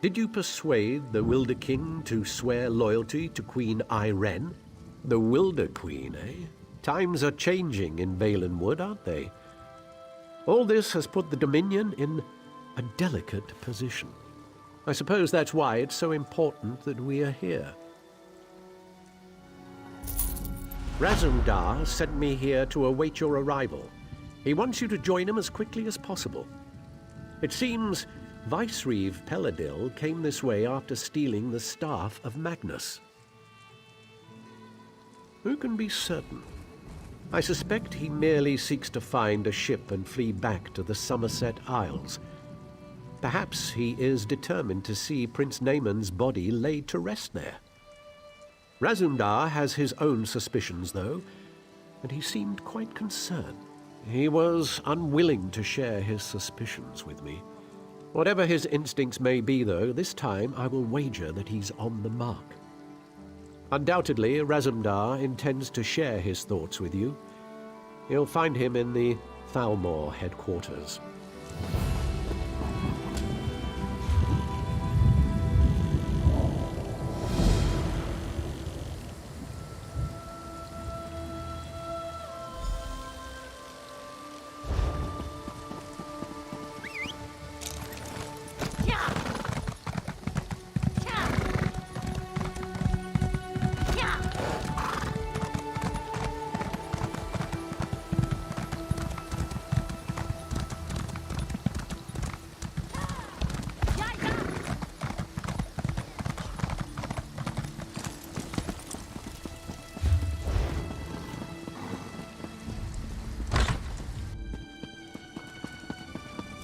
Did you persuade the Wilder King to swear loyalty to Queen Irene? The Wilder Queen, eh? Times are changing in Valenwood, aren't they? All this has put the Dominion in a delicate position. I suppose that's why it's so important that we are here. Razumdar sent me here to await your arrival. He wants you to join him as quickly as possible. It seems Vicereeve Peladil came this way after stealing the staff of Magnus. Who can be certain? I suspect he merely seeks to find a ship and flee back to the Somerset Isles. Perhaps he is determined to see Prince Naaman's body laid to rest there. Razumdar has his own suspicions, though, and he seemed quite concerned. He was unwilling to share his suspicions with me. Whatever his instincts may be, though, this time I will wager that he's on the mark. Undoubtedly, Razumdar intends to share his thoughts with you. You'll find him in the Thalmor headquarters.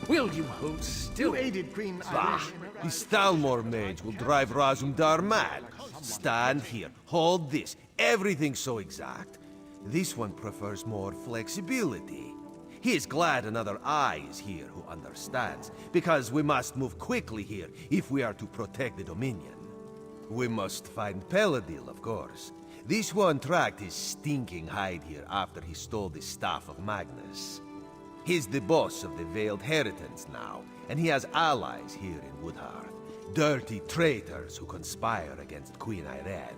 Will you hold still? You aided Queen Bah! The Thalmor mage will drive Razumdar mad. Stand here. Hold this. Everything's so exact. This one prefers more flexibility. He is glad another eye is here who understands, because we must move quickly here if we are to protect the Dominion. We must find Peladil, of course. This one tracked his stinking hide here after he stole the staff of Magnus. He's the boss of the Veiled Heritance now, and he has allies here in Woodhearth. Dirty traitors who conspire against Queen Irene.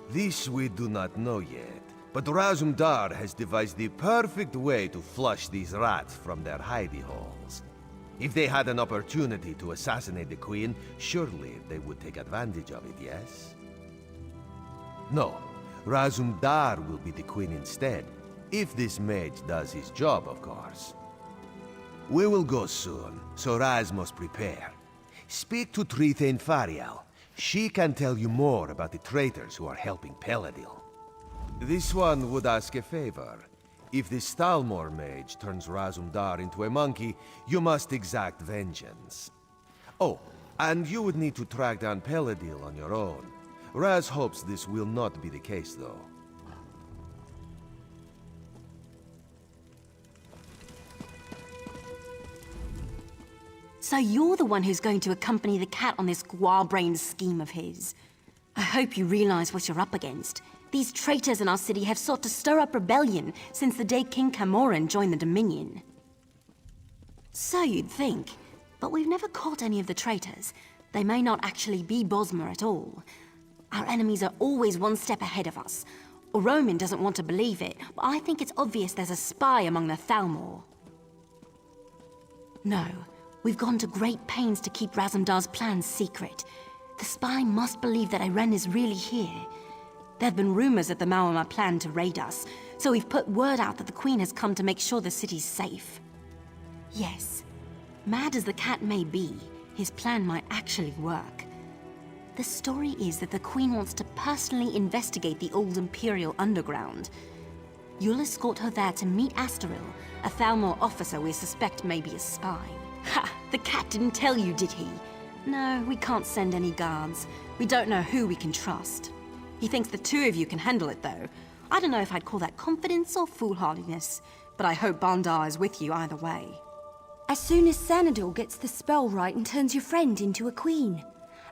This we do not know yet, but Razumdar has devised the perfect way to flush these rats from their hidey holes. If they had an opportunity to assassinate the Queen, surely they would take advantage of it, yes? No, Razumdar will be the Queen instead. If this mage does his job, of course. We will go soon, so Raz must prepare. Speak to Trithane Fariel. She can tell you more about the traitors who are helping Peladil. This one would ask a favor. If the Thalmor mage turns Razumdar into a monkey, you must exact vengeance. Oh, and you would need to track down Peladil on your own. Raz hopes this will not be the case, though. So you're the one who's going to accompany the cat on this square-brained scheme of his. I hope you realize what you're up against. These traitors in our city have sought to stir up rebellion since the day King Camoran joined the Dominion. So you'd think, but we've never caught any of the traitors. They may not actually be Bosmer at all. Our enemies are always one step ahead of us. Roman doesn't want to believe it, but I think it's obvious there's a spy among the Thalmor. No, We've gone to great pains to keep Razumdar's plans secret. The spy must believe that Irene is really here. There have been rumors that the Maormer plan to raid us, so we've put word out that the Queen has come to make sure the city's safe. Yes, mad as the cat may be, his plan might actually work. The story is that the Queen wants to personally investigate the old Imperial underground. You'll escort her there to meet Astaril, a Thalmor officer we suspect may be a spy. Ha! The cat didn't tell you, did he? No, we can't send any guards. We don't know who we can trust. He thinks the two of you can handle it, though. I don't know if I'd call that confidence or foolhardiness, but I hope Bandar is with you either way. As soon as Xanador gets the spell right and turns your friend into a queen.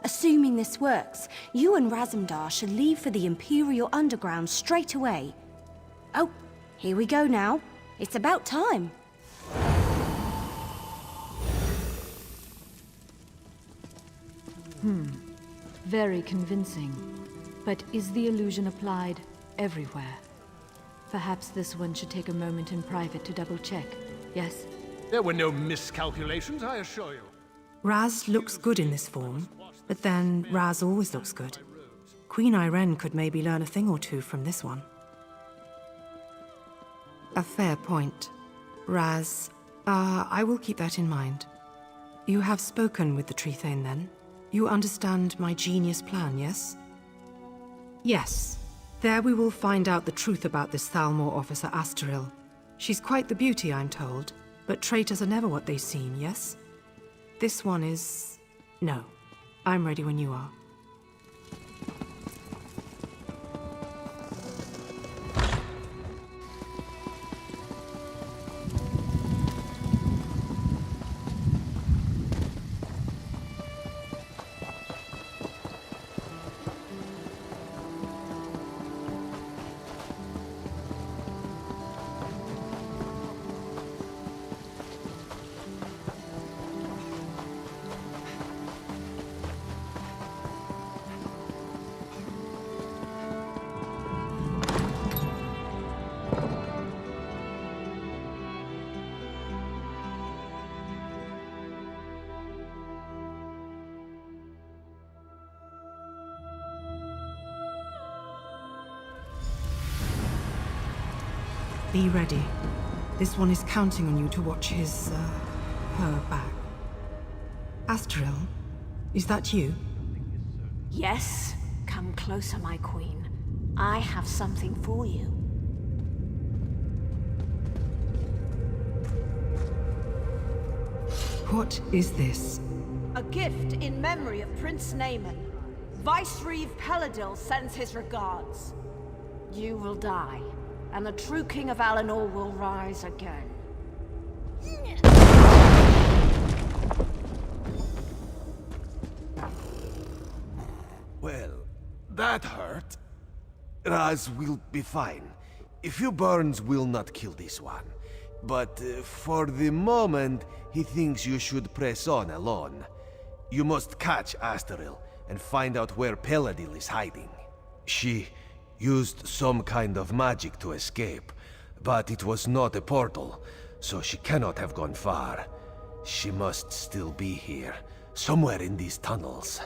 Assuming this works, you and Razumdar should leave for the Imperial Underground straight away. Oh, here we go now. It's about time. Very convincing. But is the illusion applied everywhere? Perhaps this one should take a moment in private to double-check, yes? There were no miscalculations, I assure you. Raz looks good in this form, but then Raz always looks good. Queen Irene could maybe learn a thing or two from this one. A fair point. Raz, I will keep that in mind. You have spoken with the Tree Thane, then? You understand my genius plan, yes? Yes. There we will find out the truth about this Thalmor officer Astaril. She's quite the beauty, I'm told, but traitors are never what they seem, yes? This one is... No. I'm ready when you are. Be ready. This one is counting on you to watch her back. Astaril, is that you? Yes? Come closer, my queen. I have something for you. What is this? A gift in memory of Prince Naaman. Vice-Reeve Peladil sends his regards. You will die, and the true King of Alinor will rise again. Well, that hurt. Raz will be fine. A few burns will not kill this one. But for the moment, he thinks you should press on alone. You must catch Astaril and find out where Peladil is hiding. She used some kind of magic to escape, but it was not a portal, so she cannot have gone far. She must still be here, somewhere in these tunnels.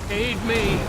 Aid me!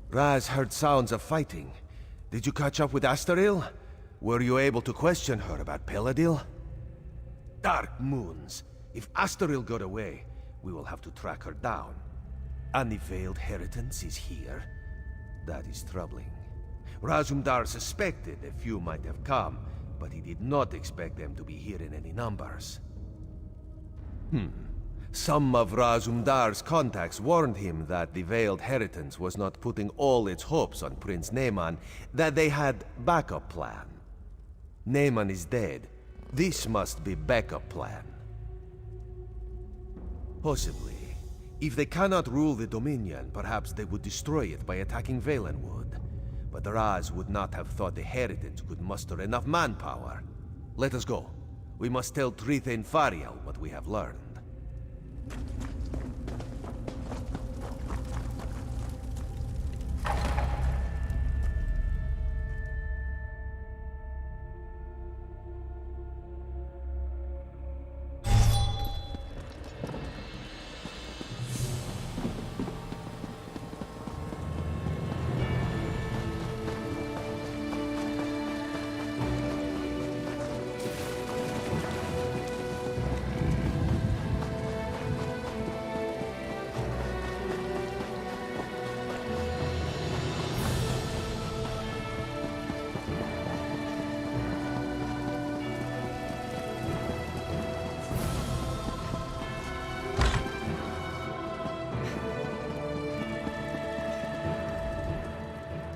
Raz heard sounds of fighting. Did you catch up with Astaril? Were you able to question her about Peladil? Dark moons. If Astaril got away, we will have to track her down. And the Veiled Heritance is here? That is troubling. Razumdar suspected a few might have come, but he did not expect them to be here in any numbers. Some of Razumdar's contacts warned him that the Veiled Heritance was not putting all its hopes on Prince Neyman, that they had backup plan. Neyman is dead. This must be backup plan. Possibly. If they cannot rule the Dominion, perhaps they would destroy it by attacking Valenwood. But Raz would not have thought the Heritance could muster enough manpower. Let us go. We must tell Trithain Fariel what we have learned.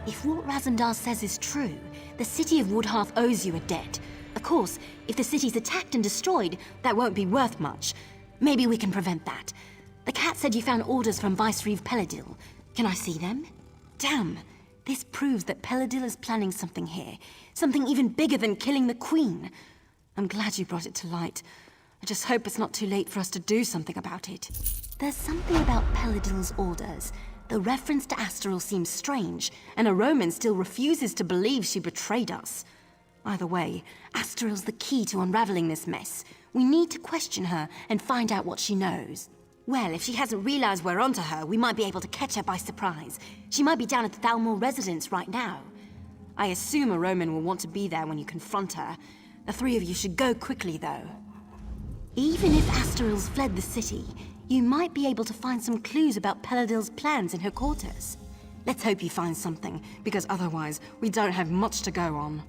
If what Razumdar says is true, the city of Woodhearth owes you a debt. Of course, if the city's attacked and destroyed, that won't be worth much. Maybe we can prevent that. The cat said you found orders from Vicereeve Peladil. Can I see them? Damn, this proves that Peladil is planning something here. Something even bigger than killing the Queen. I'm glad you brought it to light. I just hope it's not too late for us to do something about it. There's something about Peladil's orders. The reference to Astaril seems strange, and a Roman still refuses to believe she betrayed us. Either way, Astaril's the key to unraveling this mess. We need to question her and find out what she knows. Well, if she hasn't realized we're onto her, we might be able to catch her by surprise. She might be down at the Thalmor residence right now. I assume a Roman will want to be there when you confront her. The three of you should go quickly, though. Even if Astaril's fled the city, you might be able to find some clues about Peladil's plans in her quarters. Let's hope you find something, because otherwise, we don't have much to go on.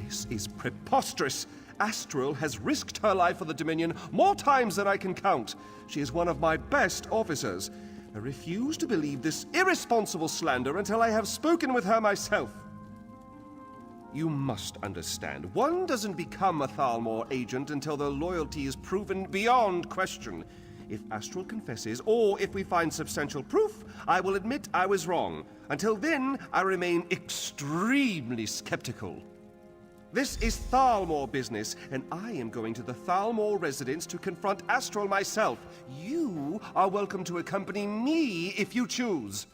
This is preposterous. Astaril has risked her life for the Dominion more times than I can count. She is one of my best officers. I refuse to believe this irresponsible slander until I have spoken with her myself. You must understand, one doesn't become a Thalmor agent until their loyalty is proven beyond question. If Astaril confesses, or if we find substantial proof, I will admit I was wrong. Until then, I remain extremely skeptical. This is Thalmor business, and I am going to the Thalmor residence to confront Astaril myself. You are welcome to accompany me if you choose.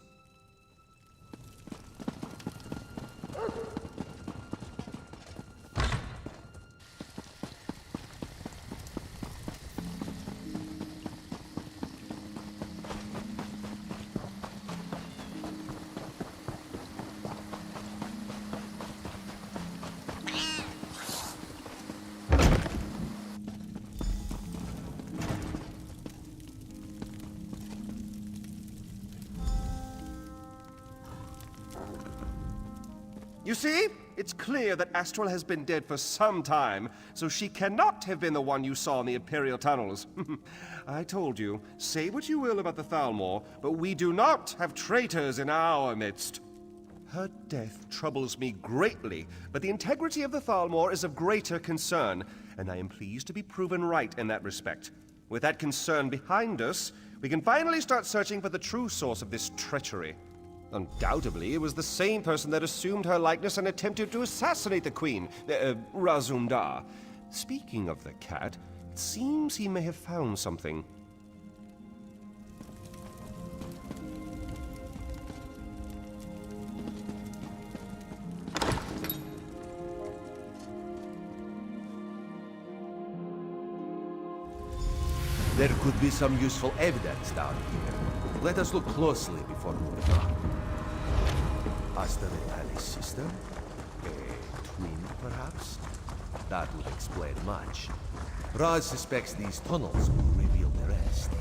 You see? It's clear that Astaril has been dead for some time, so she cannot have been the one you saw in the Imperial tunnels. I told you, say what you will about the Thalmor, but we do not have traitors in our midst. Her death troubles me greatly, but the integrity of the Thalmor is of greater concern, and I am pleased to be proven right in that respect. With that concern behind us, we can finally start searching for the true source of this treachery. Undoubtedly, it was the same person that assumed her likeness and attempted to assassinate the Queen, Razumdar. Speaking of the cat, it seems he may have found something. There could be some useful evidence down here. Let us look closely before moving on. Asta Natali's sister? A twin, perhaps? That would explain much. Raz suspects these tunnels will reveal the rest.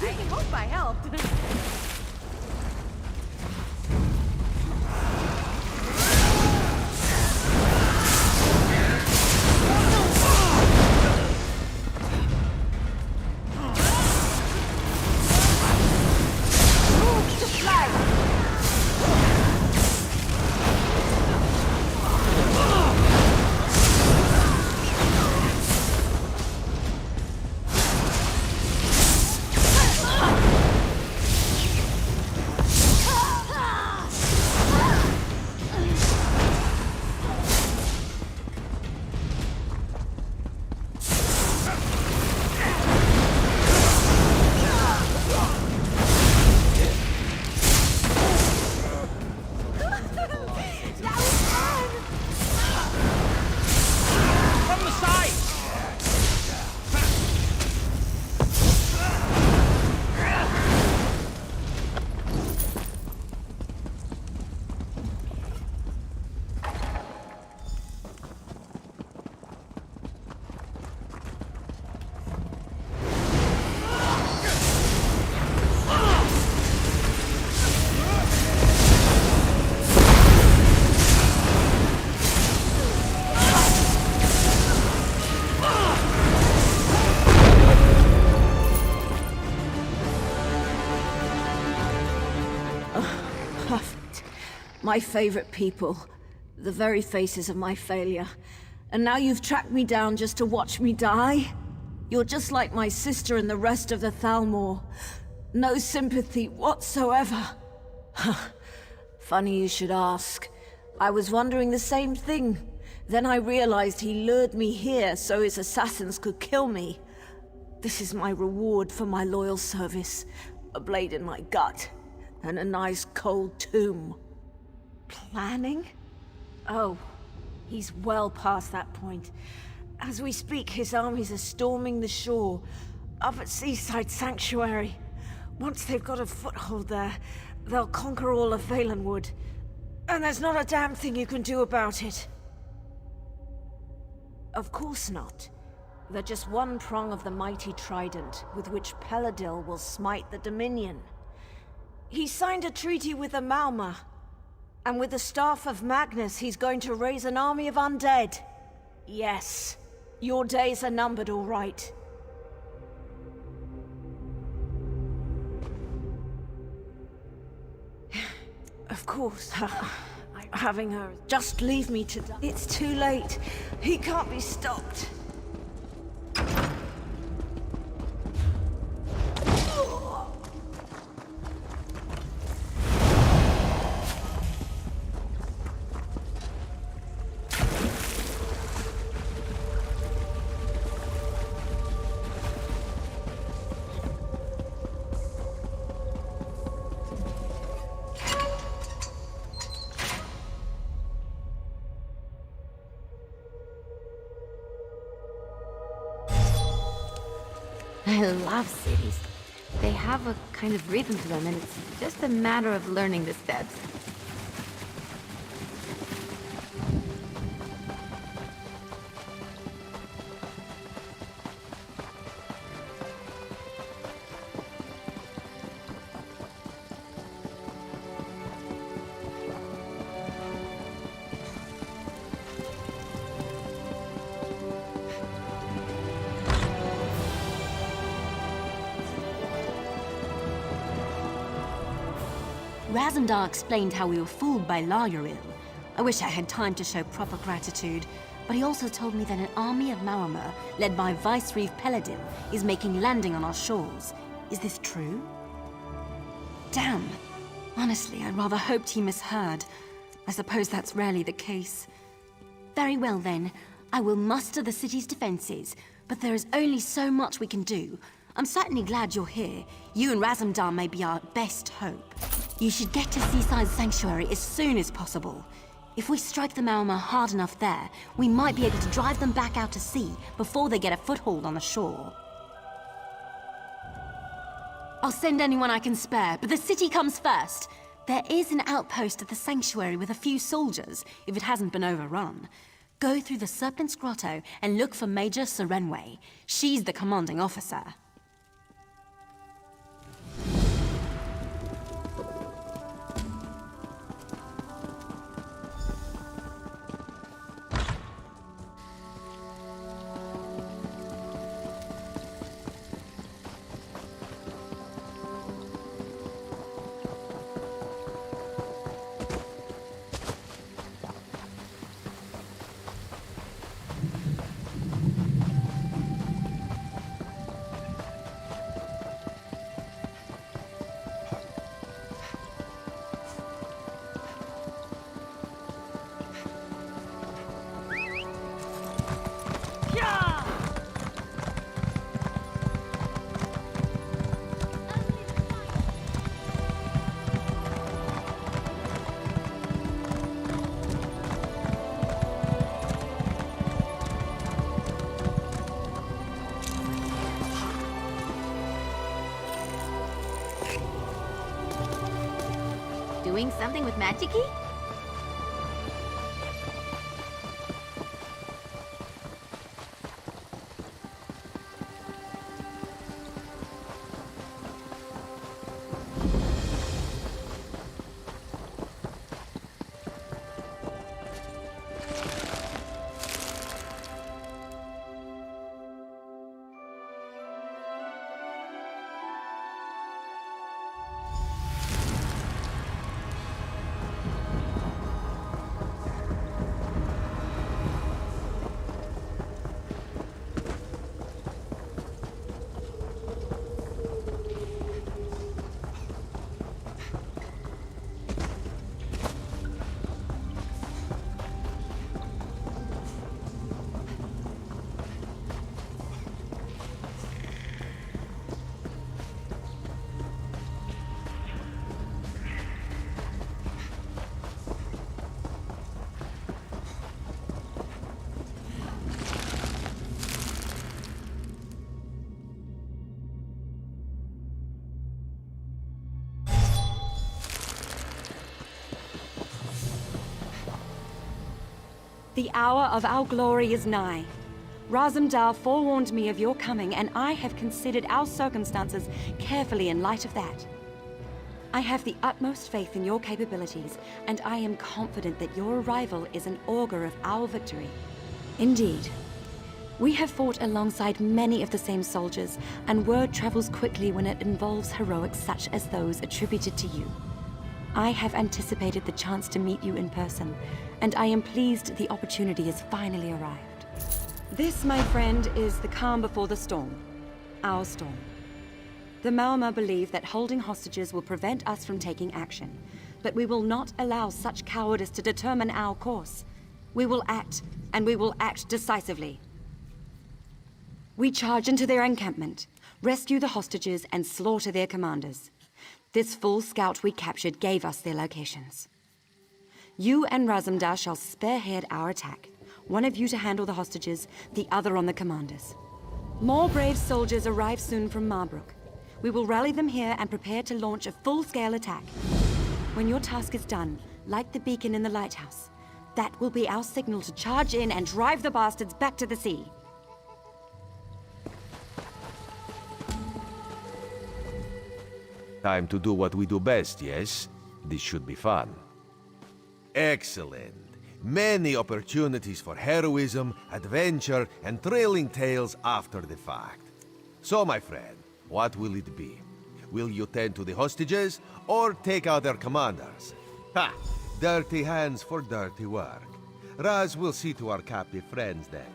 I hope I helped. My favorite people. The very faces of my failure. And now you've tracked me down just to watch me die? You're just like my sister and the rest of the Thalmor. No sympathy whatsoever. Funny you should ask. I was wondering the same thing. Then I realized he lured me here so his assassins could kill me. This is my reward for my loyal service. A blade in my gut. And a nice cold tomb. Planning? Oh, he's well past that point. As we speak, his armies are storming the shore, up at Seaside Sanctuary. Once they've got a foothold there, they'll conquer all of Valenwood. And there's not a damn thing you can do about it. Of course not. They're just one prong of the mighty trident with which Peladil will smite the Dominion. He signed a treaty with the Malma. And with the staff of Magnus, he's going to raise an army of undead. Yes, your days are numbered, all right. Of course. Having her just leave me to die. It's too late. He can't be stopped. I love cities. They have a kind of rhythm to them, and it's just a matter of learning the steps. Razendar explained how we were fooled by Lauril. I wish I had time to show proper gratitude, but he also told me that an army of Maramur, led by Vicereeve Peladil, is making landing on our shores. Is this true? Damn. Honestly, I rather hoped he misheard. I suppose that's rarely the case. Very well then. I will muster the city's defenses, but there is only so much we can do. I'm certainly glad you're here. You and Razendar may be our best hope. You should get to Seaside Sanctuary as soon as possible. If we strike the Maormer hard enough there, we might be able to drive them back out to sea before they get a foothold on the shore. I'll send anyone I can spare, but the city comes first. There is an outpost at the sanctuary with a few soldiers, if it hasn't been overrun. Go through the Serpent's Grotto and look for Major Serenway. She's the commanding officer. Doing something with magic-y? The hour of our glory is nigh. Razumdar forewarned me of your coming, and I have considered our circumstances carefully in light of that. I have the utmost faith in your capabilities, and I am confident that your arrival is an augur of our victory. Indeed. We have fought alongside many of the same soldiers, and word travels quickly when it involves heroics such as those attributed to you. I have anticipated the chance to meet you in person, and I am pleased the opportunity has finally arrived. This, my friend, is the calm before the storm. Our storm. The Maormer believe that holding hostages will prevent us from taking action, but we will not allow such cowardice to determine our course. We will act, and we will act decisively. We charge into their encampment, rescue the hostages, and slaughter their commanders. This full scout we captured gave us their locations. You and Razumdar shall spearhead our attack. One of you to handle the hostages, the other on the commanders. More brave soldiers arrive soon from Marbrook. We will rally them here and prepare to launch a full-scale attack. When your task is done, light the beacon in the lighthouse. That will be our signal to charge in and drive the bastards back to the sea. Time to do what we do best, yes? This should be fun. Excellent. Many opportunities for heroism, adventure, and thrilling tales after the fact. So, my friend, what will it be? Will you tend to the hostages, or take out their commanders? Ha! Dirty hands for dirty work. Raz will see to our captive friends then.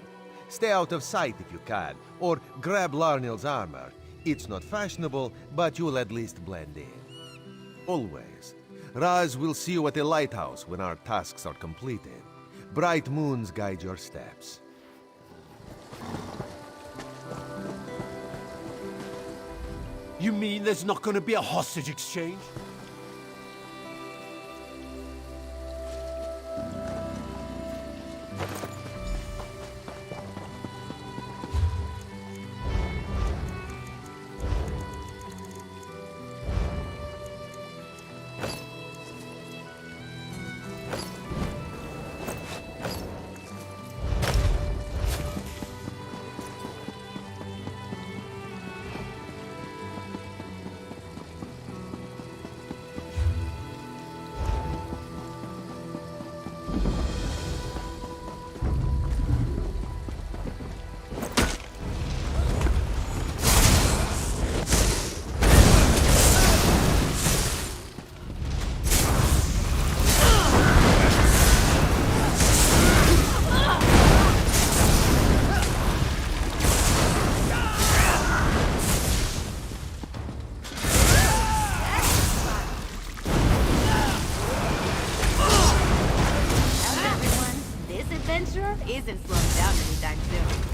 Stay out of sight if you can, or grab Larnil's armor. It's not fashionable, but you'll at least blend in. Always. Raz will see you at the lighthouse when our tasks are completed. Bright moons guide your steps. You mean there's not gonna be a hostage exchange? slowing down anytime soon.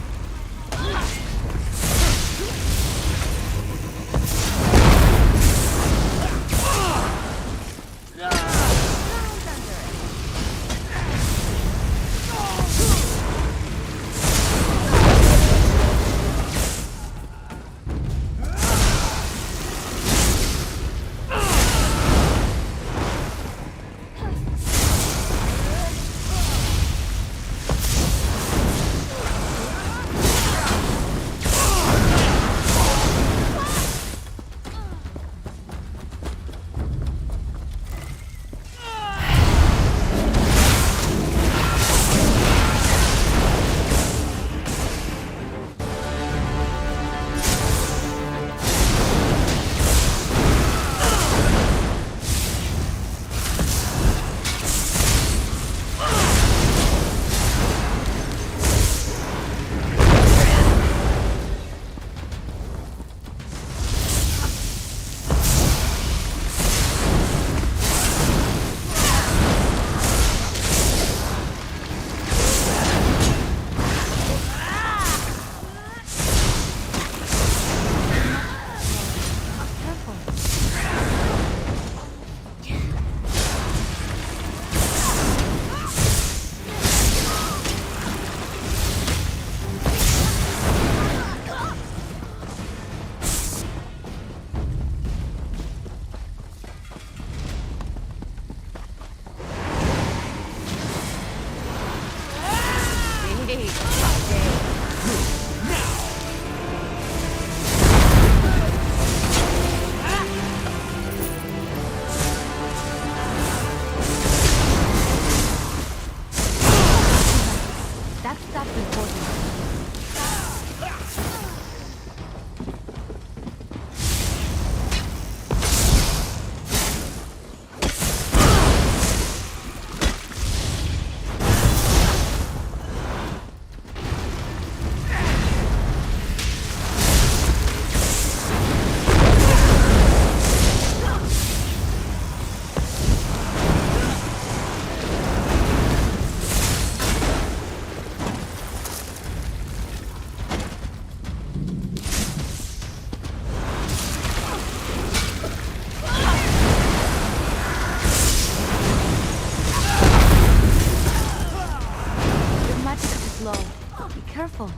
Careful.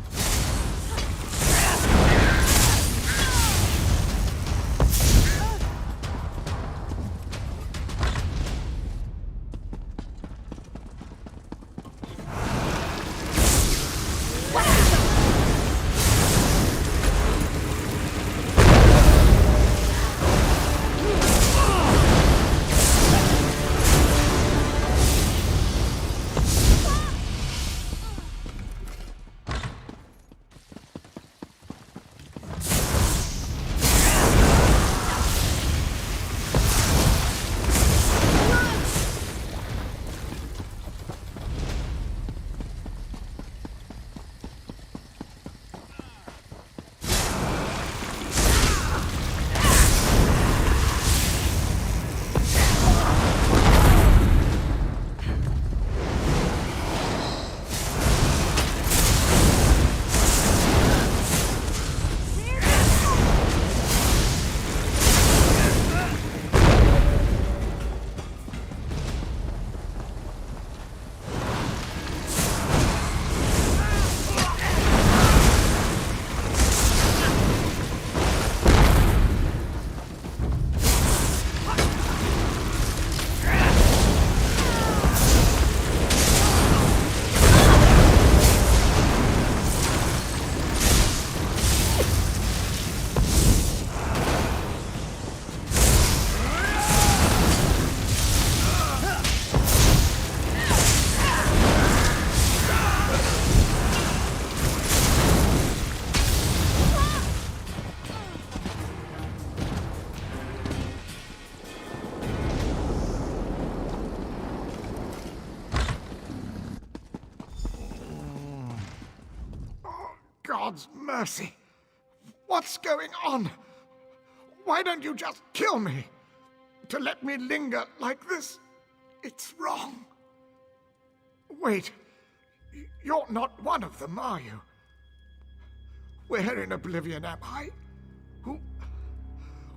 God's mercy! What's going on? Why don't you just kill me? To let me linger like this, it's wrong. Wait, You're not one of them, are you? Where in oblivion am I?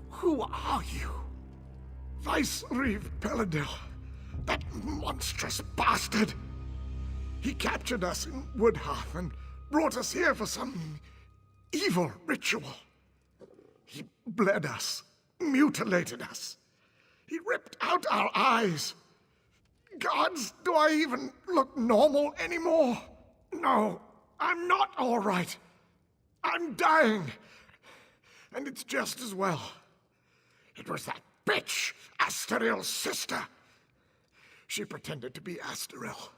Who are you? Vice-Reeve Peladil, that monstrous bastard. He captured us in Woodhearth and brought us here for some evil ritual. He bled us, mutilated us. He ripped out our eyes. Gods, do I even look normal anymore? No, I'm not all right. I'm dying. And it's just as well. It was that bitch, Asteril's sister. She pretended to be Asteril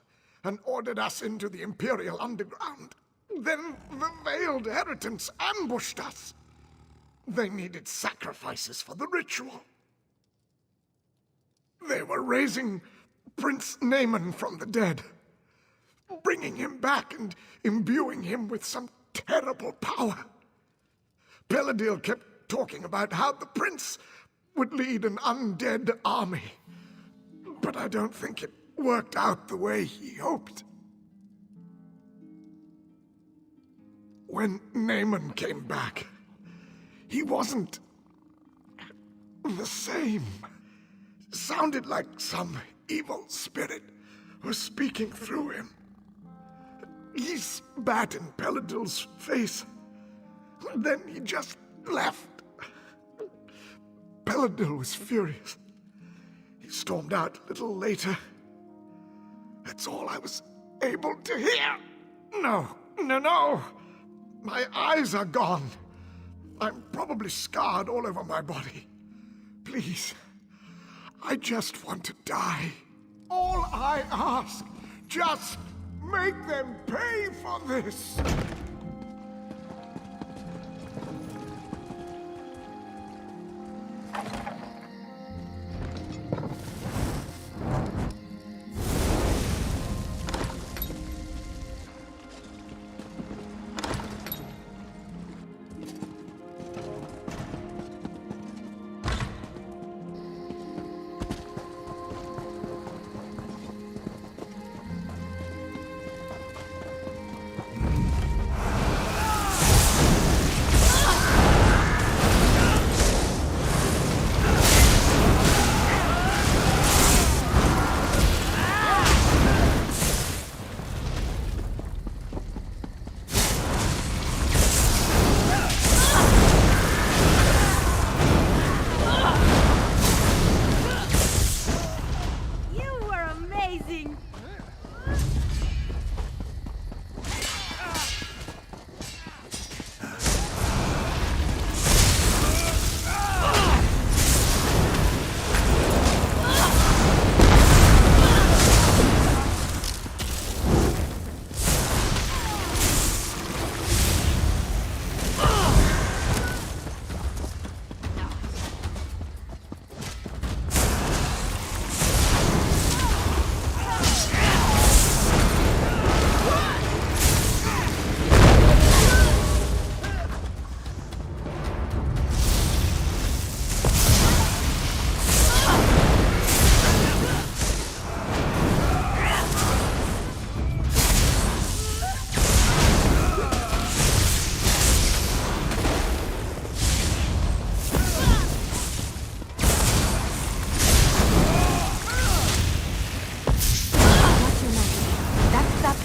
and ordered us into the Imperial Underground. Then the Veiled Heritants ambushed us. They needed sacrifices for the ritual. They were raising Prince Naaman from the dead, bringing him back and imbuing him with some terrible power. Peladil kept talking about how the prince would lead an undead army, but I don't think it worked out the way he hoped. When Naaman came back, he wasn't the same. Sounded like some evil spirit was speaking through him. He spat in Peladil's face, then he just left. Peladil was furious. He stormed out a little later. That's all I was able to hear. No. My eyes are gone. I'm probably scarred all over my body. Please, I just want to die. All I ask, just make them pay for this.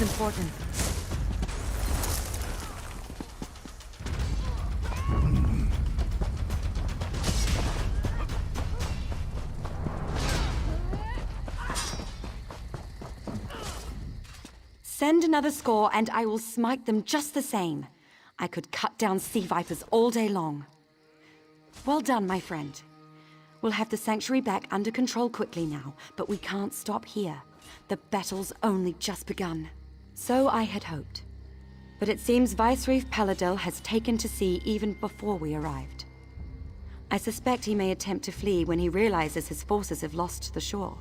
Important. Send another score and I will smite them just the same. I could cut down sea vipers all day long. Well done, my friend. We'll have the sanctuary back under control quickly now, but we can't stop here. The battle's only just begun. So I had hoped. But it seems Vice-Reeve Peladil has taken to sea even before we arrived. I suspect he may attempt to flee when he realizes his forces have lost the shore.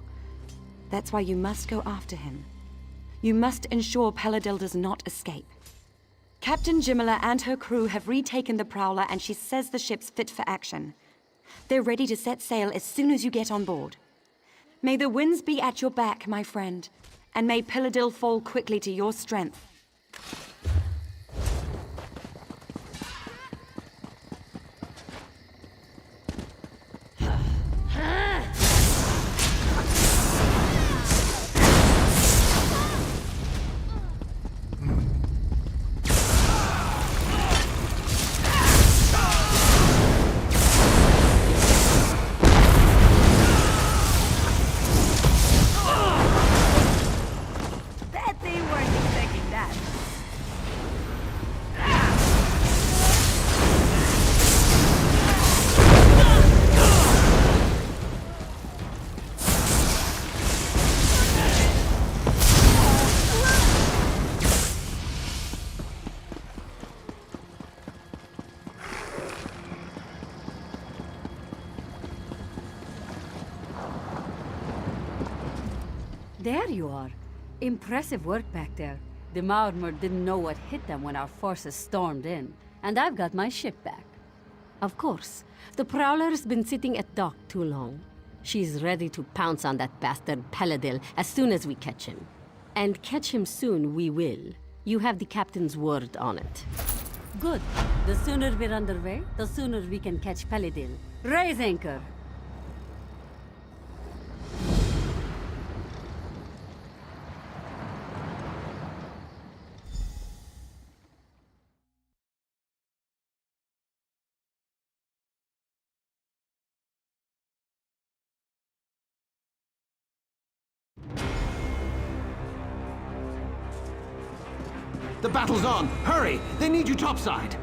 That's why you must go after him. You must ensure Peladil does not escape. Captain Jimala and her crew have retaken the Prowler and she says the ship's fit for action. They're ready to set sail as soon as you get on board. May the winds be at your back, my friend, and may Piladil fall quickly to your strength. There you are. Impressive work back there. The Marmor didn't know what hit them when our forces stormed in, and I've got my ship back. Of course, the Prowler's been sitting at dock too long. She's ready to pounce on that bastard Paladil as soon as we catch him. And catch him soon we will. You have the captain's word on it. Good. The sooner we're underway, the sooner we can catch Paladil. Raise anchor! The battle's on! Hurry! They need you topside!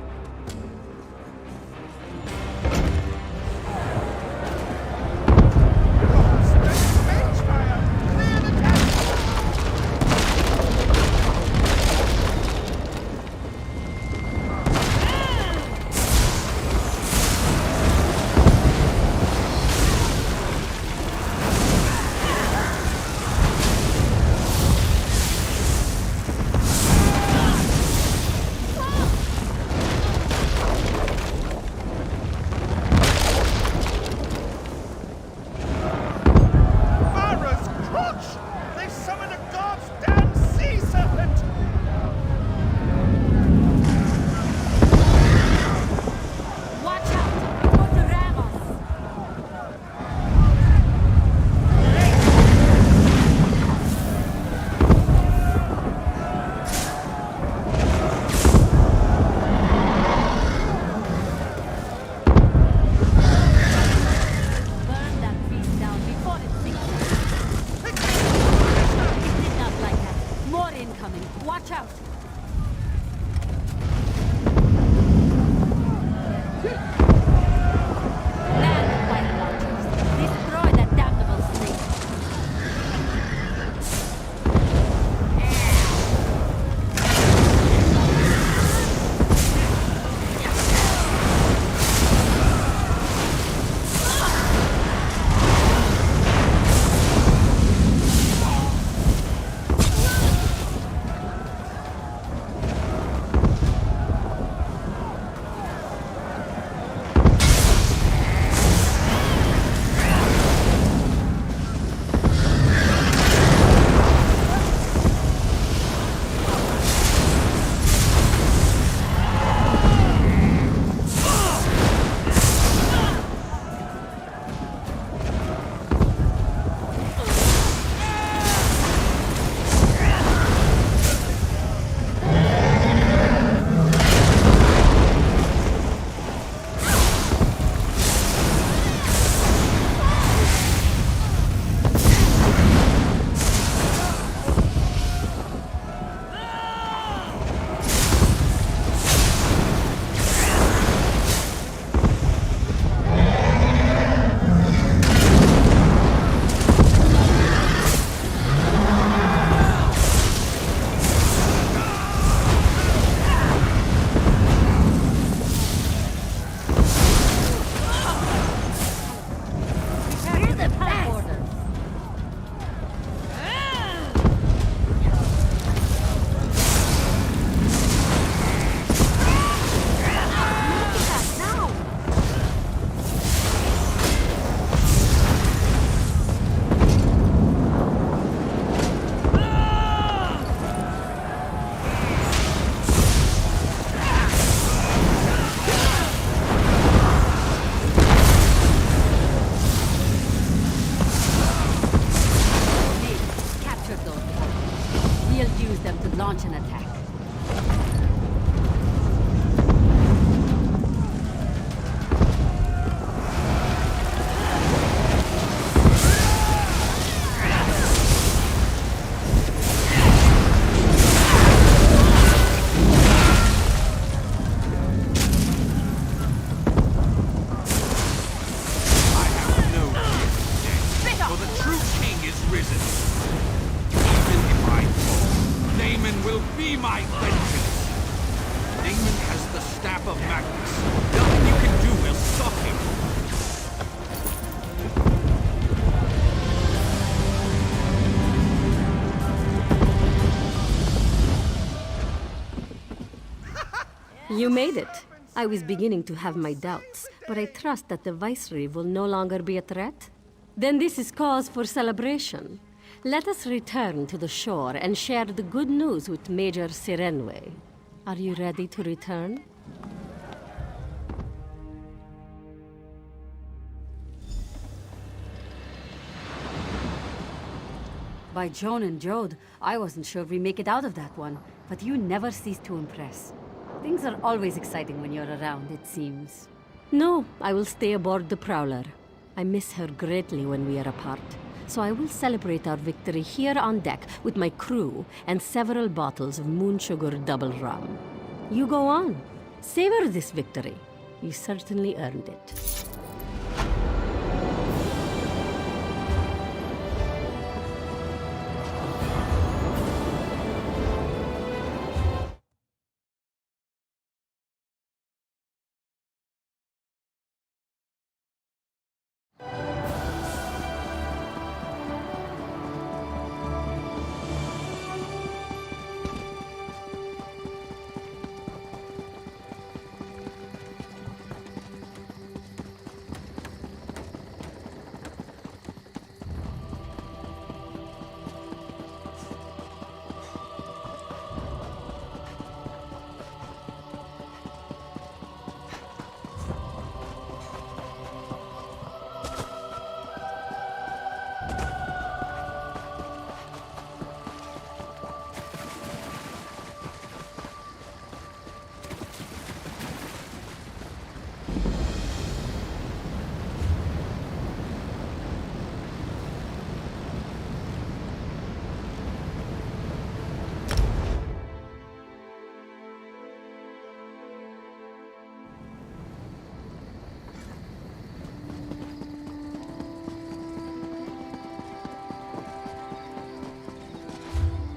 the staff of Magnus. Nothing you can do will stop him. You made it. I was beginning to have my doubts, but I trust that the Viceroy will no longer be a threat. Then this is cause for celebration. Let us return to the shore and share the good news with Major Sirenwe. Are you ready to return? By Joan and Jode, I wasn't sure we make it out of that one, but you never cease to impress. Things are always exciting when you're around, it seems. No, I will stay aboard the Prowler. I miss her greatly when we are apart, so I will celebrate our victory here on deck with my crew and several bottles of moon sugar double rum. You go on. Savor this victory. You certainly earned it.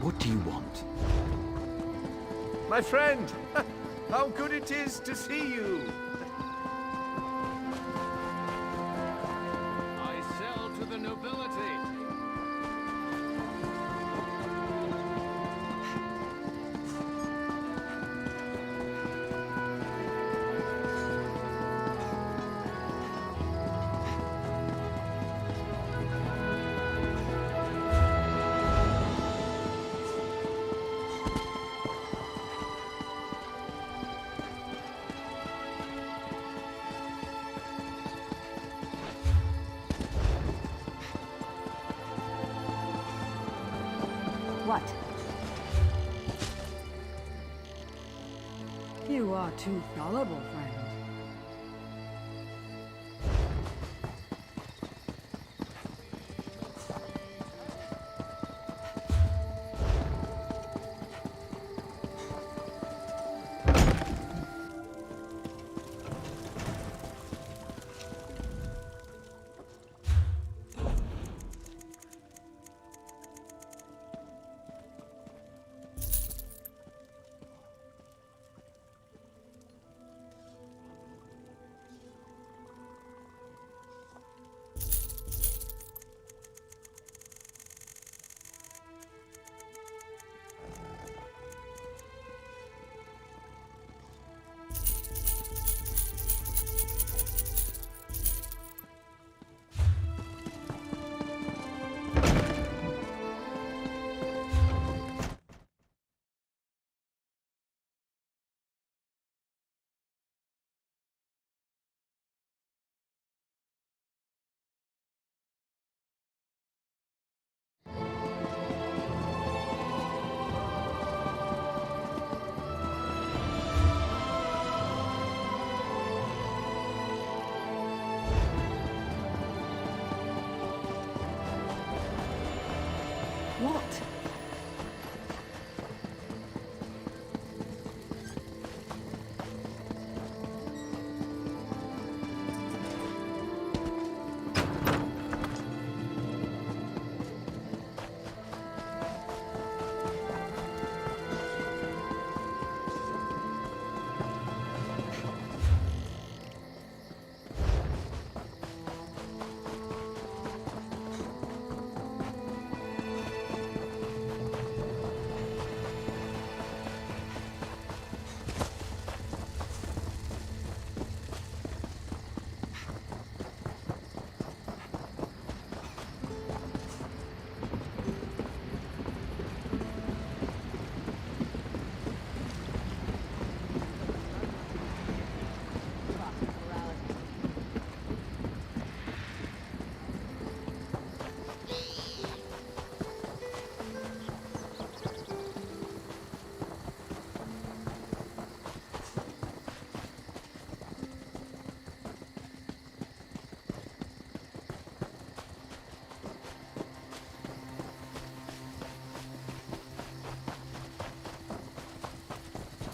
What do you want? My friend, how good it is to see you! I sell to the nobility. What? You are too gullible, friend.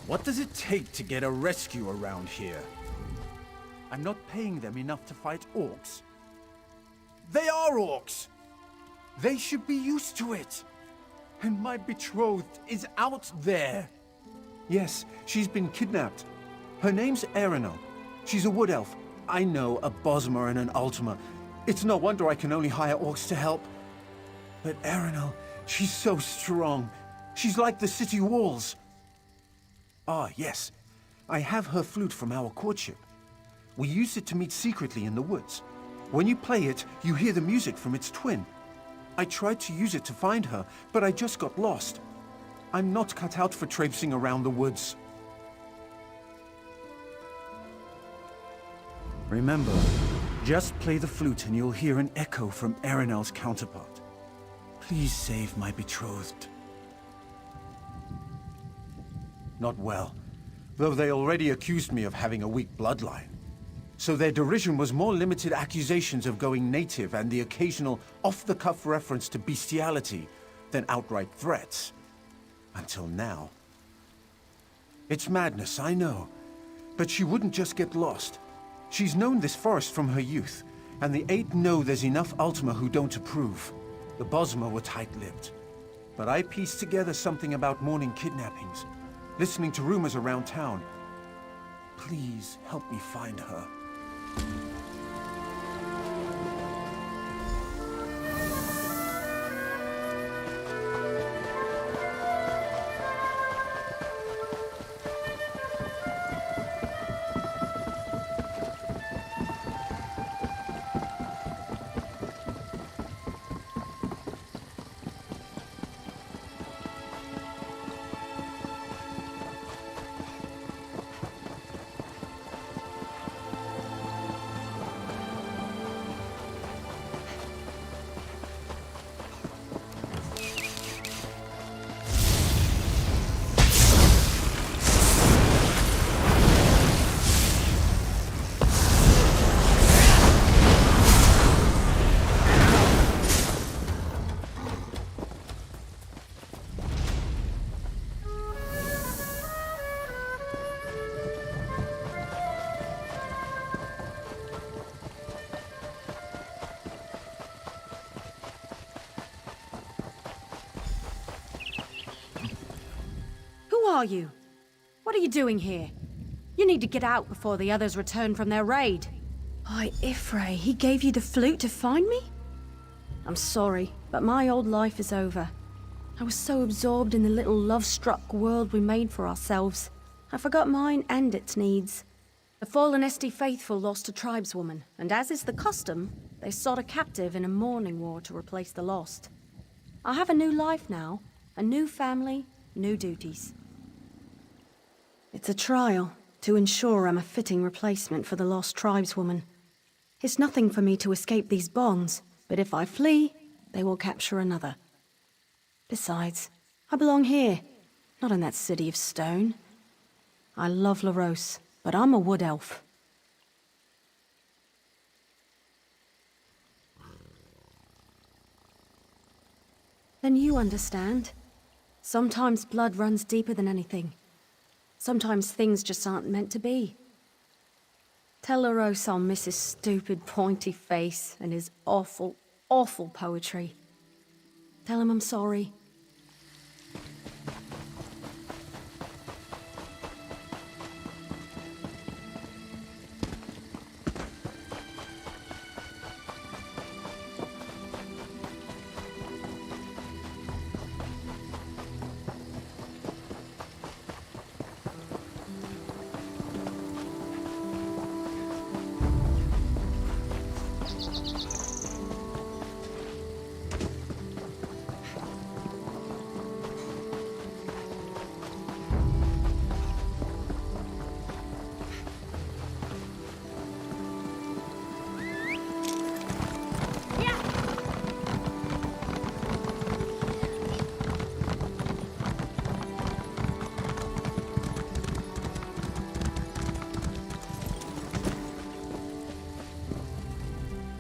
What does it take to get a rescue around here? I'm not paying them enough to fight orcs. They are orcs! They should be used to it. And my betrothed is out there. Yes, she's been kidnapped. Her name's Erinal. She's a wood elf. I know, a Bosmer and an Ultima. It's no wonder I can only hire orcs to help. But Erinal, she's so strong. She's like the city walls. Ah, yes. I have her flute from our courtship. We used it to meet secretly in the woods. When you play it, you hear the music from its twin. I tried to use it to find her, but I just got lost. I'm not cut out for traipsing around the woods. Remember, just play the flute and you'll hear an echo from Erinal's counterpart. Please save my betrothed. Not well, though they already accused me of having a weak bloodline. So their derision was more limited accusations of going native and the occasional off-the-cuff reference to bestiality than outright threats. Until now. It's madness, I know. But she wouldn't just get lost. She's known this forest from her youth, and the Eight know there's enough Ultima who don't approve. The Bosmer were tight-lipped. But I pieced together something about morning kidnappings, listening to rumors around town. Please help me find her. Who are you? What are you doing here? You need to get out before the others return from their raid. By Ifrey, he gave you the flute to find me? I'm sorry, but my old life is over. I was so absorbed in the little love-struck world we made for ourselves, I forgot mine and its needs. The fallen Esti faithful lost a tribeswoman, and as is the custom, they sought a captive in a mourning war to replace the lost. I have a new life now, a new family, new duties. It's a trial to ensure I'm a fitting replacement for the lost tribeswoman. It's nothing for me to escape these bonds, but if I flee, they will capture another. Besides, I belong here, not in that city of stone. I love Larose, but I'm a wood elf. Then you understand. Sometimes blood runs deeper than anything. Sometimes things just aren't meant to be. Tell Larose I'll miss his stupid pointy face and his awful, awful poetry. Tell him I'm sorry.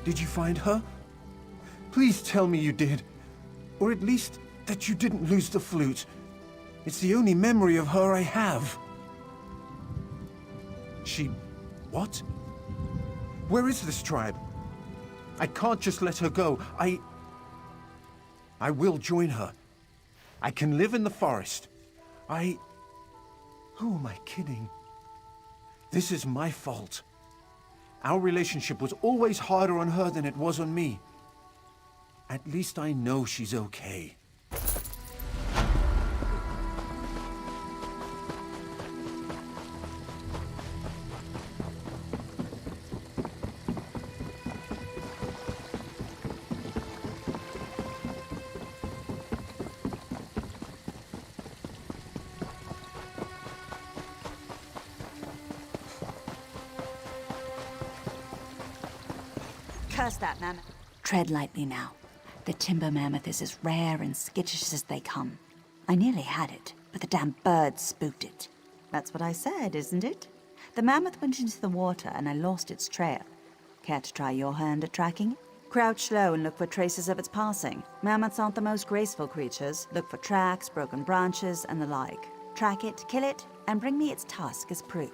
Did you find her? Please tell me you did. Or at least that you didn't lose the flute. It's the only memory of her I have. She... what? Where is this tribe? I can't just let her go. I will join her. I can live in the forest. Who am I kidding? This is my fault. Our relationship was always harder on her than it was on me. At least I know she's okay. Curse that mammoth. Tread lightly now. The timber mammoth is as rare and skittish as they come. I nearly had it, but the damn bird spooked it. That's what I said, isn't it? The mammoth went into the water and I lost its trail. Care to try your hand at tracking it? Crouch low and look for traces of its passing. Mammoths aren't the most graceful creatures. Look for tracks, broken branches, and the like. Track it, kill it, and bring me its tusk as proof.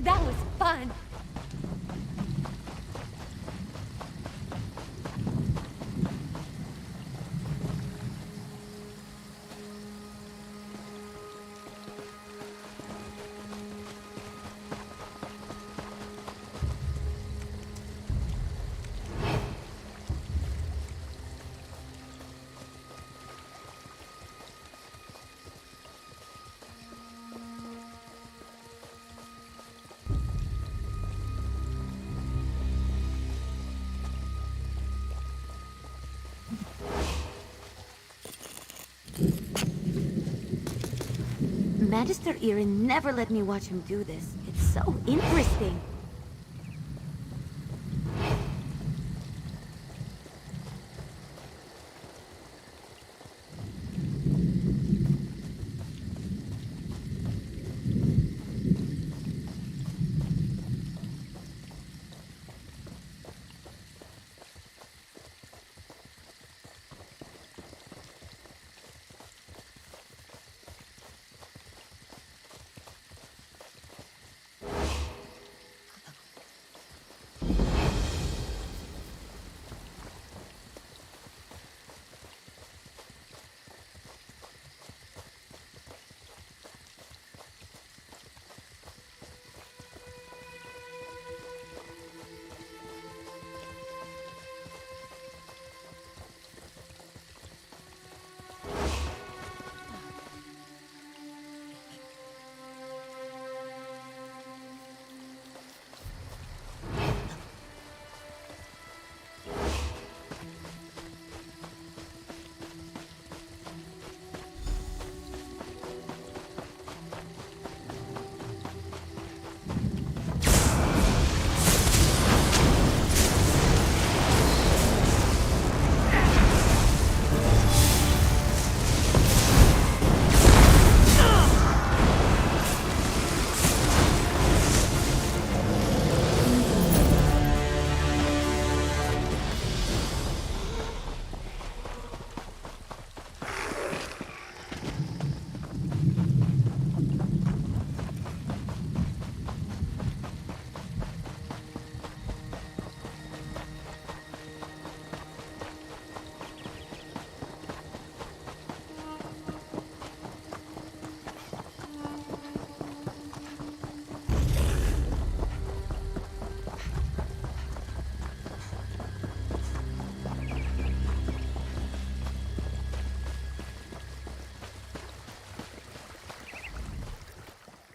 That was fun. Magister Irin never let me watch him do this. It's so interesting.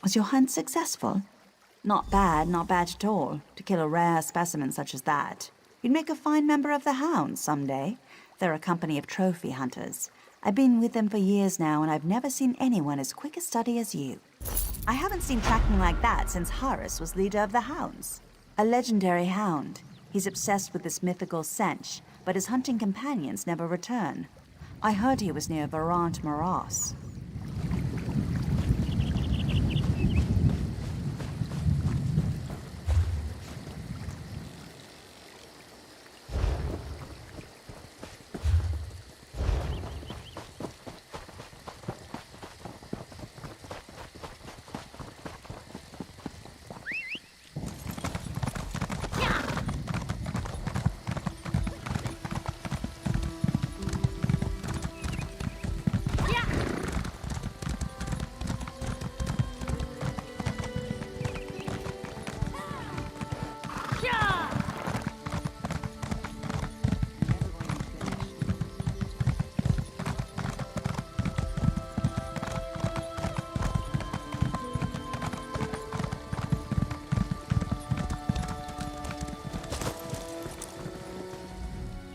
Was your hunt successful? Not bad at all, to kill a rare specimen such as that. You'd make a fine member of the Hounds someday. They're a company of trophy hunters. I've been with them for years now, and I've never seen anyone as quick a study as you. I haven't seen tracking like that since Horus was leader of the Hounds. A legendary hound. He's obsessed with this mythical Sench, but his hunting companions never return. I heard he was near Varant Morass.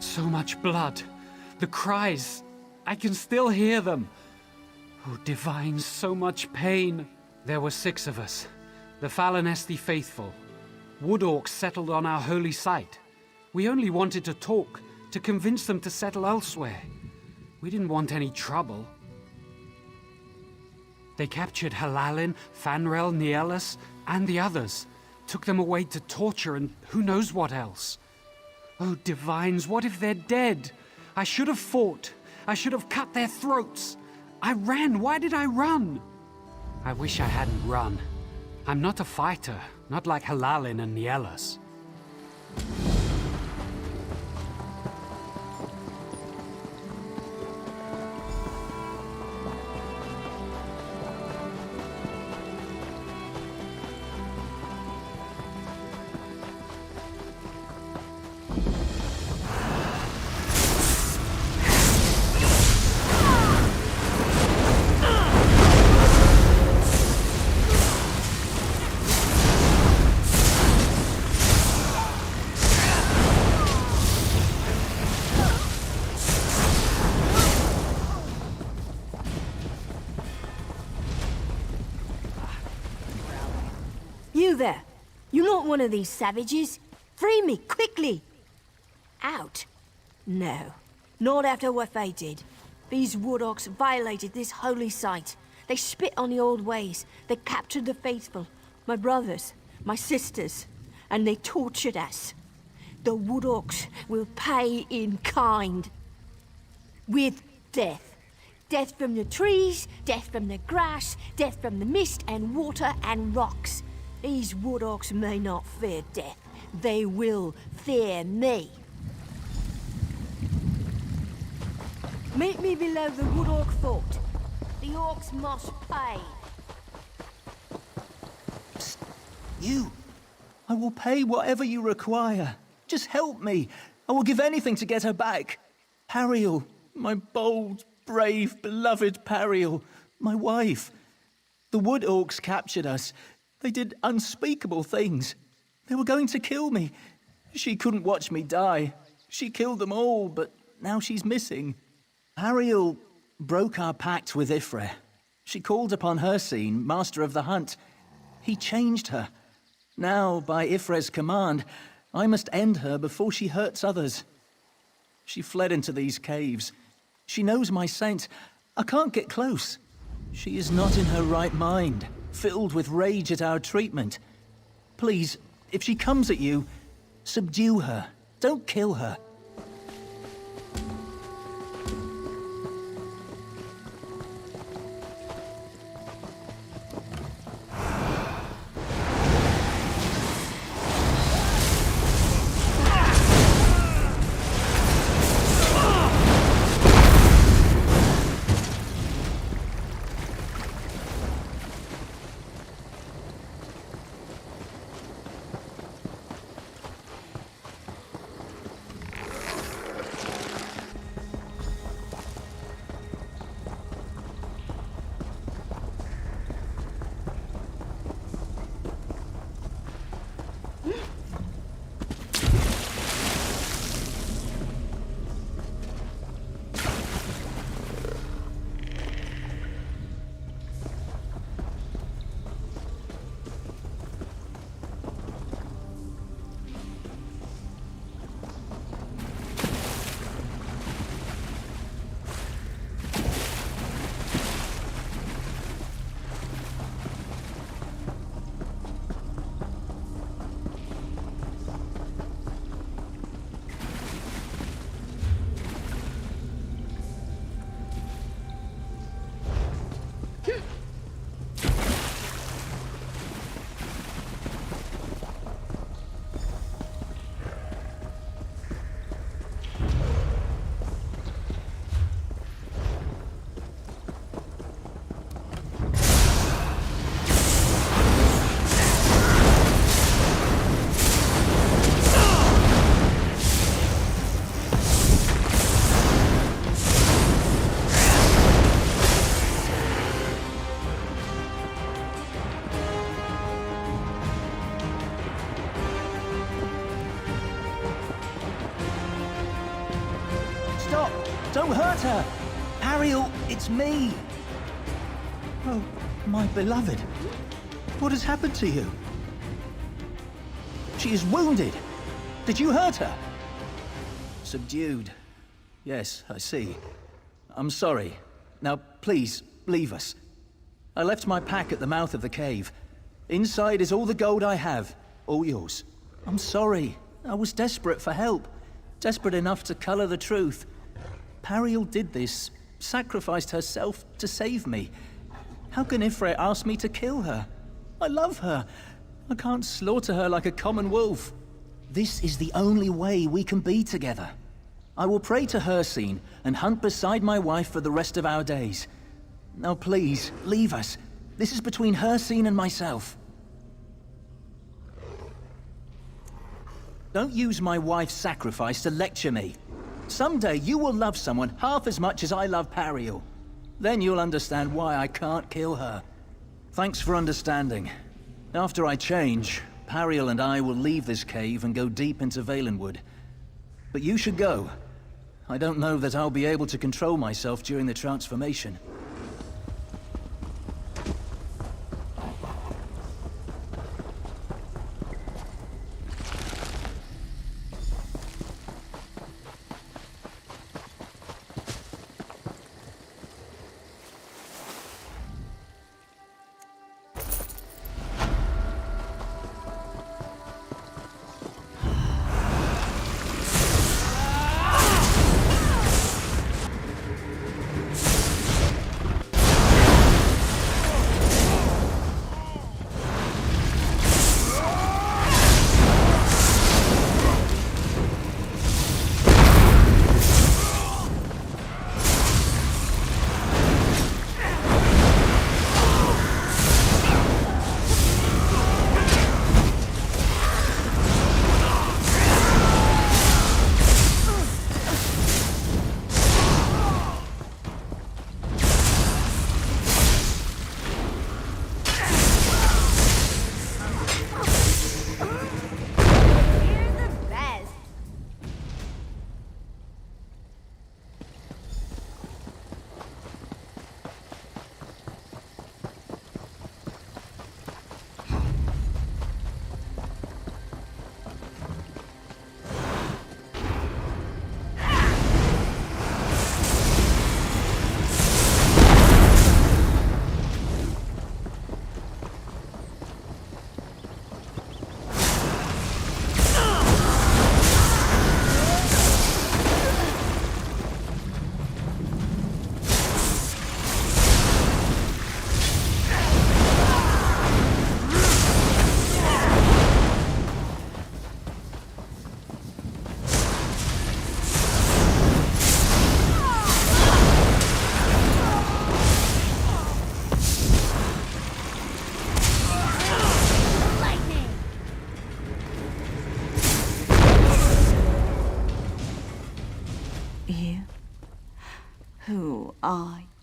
So much blood. The cries. I can still hear them. Oh, divine, so much pain. There were 6 of us. The Falanesti faithful. Wood Orcs settled on our holy site. We only wanted to talk, to convince them to settle elsewhere. We didn't want any trouble. They captured Halalin, Fanrel, Nielas, and the others. Took them away to torture and who knows what else. Oh, divines, what if they're dead? I should have fought. I should have cut their throats. I ran. Why did I run? I wish I hadn't run. I'm not a fighter, not like Halalin and Nielas. You there! You're not one of these savages! Free me, quickly! Out? No. Not after what they did. These Wood Orcs violated this holy site. They spit on the old ways. They captured the faithful. My brothers, my sisters. And they tortured us. The Wood Orcs will pay in kind. With death. Death from the trees, death from the grass, death from the mist and water and rocks. These Wood Orcs may not fear death. They will fear me. Meet me below the Wood Orc fort. The Orcs must pay. Psst. You! I will pay whatever you require. Just help me. I will give anything to get her back. Pariel, my bold, brave, beloved Pariel, my wife. The Wood Orcs captured us. They did unspeakable things. They were going to kill me. She couldn't watch me die. She killed them all, but now she's missing. Pariel broke our pact with Ifre. She called upon Hircine, master of the hunt. He changed her. Now, by Ifre's command, I must end her before she hurts others. She fled into these caves. She knows my scent. I can't get close. She is not in her right mind, filled with rage at our treatment. Please, if she comes at you, subdue her. Don't kill her. Don't hurt her! Ariel, it's me! Oh, my beloved. What has happened to you? She is wounded. Did you hurt her? Subdued. Yes, I see. I'm sorry. Now, please, leave us. I left my pack at the mouth of the cave. Inside is all the gold I have. All yours. I'm sorry. I was desperate for help. Desperate enough to color the truth. Pariel did this. Sacrificed herself to save me. How can Ifrit ask me to kill her? I love her. I can't slaughter her like a common wolf. This is the only way we can be together. I will pray to Hircine and hunt beside my wife for the rest of our days. Now please, leave us. This is between Hircine and myself. Don't use my wife's sacrifice to lecture me. Someday you will love someone half as much as I love Pariel. Then you'll understand why I can't kill her. Thanks for understanding. After I change, Pariel and I will leave this cave and go deep into Valenwood. But you should go. I don't know that I'll be able to control myself during the transformation.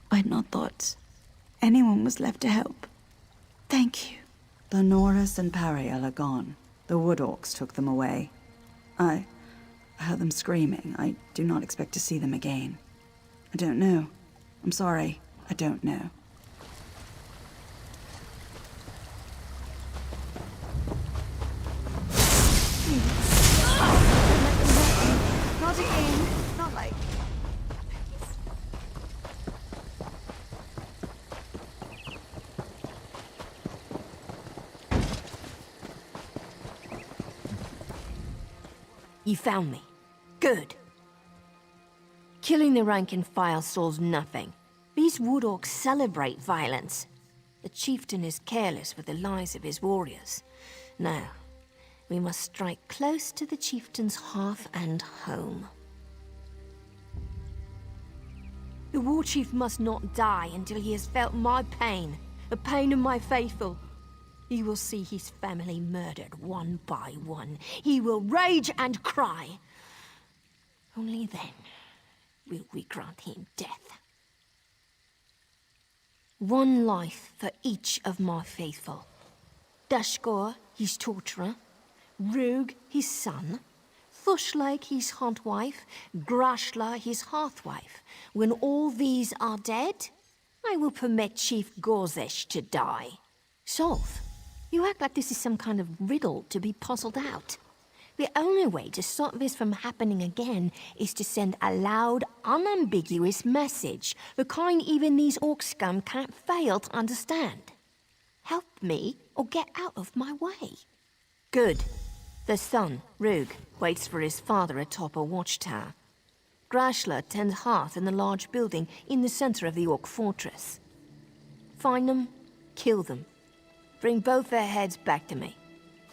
I'd not thought anyone was left to help. Thank you. The Norris and Pariel are gone. The wood orcs took them away. I heard them screaming. I do not expect to see them again. I don't know. I'm sorry. I don't know. Not again. Not like... You found me. Good. Killing the rank and file solves nothing. These wood orcs celebrate violence. The chieftain is careless with the lives of his warriors. Now, we must strike close to the chieftain's hearth and home. The war chief must not die until he has felt my pain, the pain of my faithful. He will see his family murdered one by one. He will rage and cry. Only then will we grant him death. One life for each of my faithful. Dashkor, his torturer. Rug, his son. Thushleg his huntwife, Grashla his hearthwife. When all these are dead, I will permit Chief Gorzesh to die. Solve. You act like this is some kind of riddle to be puzzled out. The only way to stop this from happening again is to send a loud, unambiguous message, the kind even these orc scum can't fail to understand. Help me, or get out of my way. Good. The son, Rug, waits for his father atop a watchtower. Grashla tends hearth in the large building in the center of the orc fortress. Find them, kill them. Bring both their heads back to me.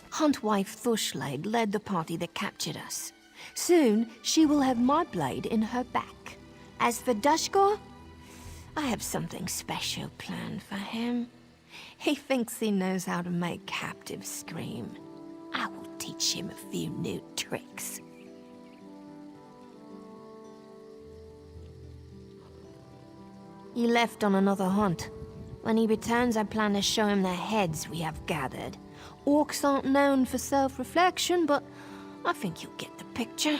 Huntwife Thushleg led the party that captured us. Soon, she will have my blade in her back. As for Dushgor, I have something special planned for him. He thinks he knows how to make captives scream. I will teach him a few new tricks. He left on another hunt. When he returns, I plan to show him the heads we have gathered. Orcs aren't known for self-reflection, but I think you'll get the picture.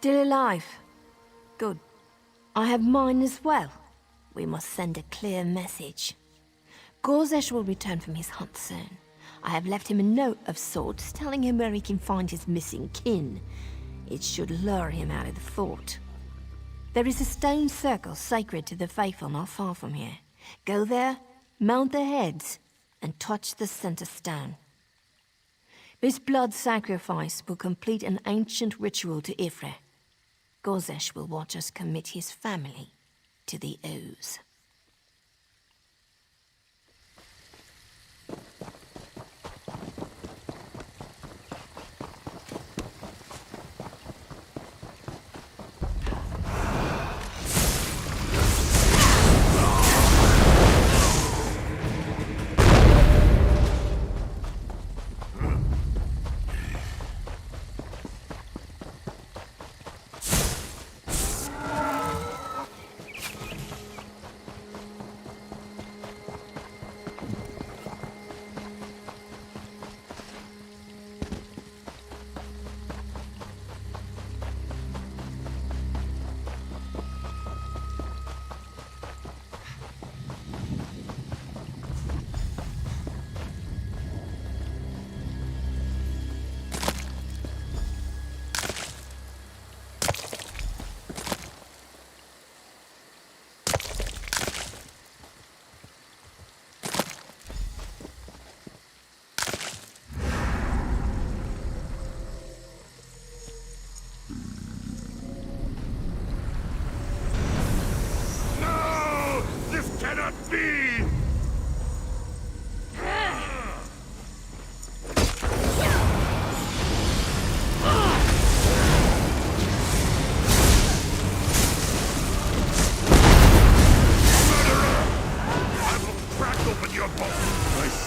Still alive. Good. I have mine as well. We must send a clear message. Gorzesh will return from his hunt soon. I have left him a note of sorts, telling him where he can find his missing kin. It should lure him out of the fort. There is a stone circle sacred to the faithful not far from here. Go there, mount their heads, and touch the center stone. This blood sacrifice will complete an ancient ritual to Ifre. Gorzesh will watch us commit his family to the ooze.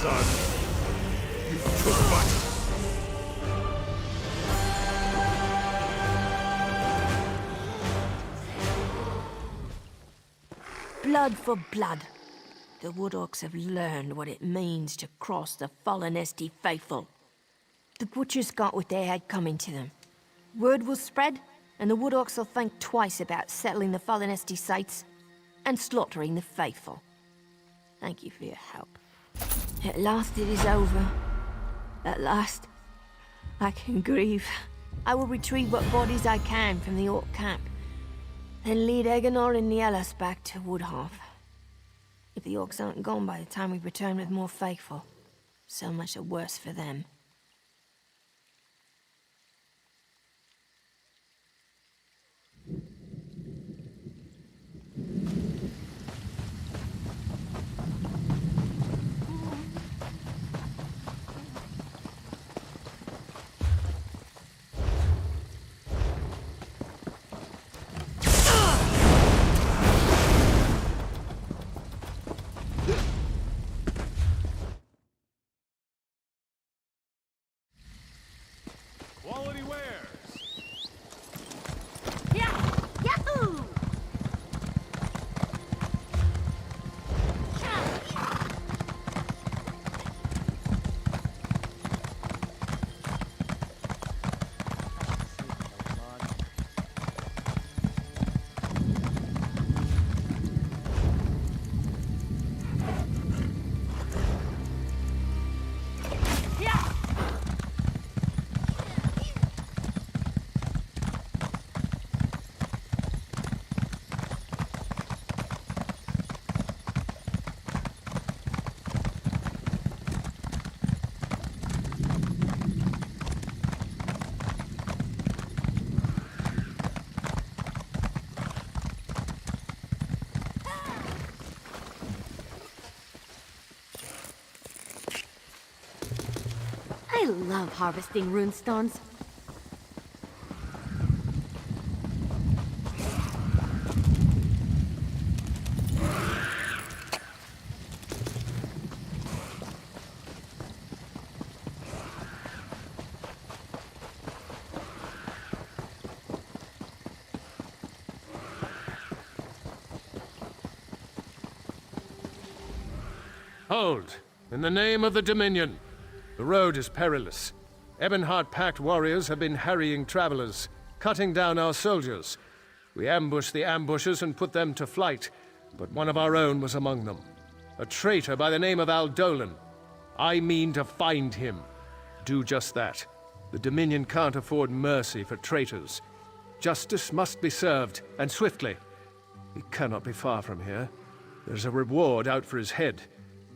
son. You took my... Blood for blood. The Wood Orcs have learned what it means to cross the fallen Esti faithful. The Butchers got what they had coming to them. Word will spread, and the Wood Orcs will think twice about settling the fallen Esti sites and slaughtering the faithful. Thank you for your help. At last it is over. At last, I can grieve. I will retrieve what bodies I can from the Orc camp, then lead Eganor and Nielas back to Woodhalf. If the Orcs aren't gone by the time we return with more faithful, so much the worse for them. Quality wares. Yahoo! I love harvesting runestones. Hold! In the name of the Dominion. The road is perilous. Ebonheart-packed warriors have been harrying travelers, cutting down our soldiers. We ambushed the ambushers and put them to flight, but one of our own was among them. A traitor by the name of Aldolin. I mean to find him. Do just that. The Dominion can't afford mercy for traitors. Justice must be served, and swiftly. He cannot be far from here. There's a reward out for his head.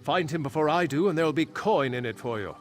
Find him before I do, and there'll be coin in it for you.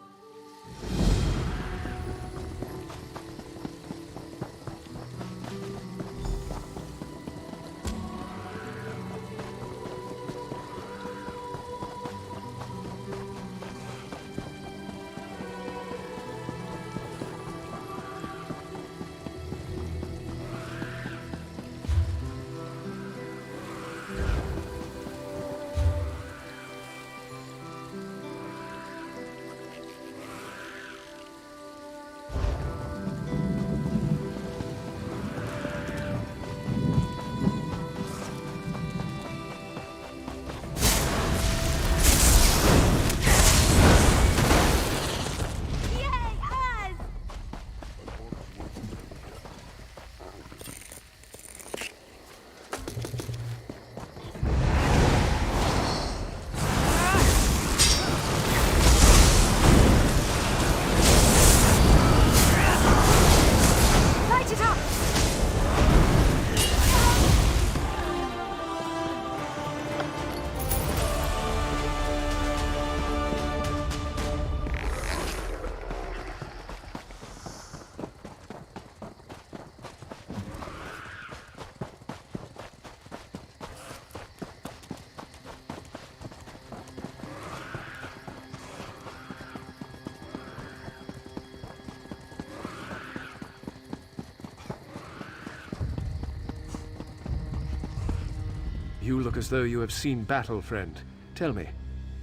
You look as though you have seen battle, friend. Tell me,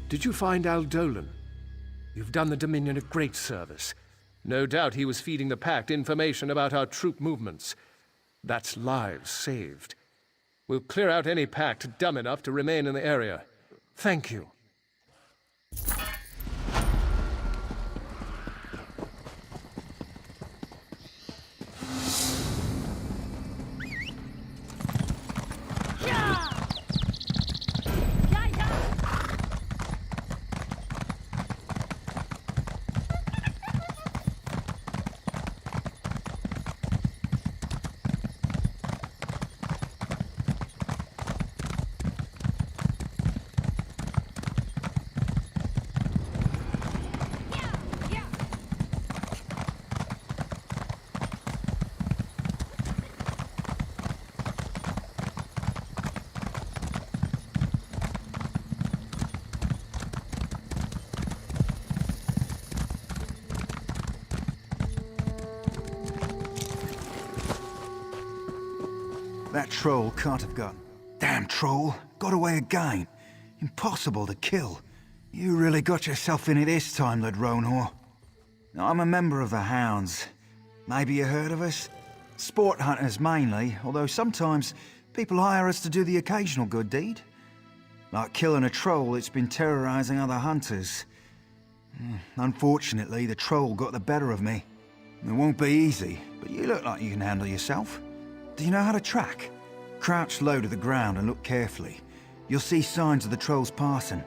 did you find Aldolin? You've done the Dominion a great service. No doubt he was feeding the Pact information about our troop movements. That's lives saved. We'll clear out any Pact dumb enough to remain in the area. Thank you. That troll can't have got... Damn troll! Got away again! Impossible to kill. You really got yourself in it this time, Lord Ronor. I'm a member of the Hounds. Maybe you heard of us? Sport hunters mainly, although sometimes people hire us to do the occasional good deed. Like killing a troll that's been terrorizing other hunters. Unfortunately, the troll got the better of me. It won't be easy, but you look like you can handle yourself. Do you know how to track? Crouch low to the ground and look carefully. You'll see signs of the troll's passing.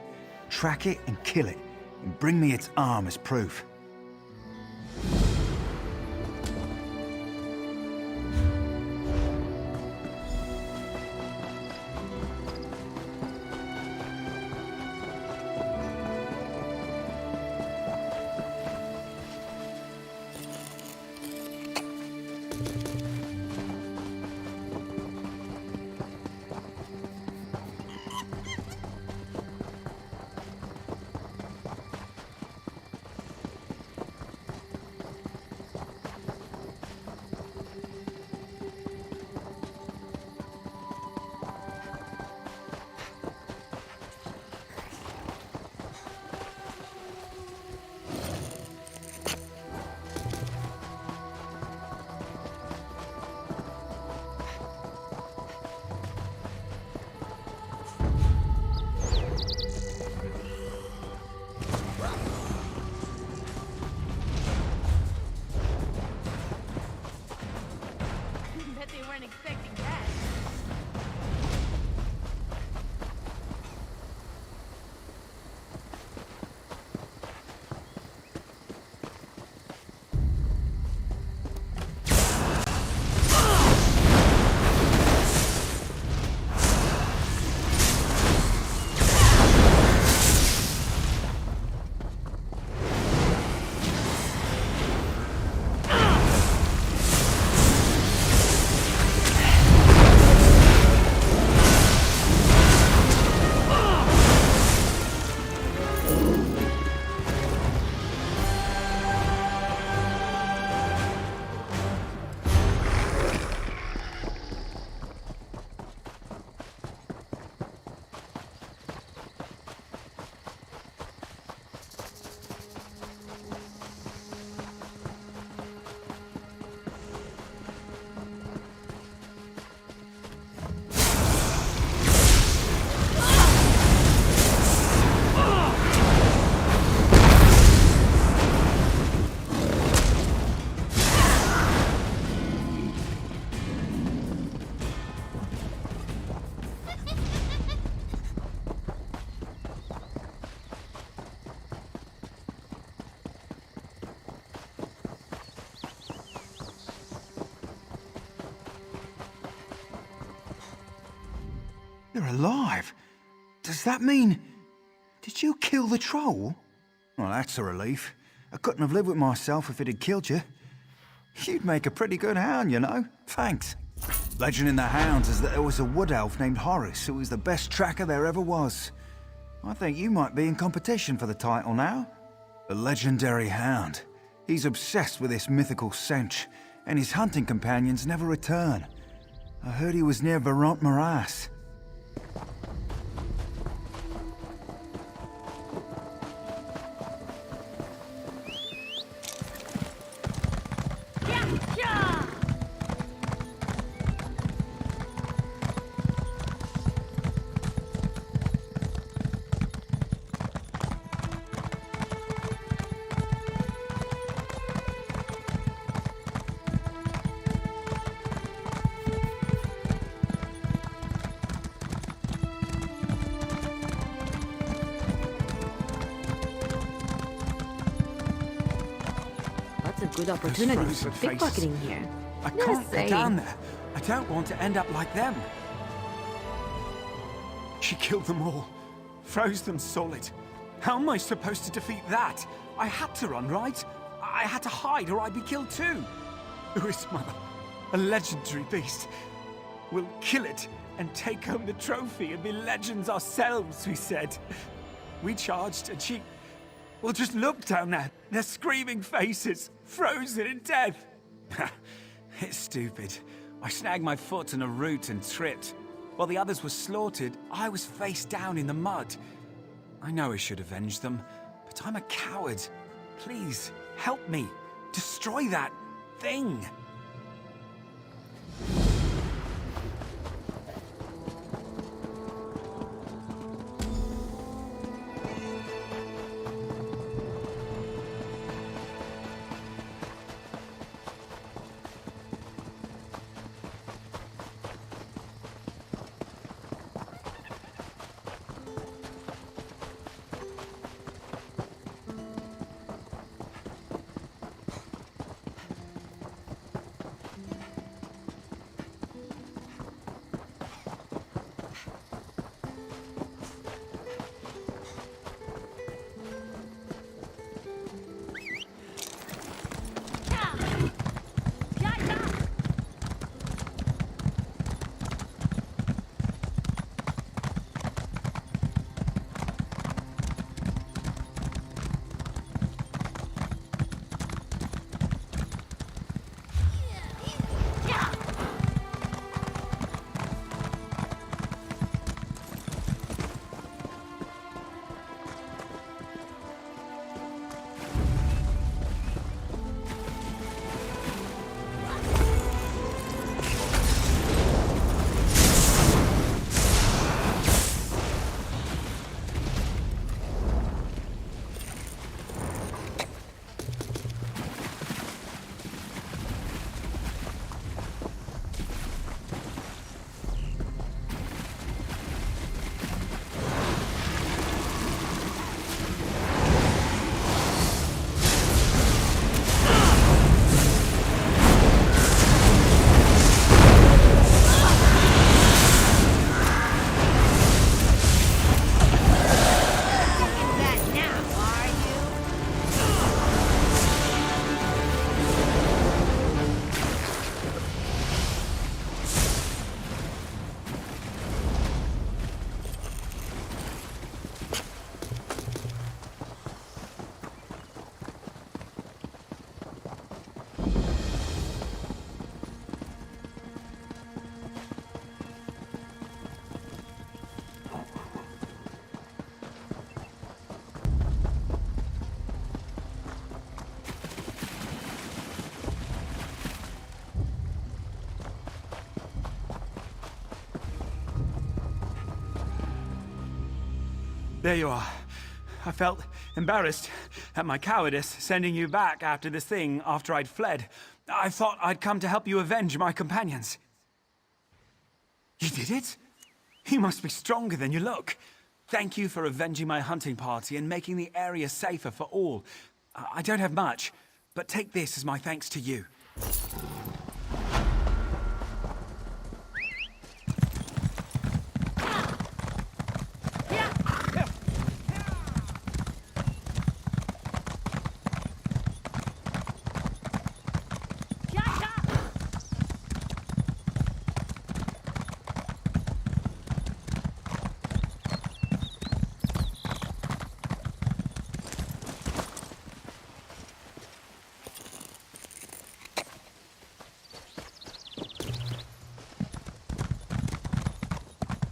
Track it and kill it, and bring me its arm as proof. You're alive. Does that mean... Did you kill the troll? Well, that's a relief. I couldn't have lived with myself if it had killed you. You'd make a pretty good hound, you know. Thanks. Legend in the Hounds is that there was a wood elf named Horace who was the best tracker there ever was. I think you might be in competition for the title now. The legendary hound. He's obsessed with this mythical stench, and his hunting companions never return. I heard he was near Veront Morass. good opportunity frozen for pickpocketing faces. here. I Just can't go saying. down there. I don't want to end up like them. She killed them all. Froze them solid. How am I supposed to defeat that? I had to run, right? I had to hide or I'd be killed too. Urist Mother, a legendary beast. We'll kill it and take home the trophy and be legends ourselves, we said. We charged and she... Well, just look down there. Their screaming faces, frozen in death. It's stupid. I snagged my foot in a root and tripped. While the others were slaughtered, I was face down in the mud. I know I should avenge them, but I'm a coward. Please, help me. Destroy that thing. There you are. I felt embarrassed at my cowardice sending you back after this thing after I'd fled. I thought I'd come to help you avenge my companions. You did it? You must be stronger than you look. Thank you for avenging my hunting party and making the area safer for all. I don't have much, but take this as my thanks to you.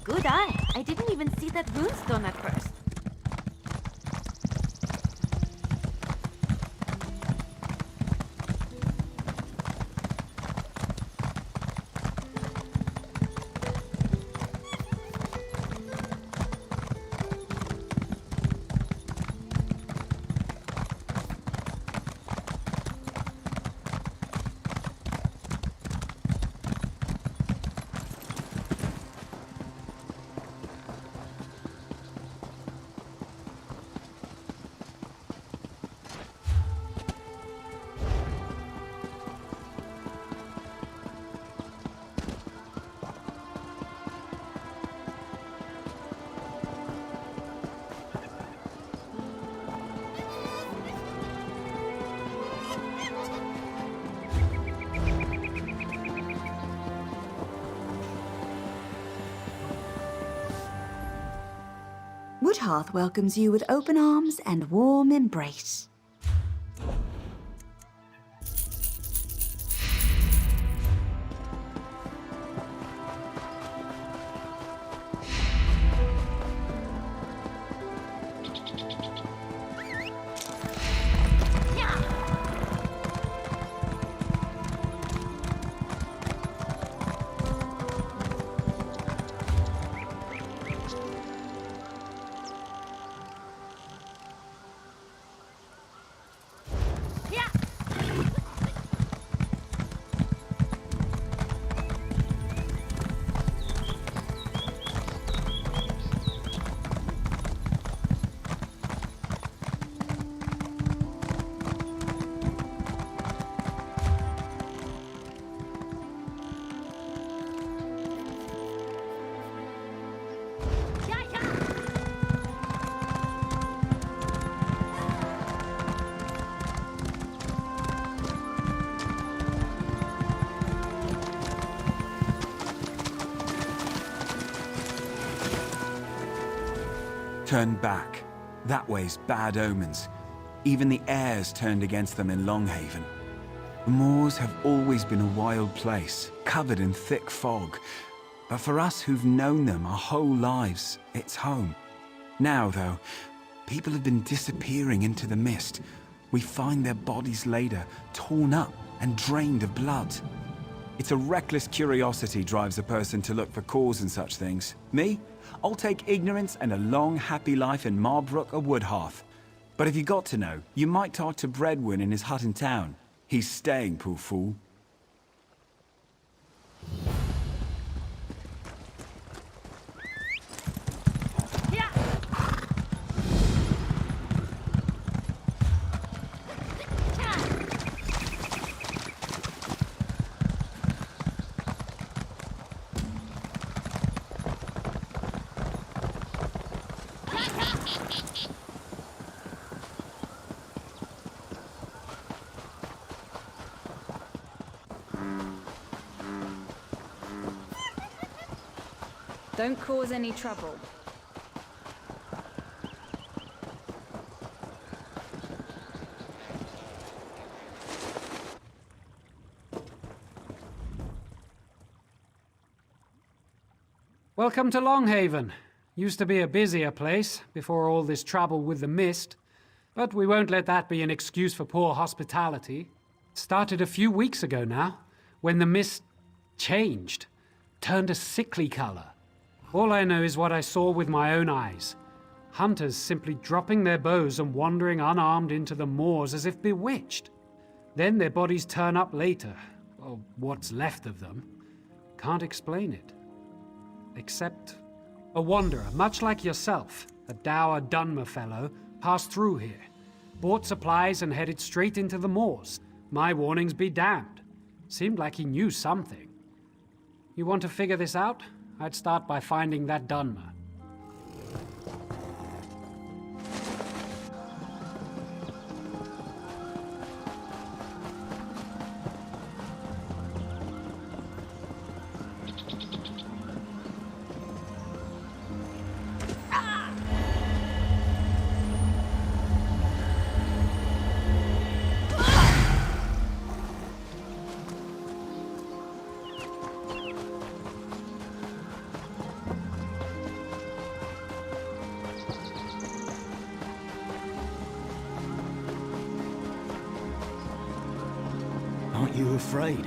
Good eye. I didn't even see that runestone at first. Woodhearth welcomes you with open arms and warm embrace. Turn back. That way's bad omens. Even the airs turned against them in Longhaven. The moors have always been a wild place, covered in thick fog. But for us who've known them our whole lives, it's home. Now, though, people have been disappearing into the mist. We find their bodies later, torn up and drained of blood. It's a reckless curiosity drives a person to look for cause in such things. Me? I'll take ignorance and a long, happy life in Marbrook or Woodhearth. But if you got to know, you might talk to Breadwin in his hut in town. He's staying, poor fool. Don't cause any trouble. Welcome to Longhaven. Used to be a busier place before all this trouble with the mist. But we won't let that be an excuse for poor hospitality. Started a few weeks ago now, when the mist changed, turned a sickly color. All I know is what I saw with my own eyes. Hunters simply dropping their bows and wandering unarmed into the moors as if bewitched. Then their bodies turn up later, or what's left of them. Can't explain it. Except a wanderer, much like yourself, a dour Dunmer fellow, passed through here, bought supplies and headed straight into the moors. My warnings be damned. Seemed like he knew something. You want to figure this out? I'd start by finding that Dunmer. Aren't you afraid?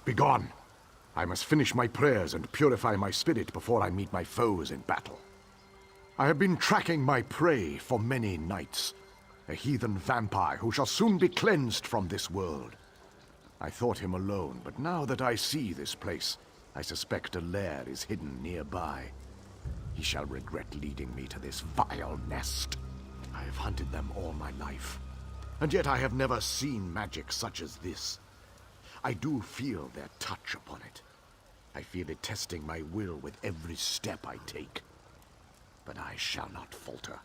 Begone! I must finish my prayers and purify my spirit before I meet my foes in battle. I have been tracking my prey for many nights. A heathen vampire who shall soon be cleansed from this world. I thought him alone, but now that I see this place, I suspect a lair is hidden nearby. He shall regret leading me to this vile nest. I have hunted them all my life. And yet I have never seen magic such as this. I do feel their touch upon it. I feel it testing my will with every step I take. But I shall not falter.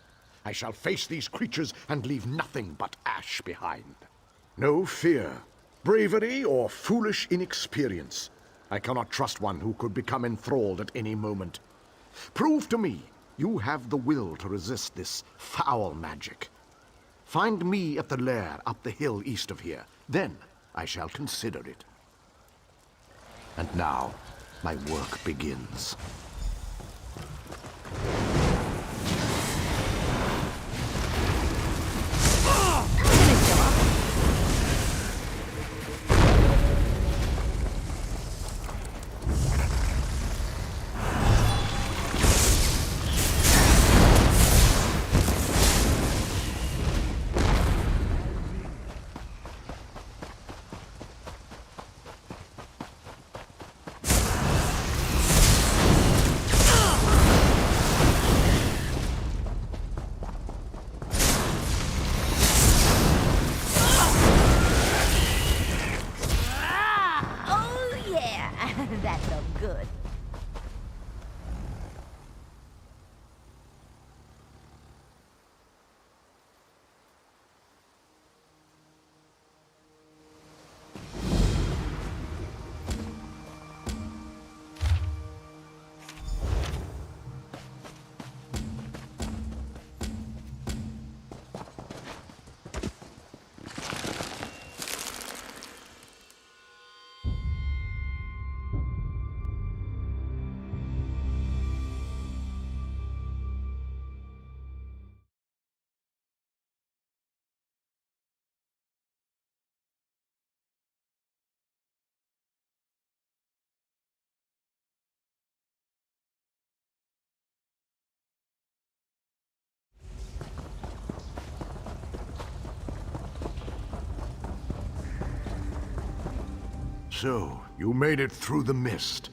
I shall face these creatures and leave nothing but ash behind. No fear, bravery, or foolish inexperience. I cannot trust one who could become enthralled at any moment. Prove to me you have the will to resist this foul magic. Find me at the lair up the hill east of here. Then I shall consider it. And now, my work begins. So, you made it through the mist.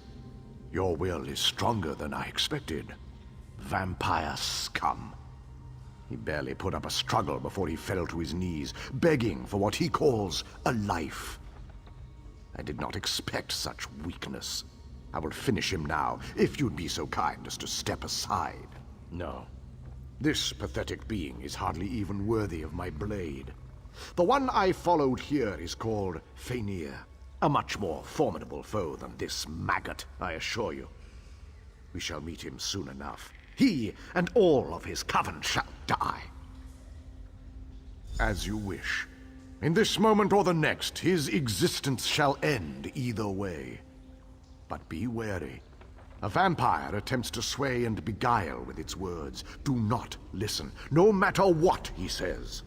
Your will is stronger than I expected. Vampire scum. He barely put up a struggle before he fell to his knees, begging for what he calls a life. I did not expect such weakness. I will finish him now, if you'd be so kind as to step aside. No. This pathetic being is hardly even worthy of my blade. The one I followed here is called Faenir. A much more formidable foe than this maggot, I assure you. We shall meet him soon enough. He and all of his coven shall die. As you wish. In this moment or the next, his existence shall end either way. But be wary. A vampire attempts to sway and beguile with its words. Do not listen, no matter what he says.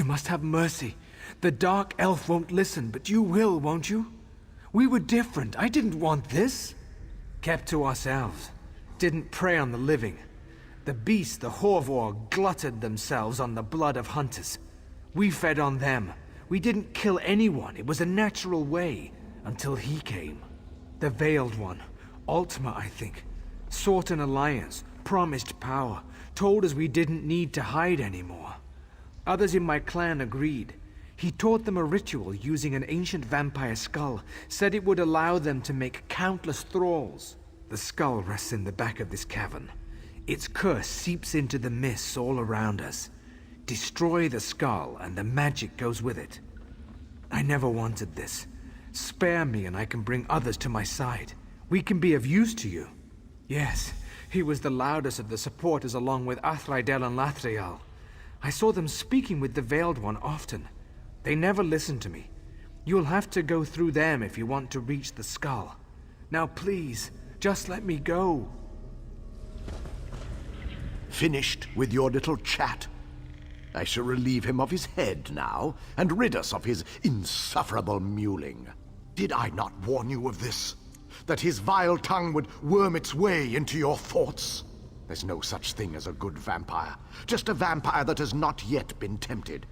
You must have mercy. The Dark Elf won't listen, but you will, won't you? We were different. I didn't want this. Kept to ourselves. Didn't prey on the living. The beasts, the Horvor, glutted themselves on the blood of hunters. We fed on them. We didn't kill anyone. It was a natural way, until he came. The Veiled One, Aldmeri, I think. Sought an alliance, promised power, told us we didn't need to hide anymore. Others in my clan agreed. He taught them a ritual using an ancient vampire skull, said it would allow them to make countless thralls. The skull rests in the back of this cavern. Its curse seeps into the mists all around us. Destroy the skull, and the magic goes with it. I never wanted this. Spare me, and I can bring others to my side. We can be of use to you. Yes, he was the loudest of the supporters along with Athrydel and Lathriel. I saw them speaking with the Veiled One often. They never listened to me. You'll have to go through them if you want to reach the skull. Now please, just let me go. Finished with your little chat? I shall relieve him of his head now, and rid us of his insufferable mewling. Did I not warn you of this? That his vile tongue would worm its way into your thoughts? There's no such thing as a good vampire. Just a vampire that has not yet been tempted.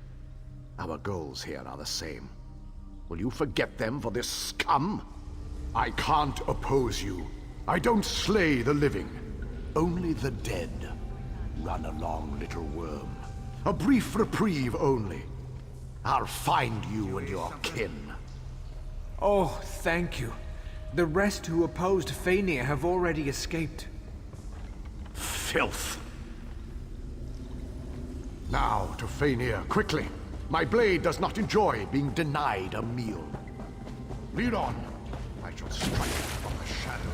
Our goals here are the same. Will you forget them for this scum? I can't oppose you. I don't slay the living. Only the dead. Run along, little worm. A brief reprieve only. I'll find you and your kin. Oh, thank you. The rest who opposed Fëanor have already escaped. Filth. Now to Fëanor, quickly. My blade does not enjoy being denied a meal. Lead on. I shall strike from the shadow.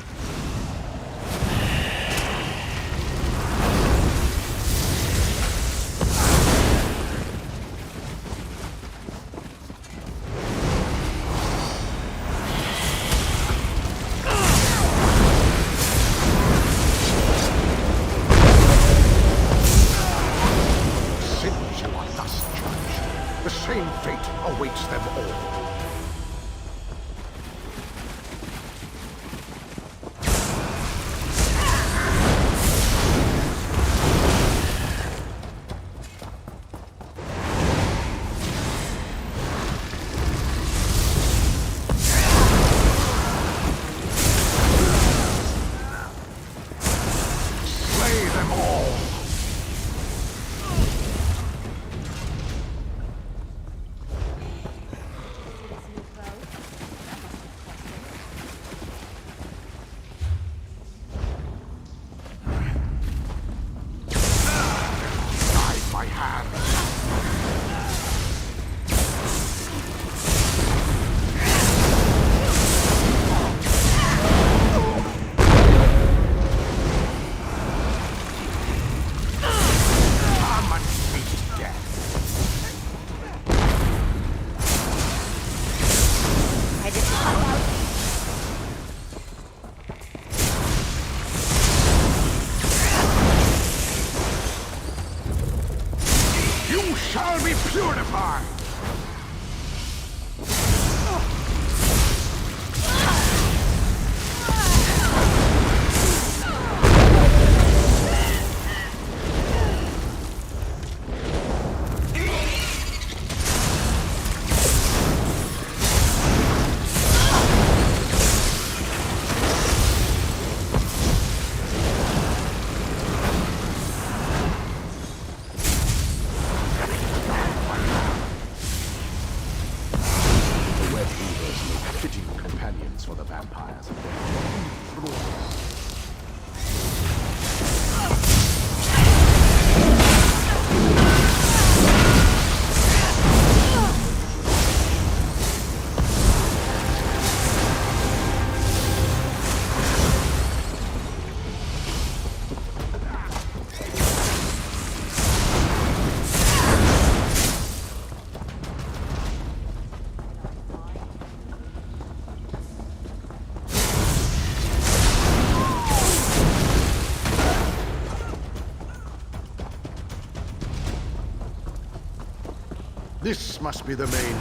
This must be the main...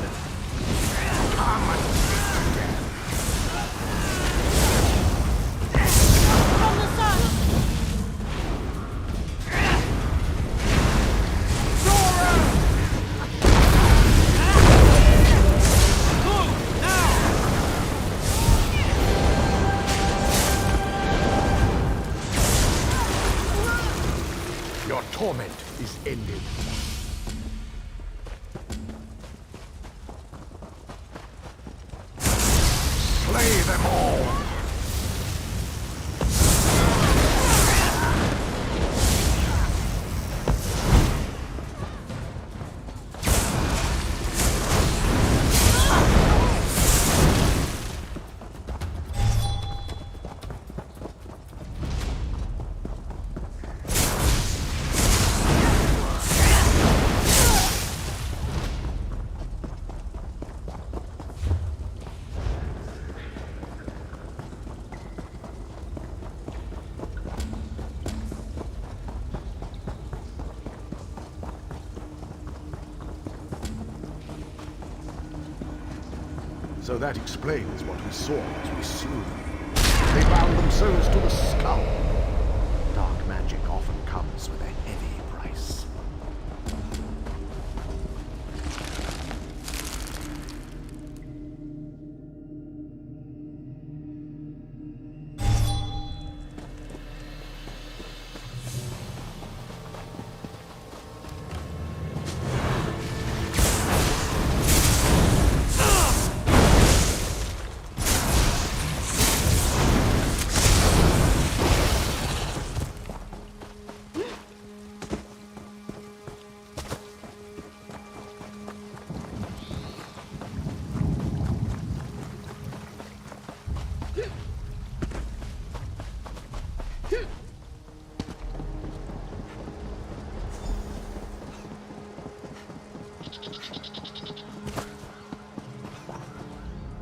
Come and meet death. From the sun! Your torment is ended. Slay them all! So that explains what we saw as we slew them. They bound themselves to the skull. Dark magic often comes with a heavy price.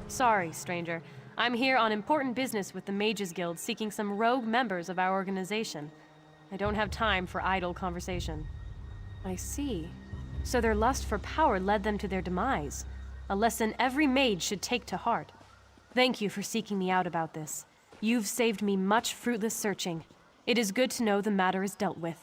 Sorry, stranger. I'm here on important business with the Mages Guild seeking some rogue members of our organization. I don't have time for idle conversation. I see. So their lust for power led them to their demise. A lesson every mage should take to heart. Thank you for seeking me out about this. You've saved me much fruitless searching. It is good to know the matter is dealt with.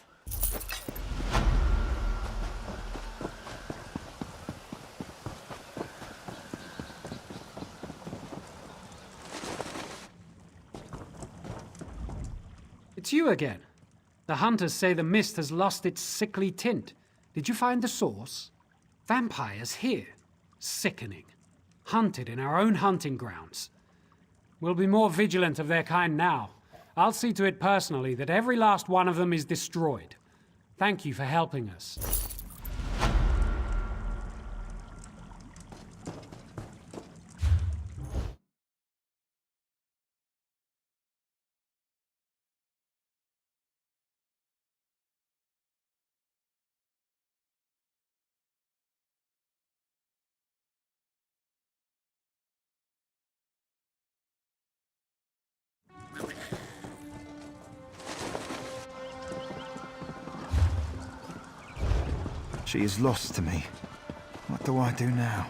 It's you again. The hunters say the mist has lost its sickly tint. Did you find the source? Vampires here. Sickening. Hunted in our own hunting grounds. We'll be more vigilant of their kind now. I'll see to it personally that every last one of them is destroyed. Thank you for helping us. She is lost to me. What do I do now?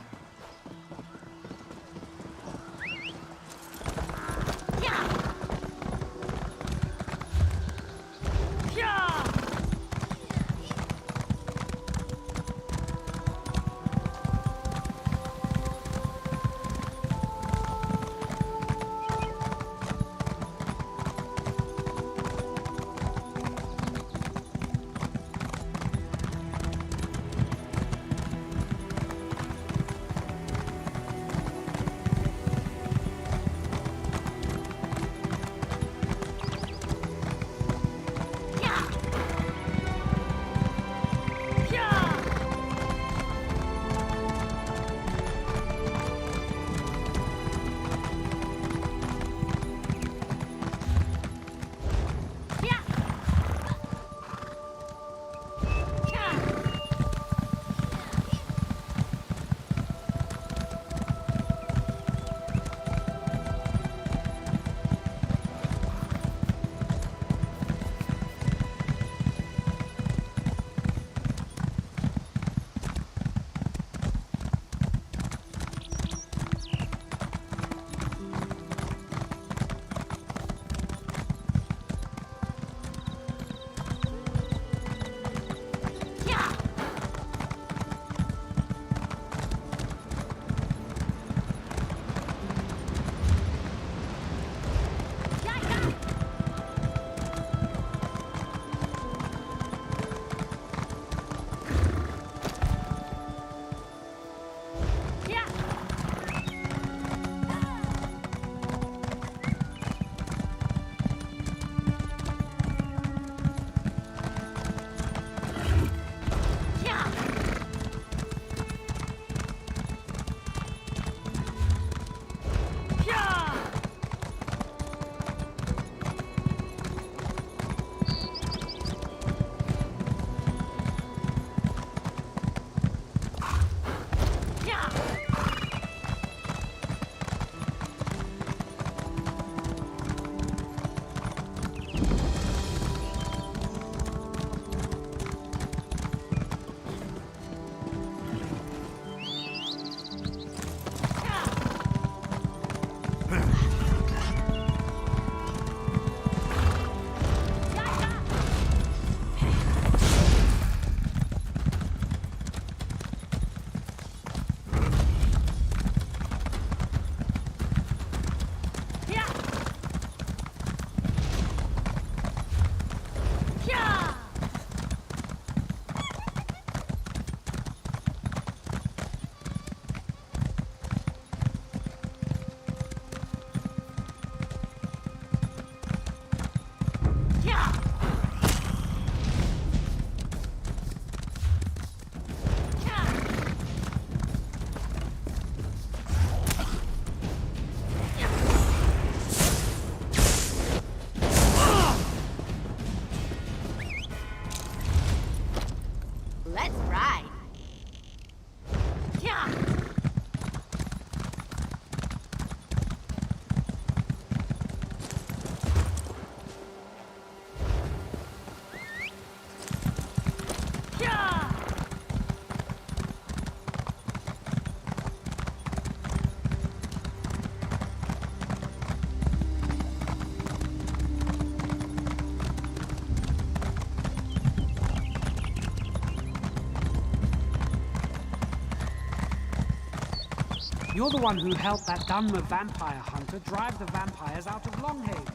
You're the one who helped that Dunmer vampire hunter drive the vampires out of Longhaven.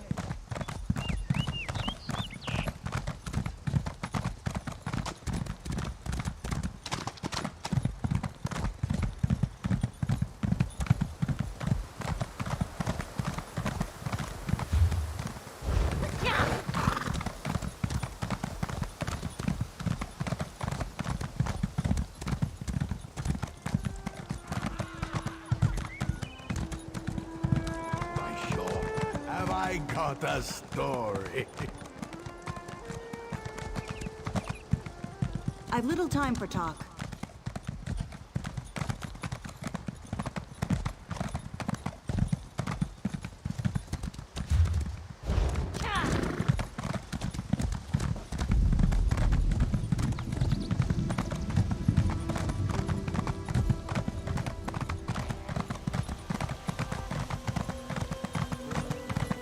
I got a story. I've little time for talk.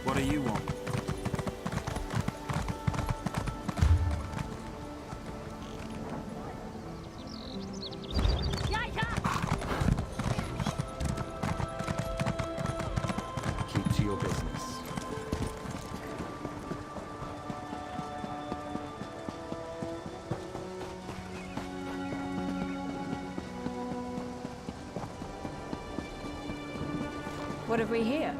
What do you want? Keep to your business. What have we here?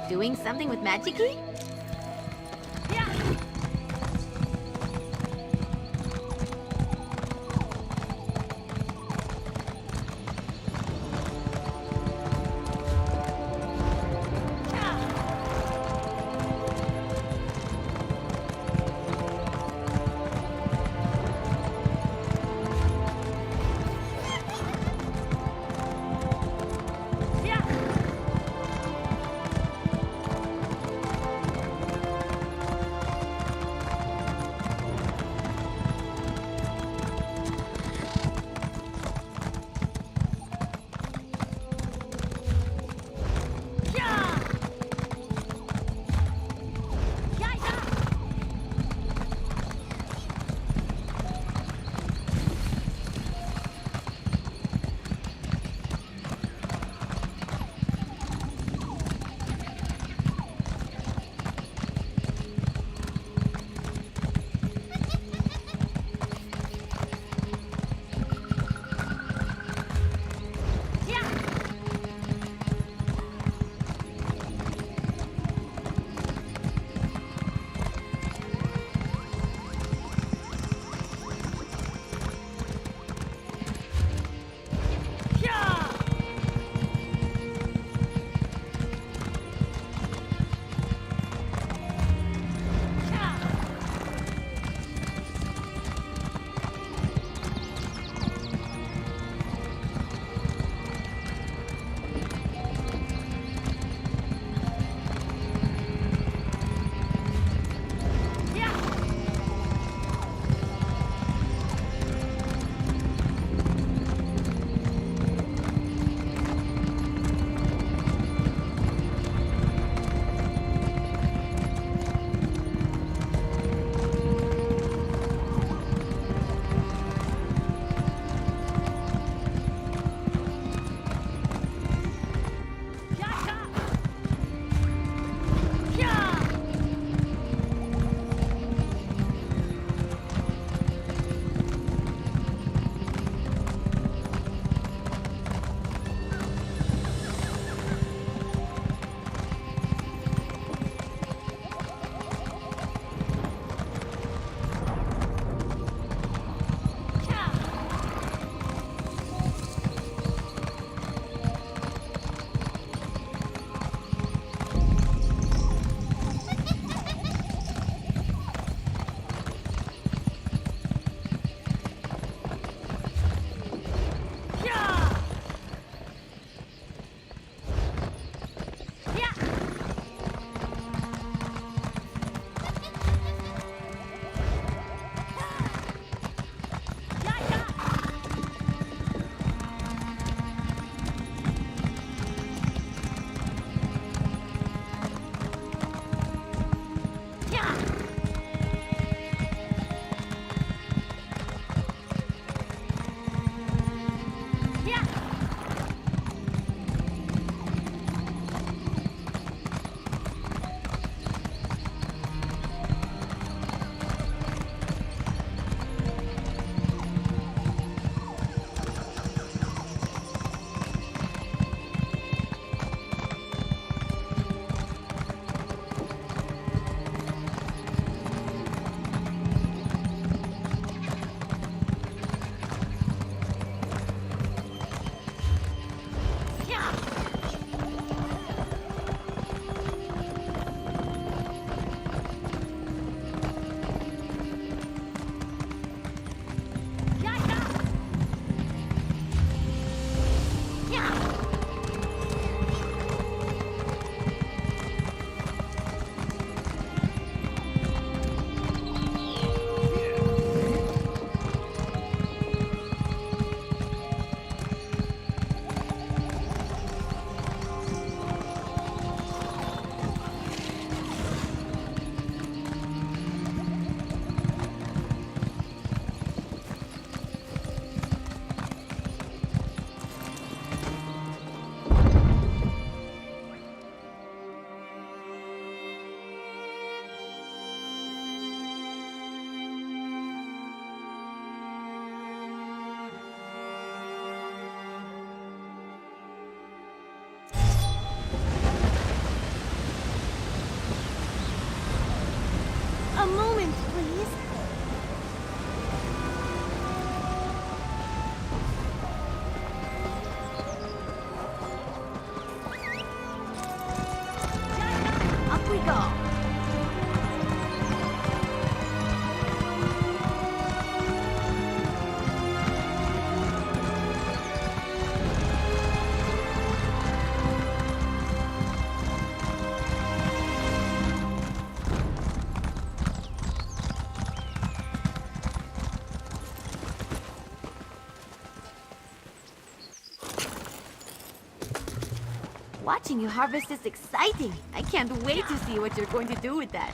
Doing something with magic-y? Watching you harvest is exciting. I can't wait to see what you're going to do with that.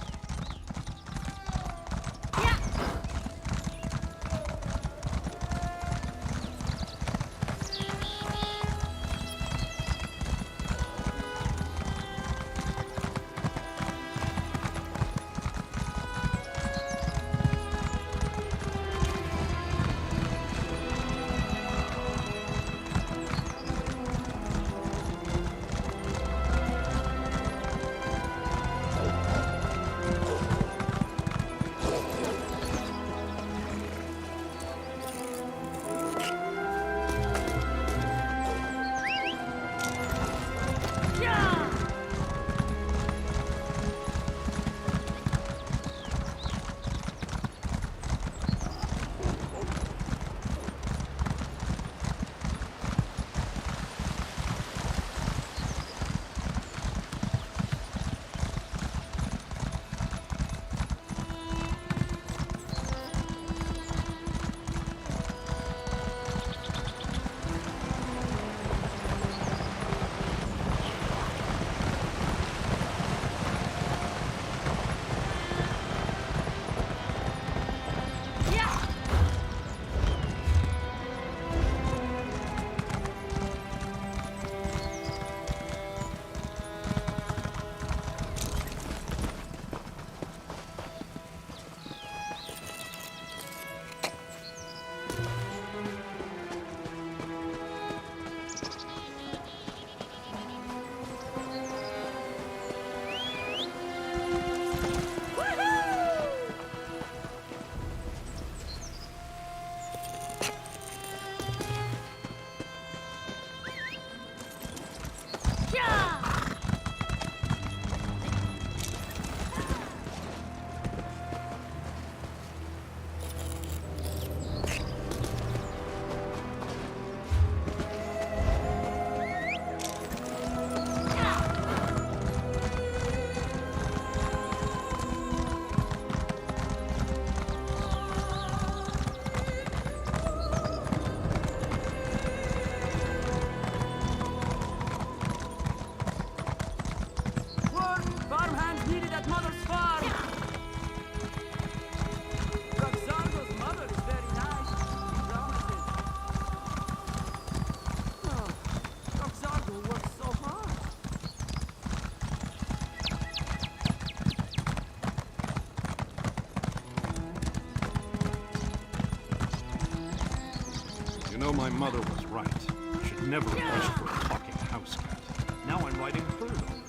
know my mother was right. I should never have wished for a talking house cat. Now I'm writing her though.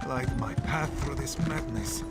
Light my path through this madness.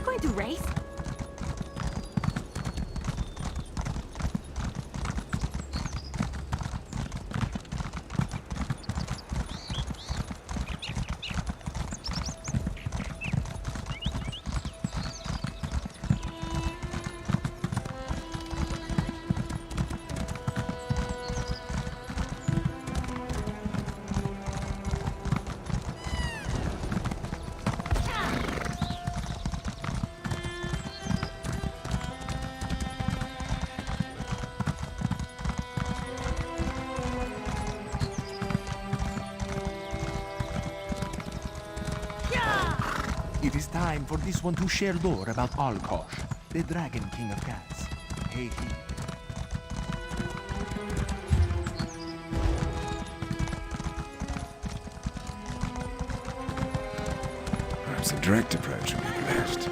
we going to race? It is time for this one to share lore about Alkosh, the Dragon King of Cats. Hey, he. Perhaps a direct approach would be the best.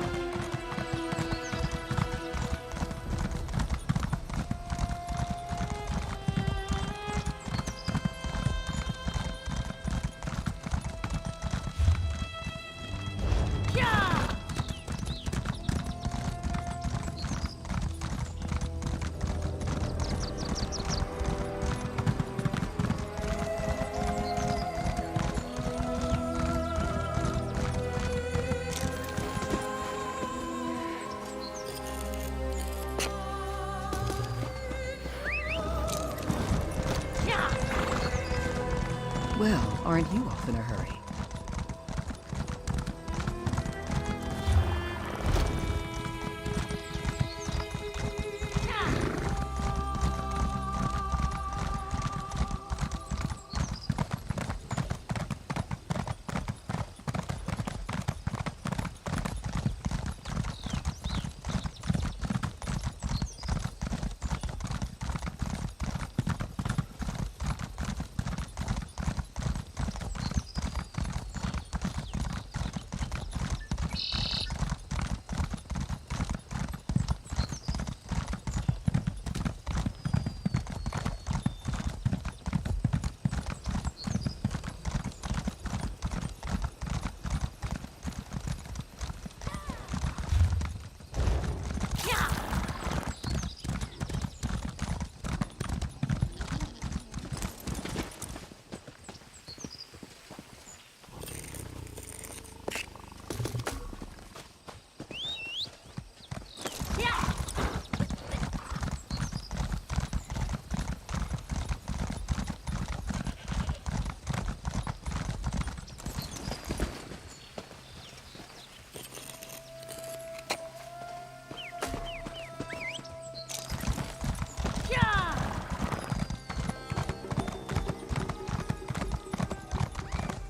Well, aren't you off in a hurry?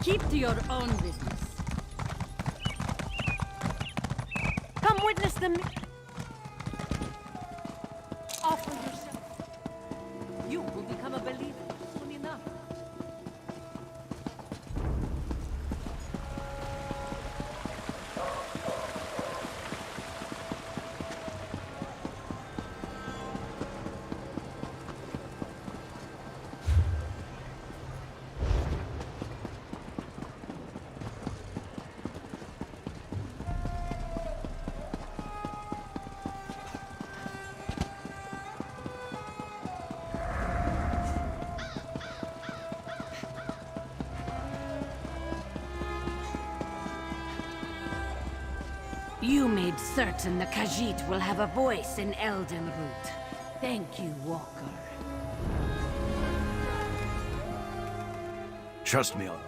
Keep to your own business. Come witness them. Offer yourself. You will become a believer soon enough. You made certain the Khajiit will have a voice in Eldenroot. Thank you, Walker. Trust me on